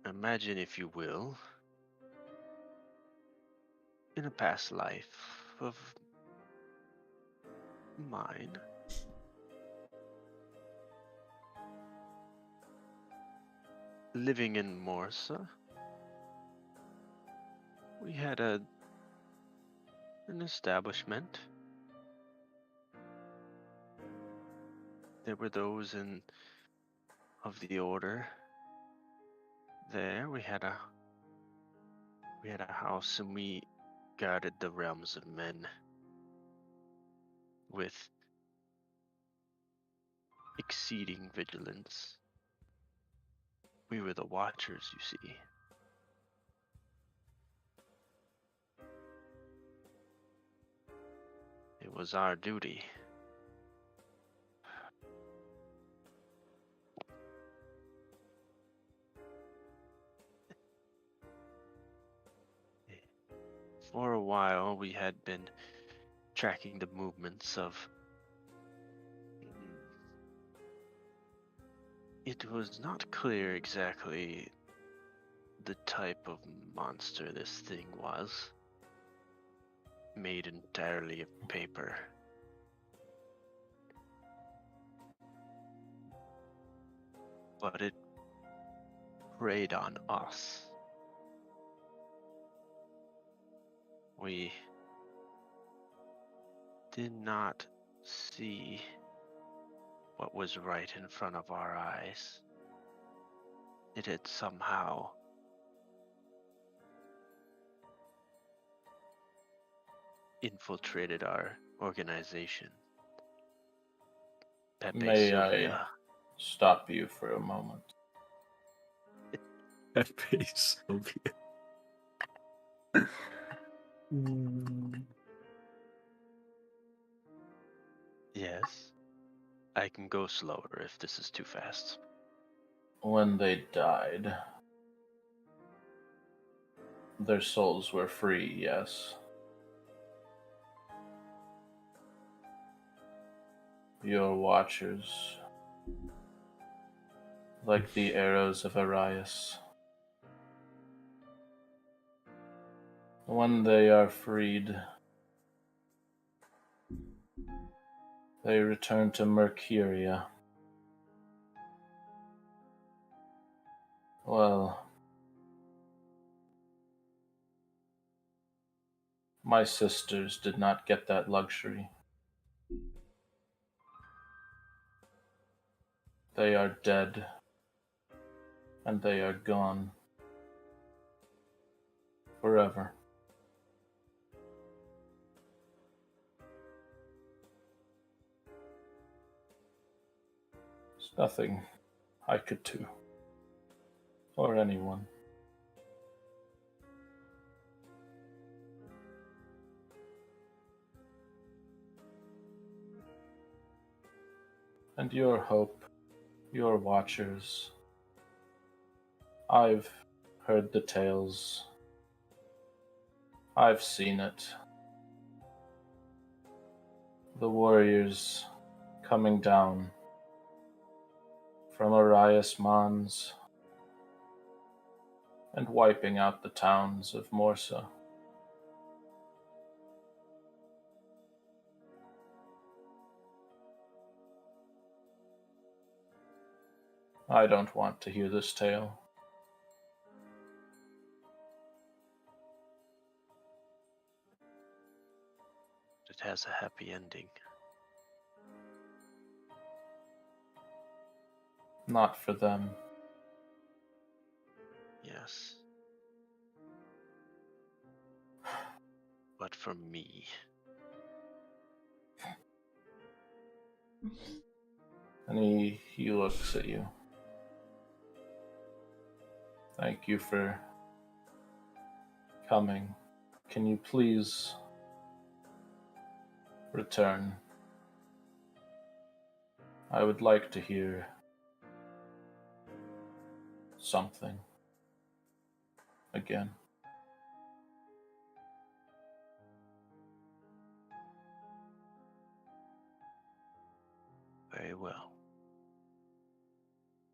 Imagine, if you will, in a past life of mine, living in Morsa, we had an establishment. There were those of the order. There we had a house, and we guarded the realms of men with exceeding vigilance. We were the watchers, you see. It was our duty. For a while, we had been tracking the movements of... It was not clear exactly the type of monster this thing was. Made entirely of paper. But it preyed on us. We did not see what was right in front of our eyes. It had somehow infiltrated our organization. Pepe May Sylvia. I stop you for a moment? Pepe Sylvia. Yes. I can go slower if this is too fast. When they died, their souls were free, yes. Your watchers, like the arrows of Arias. When they are freed, they return to Mercuria. Well, my sisters did not get that luxury. They are dead, and they are gone forever. There's nothing I could do, or anyone. And your hope, your watchers. I've heard the tales. I've seen it. The warriors coming down from Arias Mons and wiping out the towns of Morsa. I don't want to hear this tale. It has a happy ending. Not for them. Yes. But for me. And he looks at you. Thank you for coming. Can you please return? I would like to hear something again. Very well.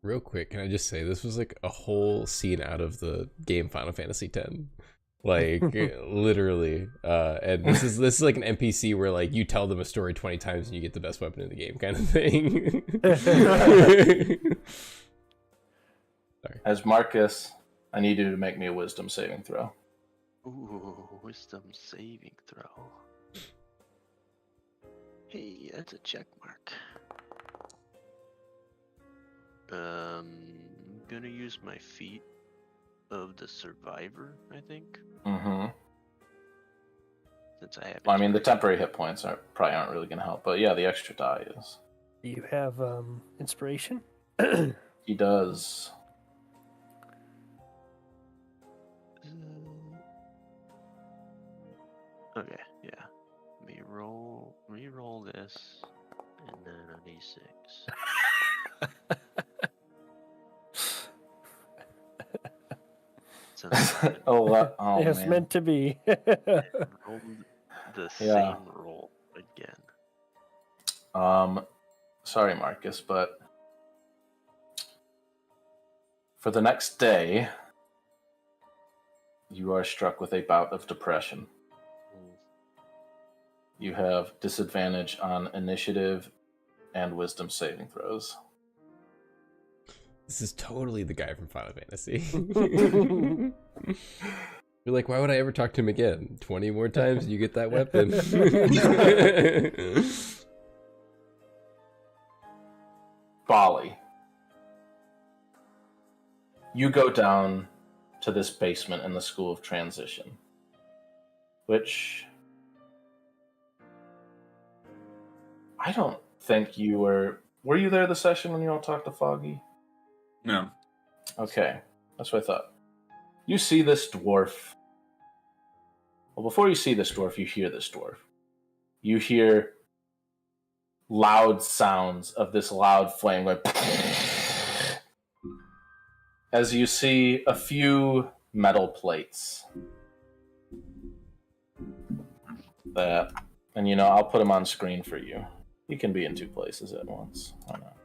Real quick, can I just say this was like a whole scene out of the game Final Fantasy X. Like literally. And this is like an NPC where like you tell them a story 20 times and you get the best weapon in the game kind of thing. Sorry. As Marcus, I need you to make me a wisdom saving throw. Ooh, wisdom saving throw. Hey, that's a check mark. I'm gonna use my feat of the survivor, I think. Mm-hmm. Since I have. Well, I mean, the temporary hit points probably aren't really going to help, but yeah, the extra die is. Do you have inspiration? He does. Okay, yeah. Let me re-roll this, and then a d6. Oh, what? Oh, It's man. meant to be. Roll the Yeah. same roll again. Sorry, Marcus, but for the next day, you are struck with a bout of depression. You have disadvantage on initiative and wisdom saving throws. This is totally the guy from Final Fantasy. You're like, why would I ever talk to him again? 20 more times and you get that weapon. Bali. You go down to this basement in the School of Transition, which I don't think you were. Were you there the session when you all talked to Foggy? No. Okay, that's what I thought. You see this dwarf. Well, before you see this dwarf, you hear this dwarf. You hear loud sounds of this loud flame going as you see a few metal plates. That, and I'll put them on screen for you. You can be in two places at once. Why not?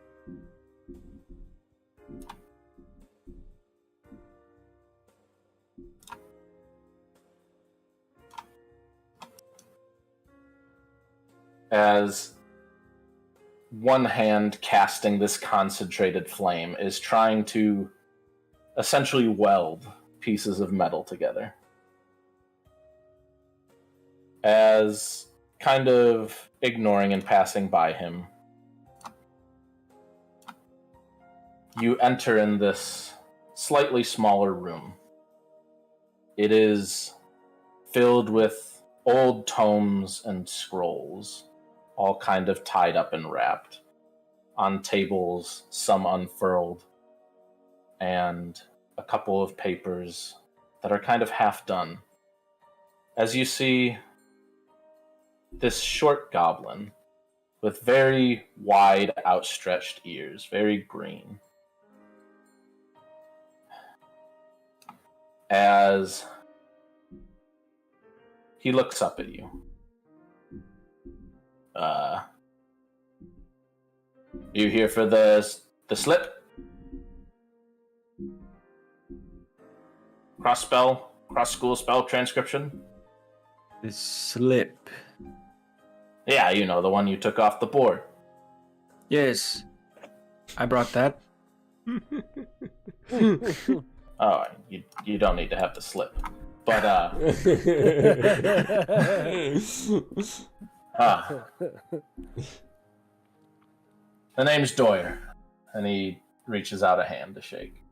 As one hand casting this concentrated flame is trying to essentially weld pieces of metal together. As kind of ignoring and passing by him, you enter in this slightly smaller room. It is filled with old tomes and scrolls, all kind of tied up and wrapped on tables, some unfurled, and a couple of papers that are kind of half done. As you see this short goblin with very wide, outstretched ears, very green. As he looks up at you. You here for the slip? Cross school spell transcription? The slip. Yeah, the one you took off the board. Yes. I brought that. Oh, you don't need to have the slip. But, the name's Doyer, and he reaches out a hand to shake.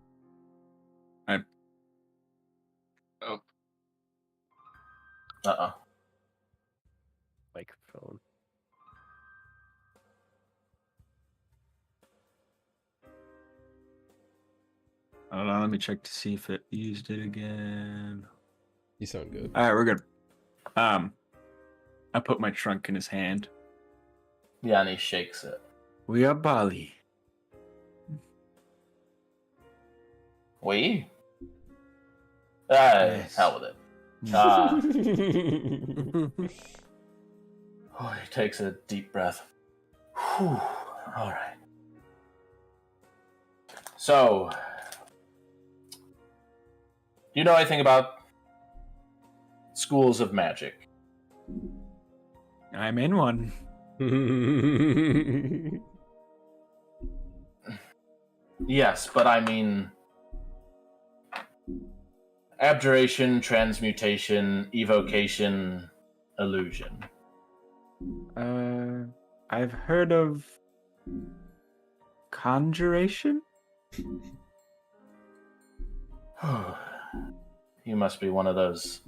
Microphone. Hold on, let me check to see if it used it again. You sound good. All right, we're good. I put my trunk in his hand. Yeah, and he shakes it. We are Bali. We? Yes. Hell with it. He takes a deep breath. Whew. All right. So, do you know anything about schools of magic? I'm in one. Yes, but I mean abjuration, transmutation, evocation, illusion. I've heard of conjuration? You must be one of those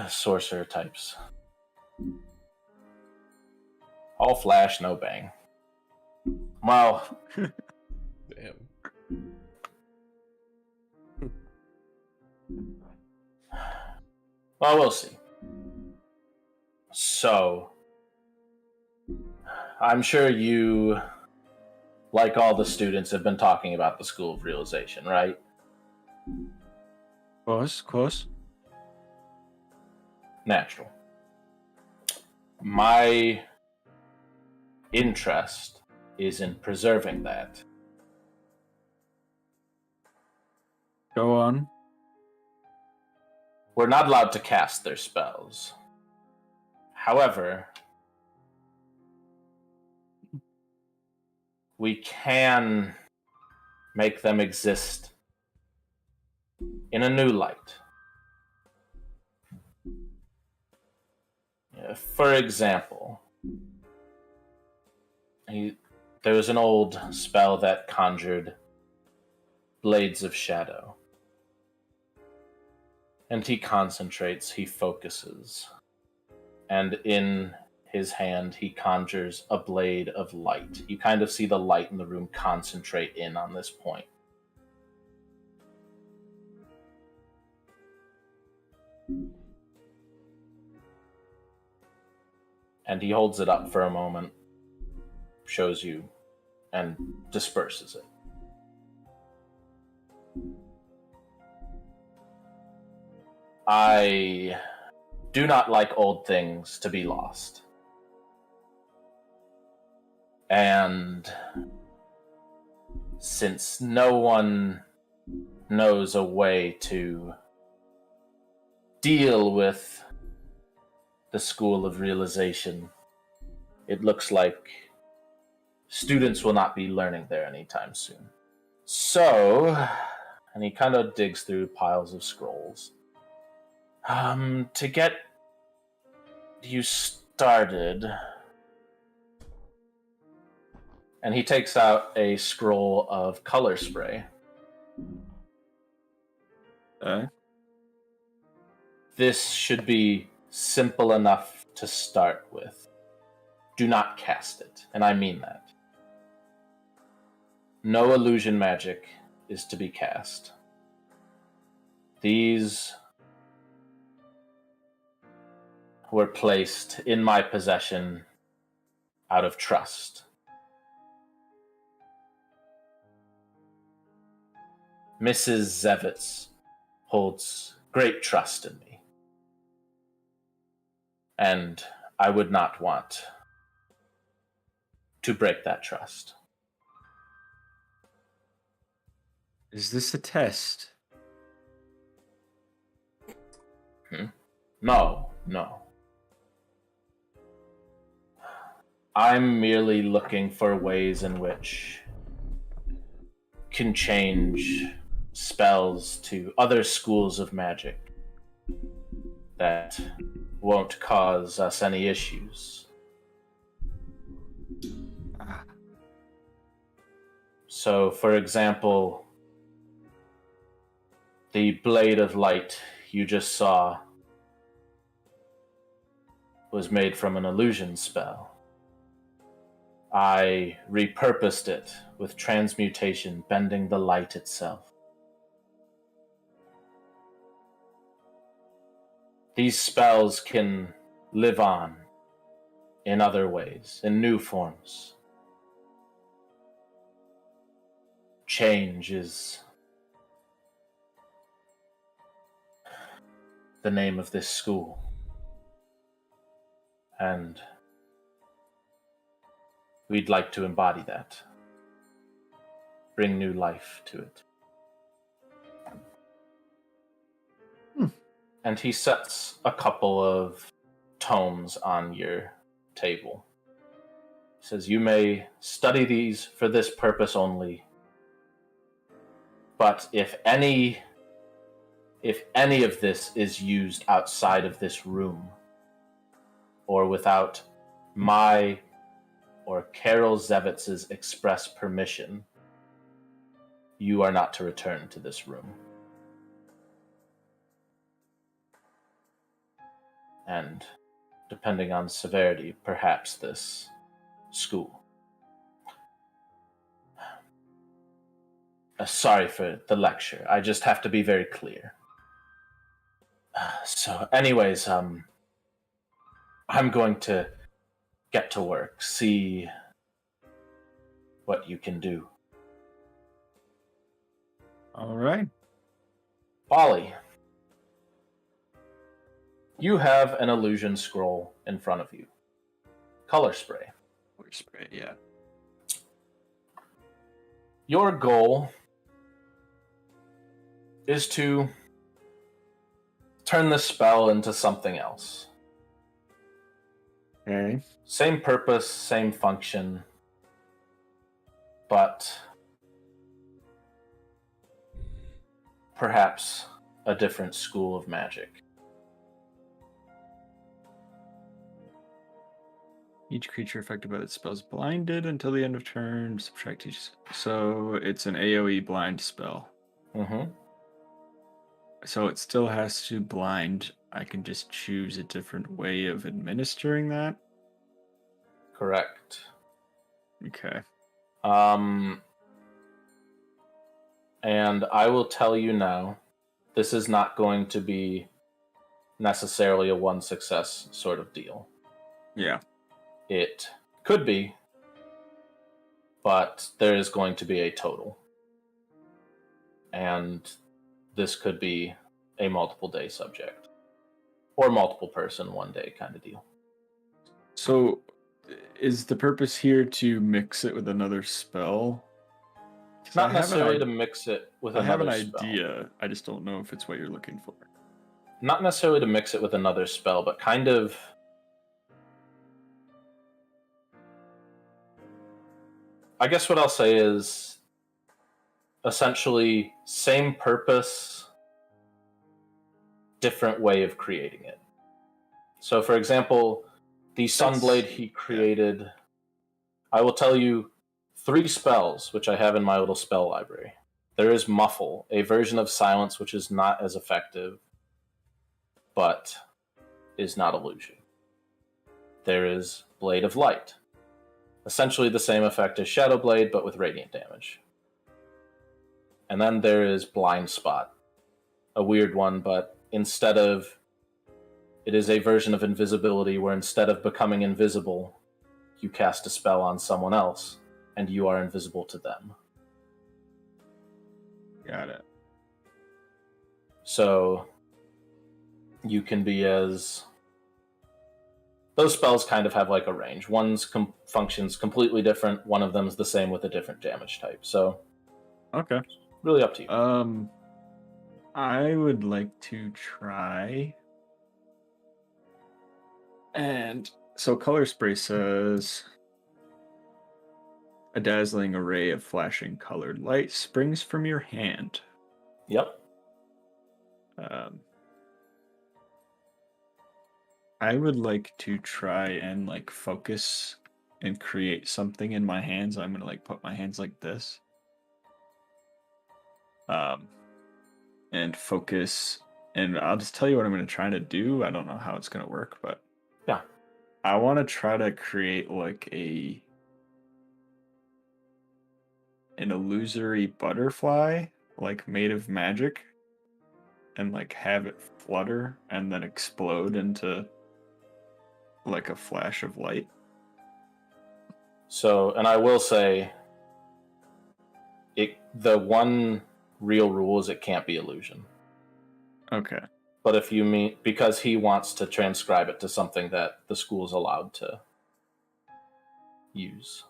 sorcerer types. All flash, no bang. Well, Damn. well, we'll see. So, I'm sure you, like all the students, have been talking about the School of Realization, right? Of course. Natural. My interest is in preserving that. Go on. We're not allowed to cast their spells. However, we can make them exist in a new light. For example, there was an old spell that conjured blades of shadow. And he concentrates, he focuses. And in his hand, he conjures a blade of light. You kind of see the light in the room concentrate in on this point. And he holds it up for a moment, shows you, and disperses it. I do not like old things to be lost. And since no one knows a way to deal with the School of Realization, it looks like students will not be learning there anytime soon. So, and he kind of digs through piles of scrolls. To get you started, and he takes out a scroll of color spray. This should be simple enough to start with. Do not cast it, and I mean that. No illusion magic is to be cast. These were placed in my possession out of trust. Mrs. Zevitz holds great trust in me, and I would not want to break that trust. Is this a test? No. I'm merely looking for ways in which can change spells to other schools of magic that won't cause us any issues. So, for example, the blade of light you just saw was made from an illusion spell. I repurposed it with transmutation, bending the light itself. These spells can live on in other ways, in new forms. Change is the name of this school. And we'd like to embody that. Bring new life to it. And he sets a couple of tomes on your table. He says, you may study these for this purpose only, but if any of this is used outside of this room, or without my or Carol Zevitz's express permission, you are not to return to this room. And depending on severity, perhaps this school. Sorry for the lecture. I just have to be very clear. So anyways, I'm going to get to work, see what you can do. All right. Polly, you have an illusion scroll in front of you. Color spray. Color spray, yeah. Your goal is to turn the spell into something else. Okay. Same purpose, same function, but perhaps a different school of magic. Each creature affected by the spell is blinded until the end of turn. Subtract each. So it's an AoE blind spell. Mm-hmm. So it still has to blind. I can just choose a different way of administering that. Correct. Okay. And I will tell you now, this is not going to be necessarily a one success sort of deal. Yeah. It could be, but there is going to be a total. And this could be a multiple day subject. Or multiple person one day kind of deal. So is the purpose here to mix it with another spell? 'Cause Not I have an necessarily i- to mix it with I have another an spell. idea. I just don't know if it's what you're looking for. Not necessarily to mix it with another spell, but kind of... I guess what I'll say is essentially same purpose, different way of creating it. So, for example, the Sunblade he created, I will tell you 3 spells, which I have in my little spell library. There is Muffle, a version of Silence which is not as effective, but is not illusion. There is Blade of Light, essentially the same effect as Shadow Blade, but with radiant damage. And then there is Blind Spot, a weird one, but instead of... It is a version of invisibility where instead of becoming invisible, you cast a spell on someone else, and you are invisible to them. Got it. So you can be as... Those spells kind of have like a range. One's functions completely different. One of them's the same with a different damage type. So Okay. really up to you. I would like to try. And so Color Spray says a dazzling array of flashing colored light springs from your hand. Yep. I would like to try and like focus and create something in my hands. I'm gonna like put my hands like this. And focus, and I'll just tell you what I'm gonna try to do. I don't know how it's gonna work, but Yeah. I want to try to create like an illusory butterfly, like made of magic, and like have it flutter and then explode into like a flash of light. So, and I will say, the one real rule is it can't be illusion. Okay. But if you mean, because he wants to transcribe it to something that the school is allowed to use.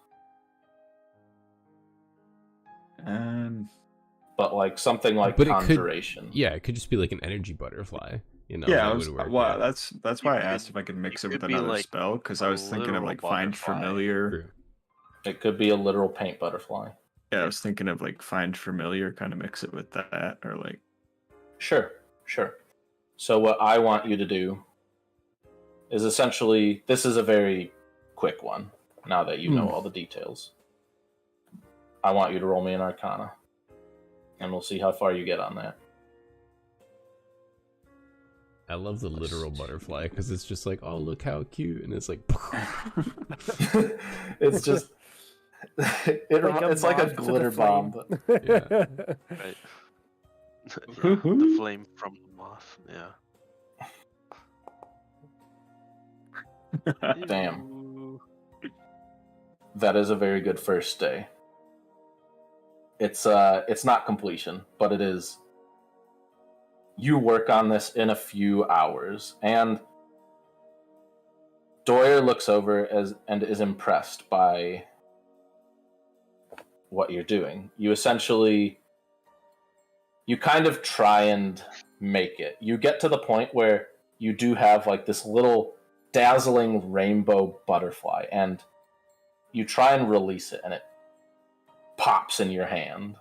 But like something like conjuration. It could just be like an energy butterfly. You know, yeah, that would work. Well, Yeah. that's why I asked if I could mix it with another like spell, because I was thinking of literal like find butterfly. familiar. True. It could be a literal paint butterfly. Yeah, I was thinking of like find familiar, kind of mix it with that, or like. Sure. So what I want you to do is essentially, this is a very quick one, now that you know all the details. I want you to roll me an Arcana, and we'll see how far you get on that. I love the literal butterfly because it's just like, oh, look how cute, and it's like, It's just, it's like a moth to the glitter flame. bomb. yeah. Right. Yeah, the flame from the moth. Yeah. Damn. Ew. That is a very good first day. It's not completion, but it is. You work on this in a few hours, and Doyer looks over and is impressed by what you're doing. You kind of try and make it. You get to the point where you do have like this little dazzling rainbow butterfly, and you try and release it, and it pops in your hand.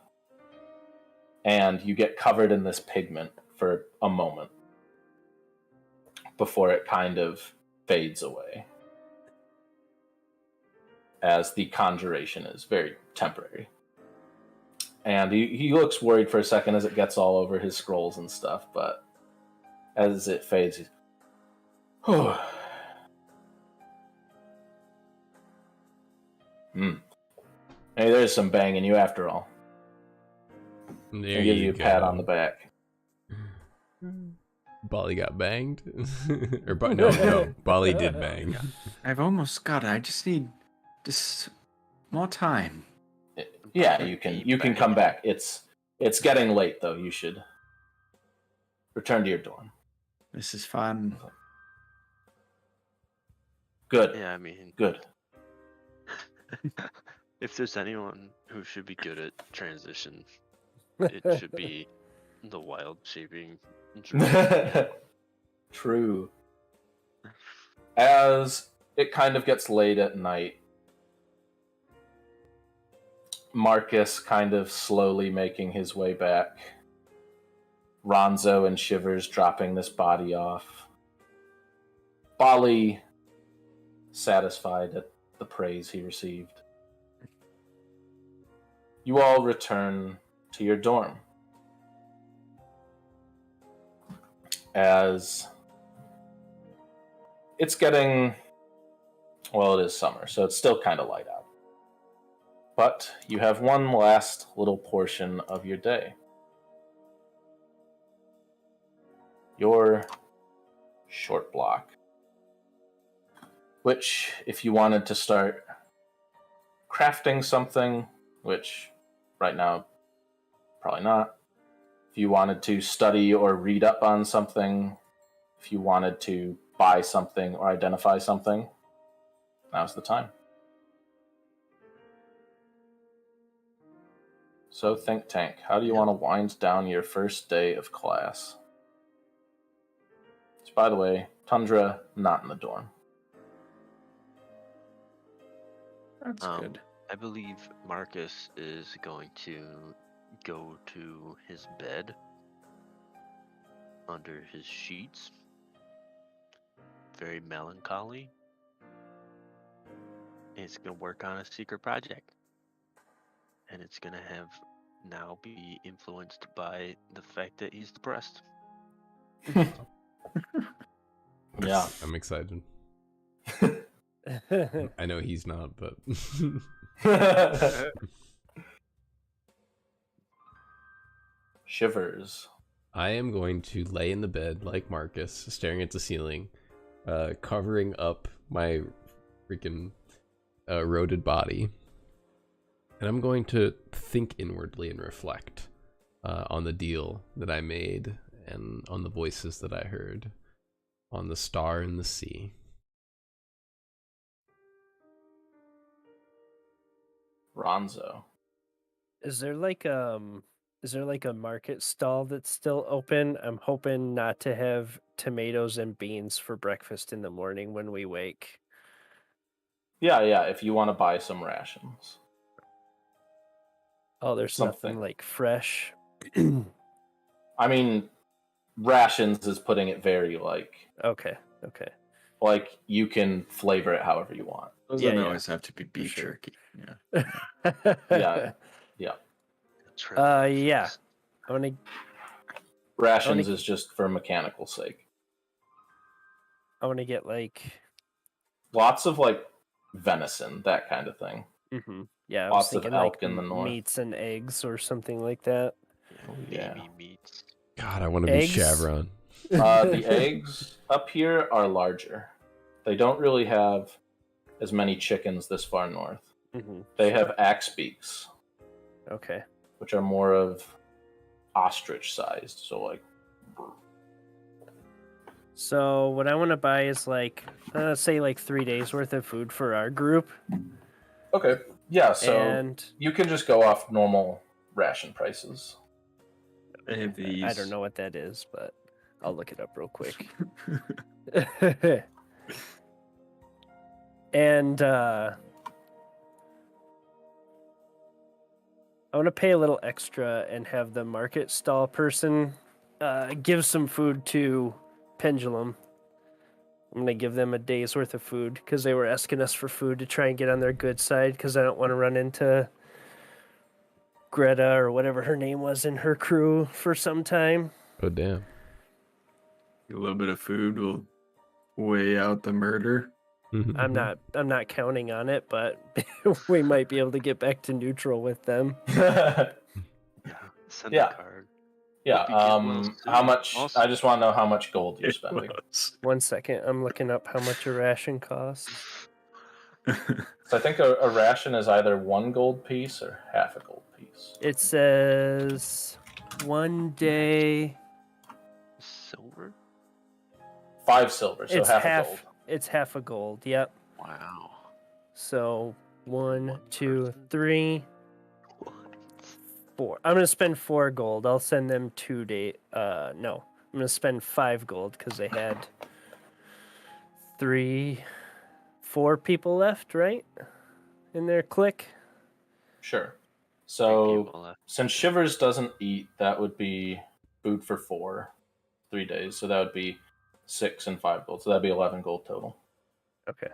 and you get covered in this pigment for a moment before it kind of fades away, as the conjuration is very temporary. And he looks worried for a second as it gets all over his scrolls and stuff, but as it fades, he's, oh. Hey, there's some banging you after all. There He gives you a pat go. on the back. Bali got banged? No, Bali did bang. I've almost got it. I just need just more time. Yeah, you can come back. It's getting late though. You should return to your dorm. This is fun. Good. Yeah, I mean, Good. if there's anyone who should be good at transition, it should be the wild shaping. True. As it kind of gets late at night, Marcus kind of slowly making his way back. Ronzo and Shivers dropping this body off. Bali satisfied at the praise he received. You all return to your dorm. As it's getting, well, it is summer, so it's still kind of light out. But you have one last little portion of your day. Your short block. Which, if you wanted to start crafting something, which right now, probably not. If you wanted to study or read up on something, if you wanted to buy something or identify something, now's the time. So, Think Tank, how do you want to wind down your first day of class? So, by the way, Tundra, not in the dorm. That's good. I believe Marcus is going to go to his bed under his sheets. Very melancholy. He's going to work on a secret project. And it's going to have now be influenced by the fact that he's depressed. Yeah. I'm excited. I know he's not, but Shivers. I am going to lay in the bed like Marcus, staring at the ceiling, covering up my freaking eroded body. And I'm going to think inwardly and reflect on the deal that I made and on the voices that I heard, on the star in the sea. Ronzo. Is there like a market stall that's still open? I'm hoping not to have tomatoes and beans for breakfast in the morning when we wake. Yeah, if you want to buy some rations. Oh, there's Something. nothing like fresh. I mean, rations is putting it very Okay. like you can flavor it however you want. Doesn't yeah, always have to be beef sure. jerky. Yeah. Yeah. Yeah. I want to. Rations is just for mechanical sake. I want to get like. Lots of like venison, that kind of thing. Yeah, I was Lots of thinking elk like in the north. meats and eggs or something like that. Yeah. Baby meats. God, I want to be Eggs? Chevron. The eggs up here are larger. They don't really have as many chickens this far north. They have axe beaks, Okay. which are more of ostrich sized. So like, So what I want to buy is like, say like 3 days worth of food for our group. okay, yeah. So And you can just go off normal ration prices. They have these. I don't know what that is, but I'll look it up real quick. And I want to pay a little extra and have the market stall person give some food to Pendulum. I'm going to give them a day's worth of food because they were asking us for food to try and get on their good side because I don't want to run into Greta or whatever her name was in her crew for some time. Oh damn. A little bit of food will weigh out the murder. I'm not counting on it, but we might be able to get back to neutral with them. Yeah. Send Yeah. a card. Yeah. Hope you get well How soon. much? Also- I just want to know how much gold you're It spending. was. 1 second, I'm looking up how much a ration costs. So I think a ration is either 1 gold piece or half a gold piece. It says 1 day. Silver? 5 silver, so It's half a gold. It's half a gold. Yep. Wow. So 1, 2, 3, 4. I'm gonna spend 4 gold. I'll send them 2 day. No, I'm gonna spend 5 gold because they had 4 people left, right? In their clique. Sure. Three So people left. since Shivers doesn't eat, that would be food for 3 days. So that would be 6 and 5 gold. So that'd be 11 gold total. Okay.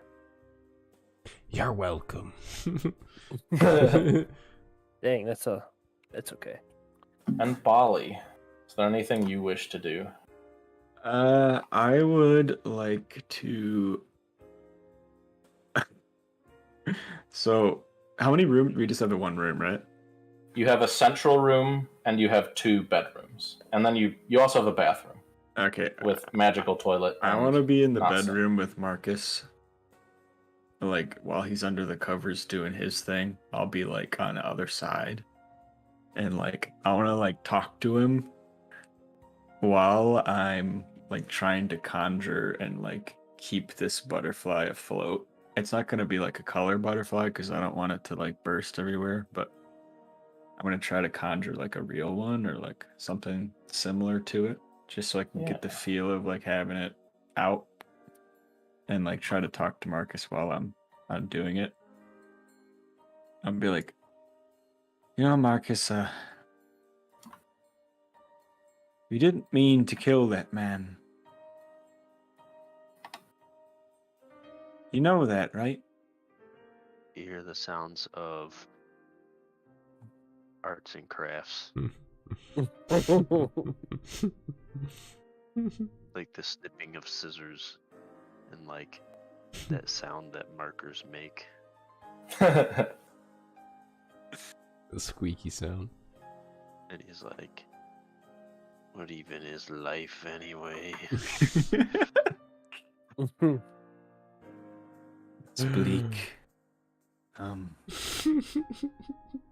You're welcome. Dang, that's okay. And Bali, is there anything you wish to do? I would like to. So, how many rooms? We just have the one room, right? You have a central room and you have 2 bedrooms, and then you also have a bathroom Okay. with magical toilet. I and want to be in the not so. bedroom with Marcus. Like, while he's under the covers doing his thing, I'll be, like, on the other side. And, like, I want to, like, talk to him while I'm, like, trying to conjure and, like, keep this butterfly afloat. It's not going to be, like, a color butterfly because I don't want it to, like, burst everywhere. But I'm going to try to conjure, like, a real one or, like, something similar to it. Just so I can get the feel of, like, having it out. And like try to talk to Marcus while I'm doing it. I'll be like, Marcus, we didn't mean to kill that man. You know that, right? You hear the sounds of arts and crafts, like the snipping of scissors, and like that sound that markers make. The squeaky sound. And he's like, "What even is life anyway?" It's bleak.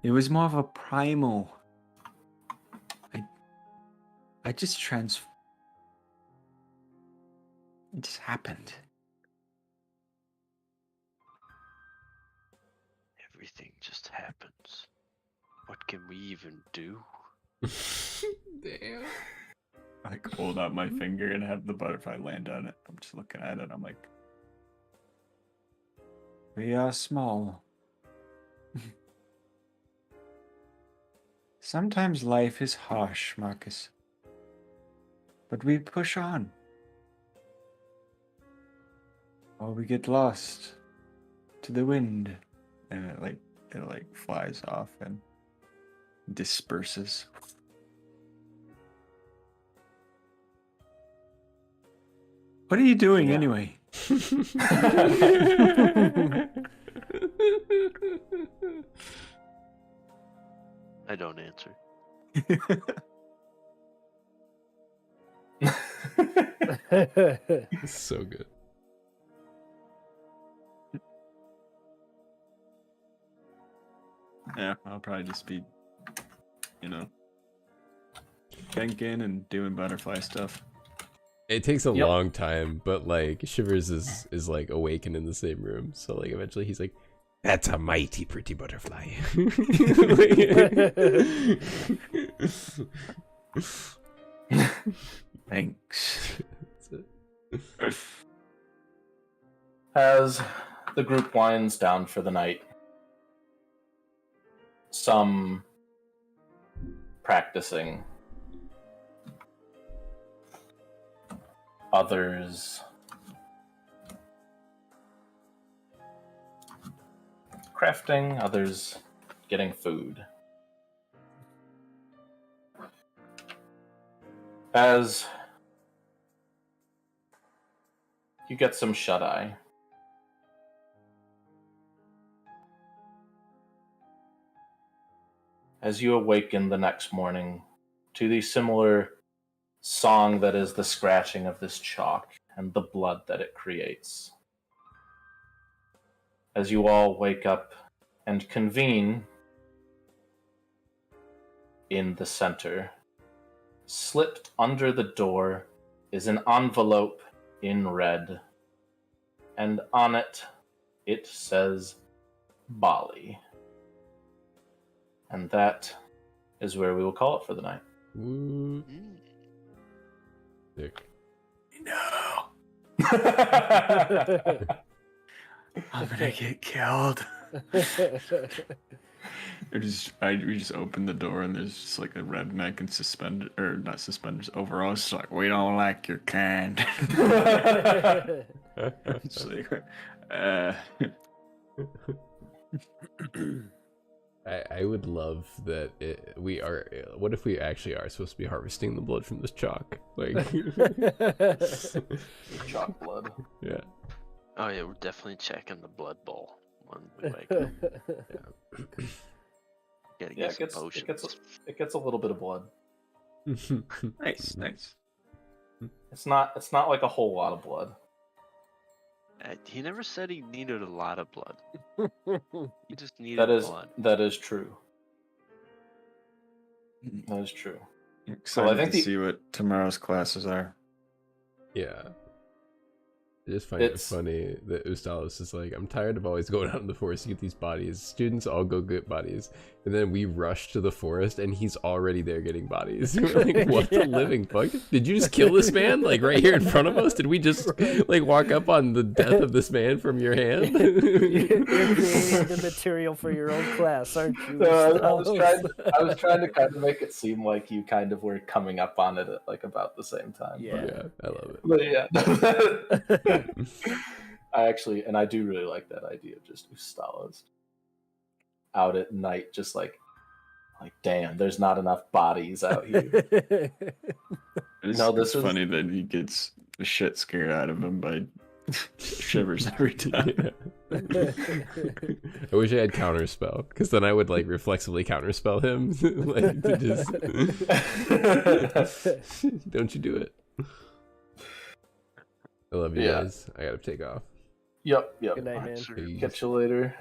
It was more of a primal. I just it just happened. Everything just happens. What can we even do? Damn. I like hold out my finger and have the butterfly land on it. I'm just looking at it. I'm like, we are small. Sometimes life is harsh, Marcus. But we push on. Or we get lost to the wind. And it flies off and disperses. What are you doing anyway? I don't answer. So good. Yeah, I'll probably just be, thinking and doing butterfly stuff. It takes a Yep. long time, but like Shivers is like awakened in the same room. So like eventually he's like, That's a mighty pretty butterfly. Thanks. As the group winds down for the night, some practicing. Others crafting, others getting food. As you get some shut-eye, as you awaken the next morning to the similar song that is the scratching of this chalk and the blood that it creates. As you all wake up and convene in the center, slipped under the door is an envelope in red, and on it says Bali. And that is where we will call it for the night. Ooh. Sick. No. I'm gonna get killed. We just open the door and there's just like a redneck and suspended, or not suspenders, overalls. It's like, we don't like your kind. It's like, I would love that we are. What if we actually are supposed to be harvesting the blood from this chalk? Like Chalk blood. Yeah. Oh yeah, we're definitely checking the blood bowl when we wake up. Gotta Yeah, get some potions. it gets a little bit of blood. nice. It's not like a whole lot of blood. He never said he needed a lot of blood. He just needed blood. That is true. That is true. Excited I think to see what tomorrow's classes are. Yeah. I just find it funny that Ustalos is like, I'm tired of always going out in the forest to get these bodies. Students all go get bodies. And then we rush to the forest and he's already there getting bodies. We're like, what the living fuck? Did you just kill this man? Like right here in front of us? Did we just like walk up on the death of this man from your hand? You're creating the material for your own class, aren't you? I was trying to kind of make it seem like you kind of were coming up on it at like about the same time. Yeah, I love it. But yeah. I do really like that idea of just Ustalos out at night, just like damn, there's not enough bodies out here. It's funny that he gets the shit scared out of him by shivers every time. I wish I had counterspell, because then I would like reflexively counterspell him. Like to just don't you do it. I love you guys. I gotta take off. Yep. Good night, man. Catch you later.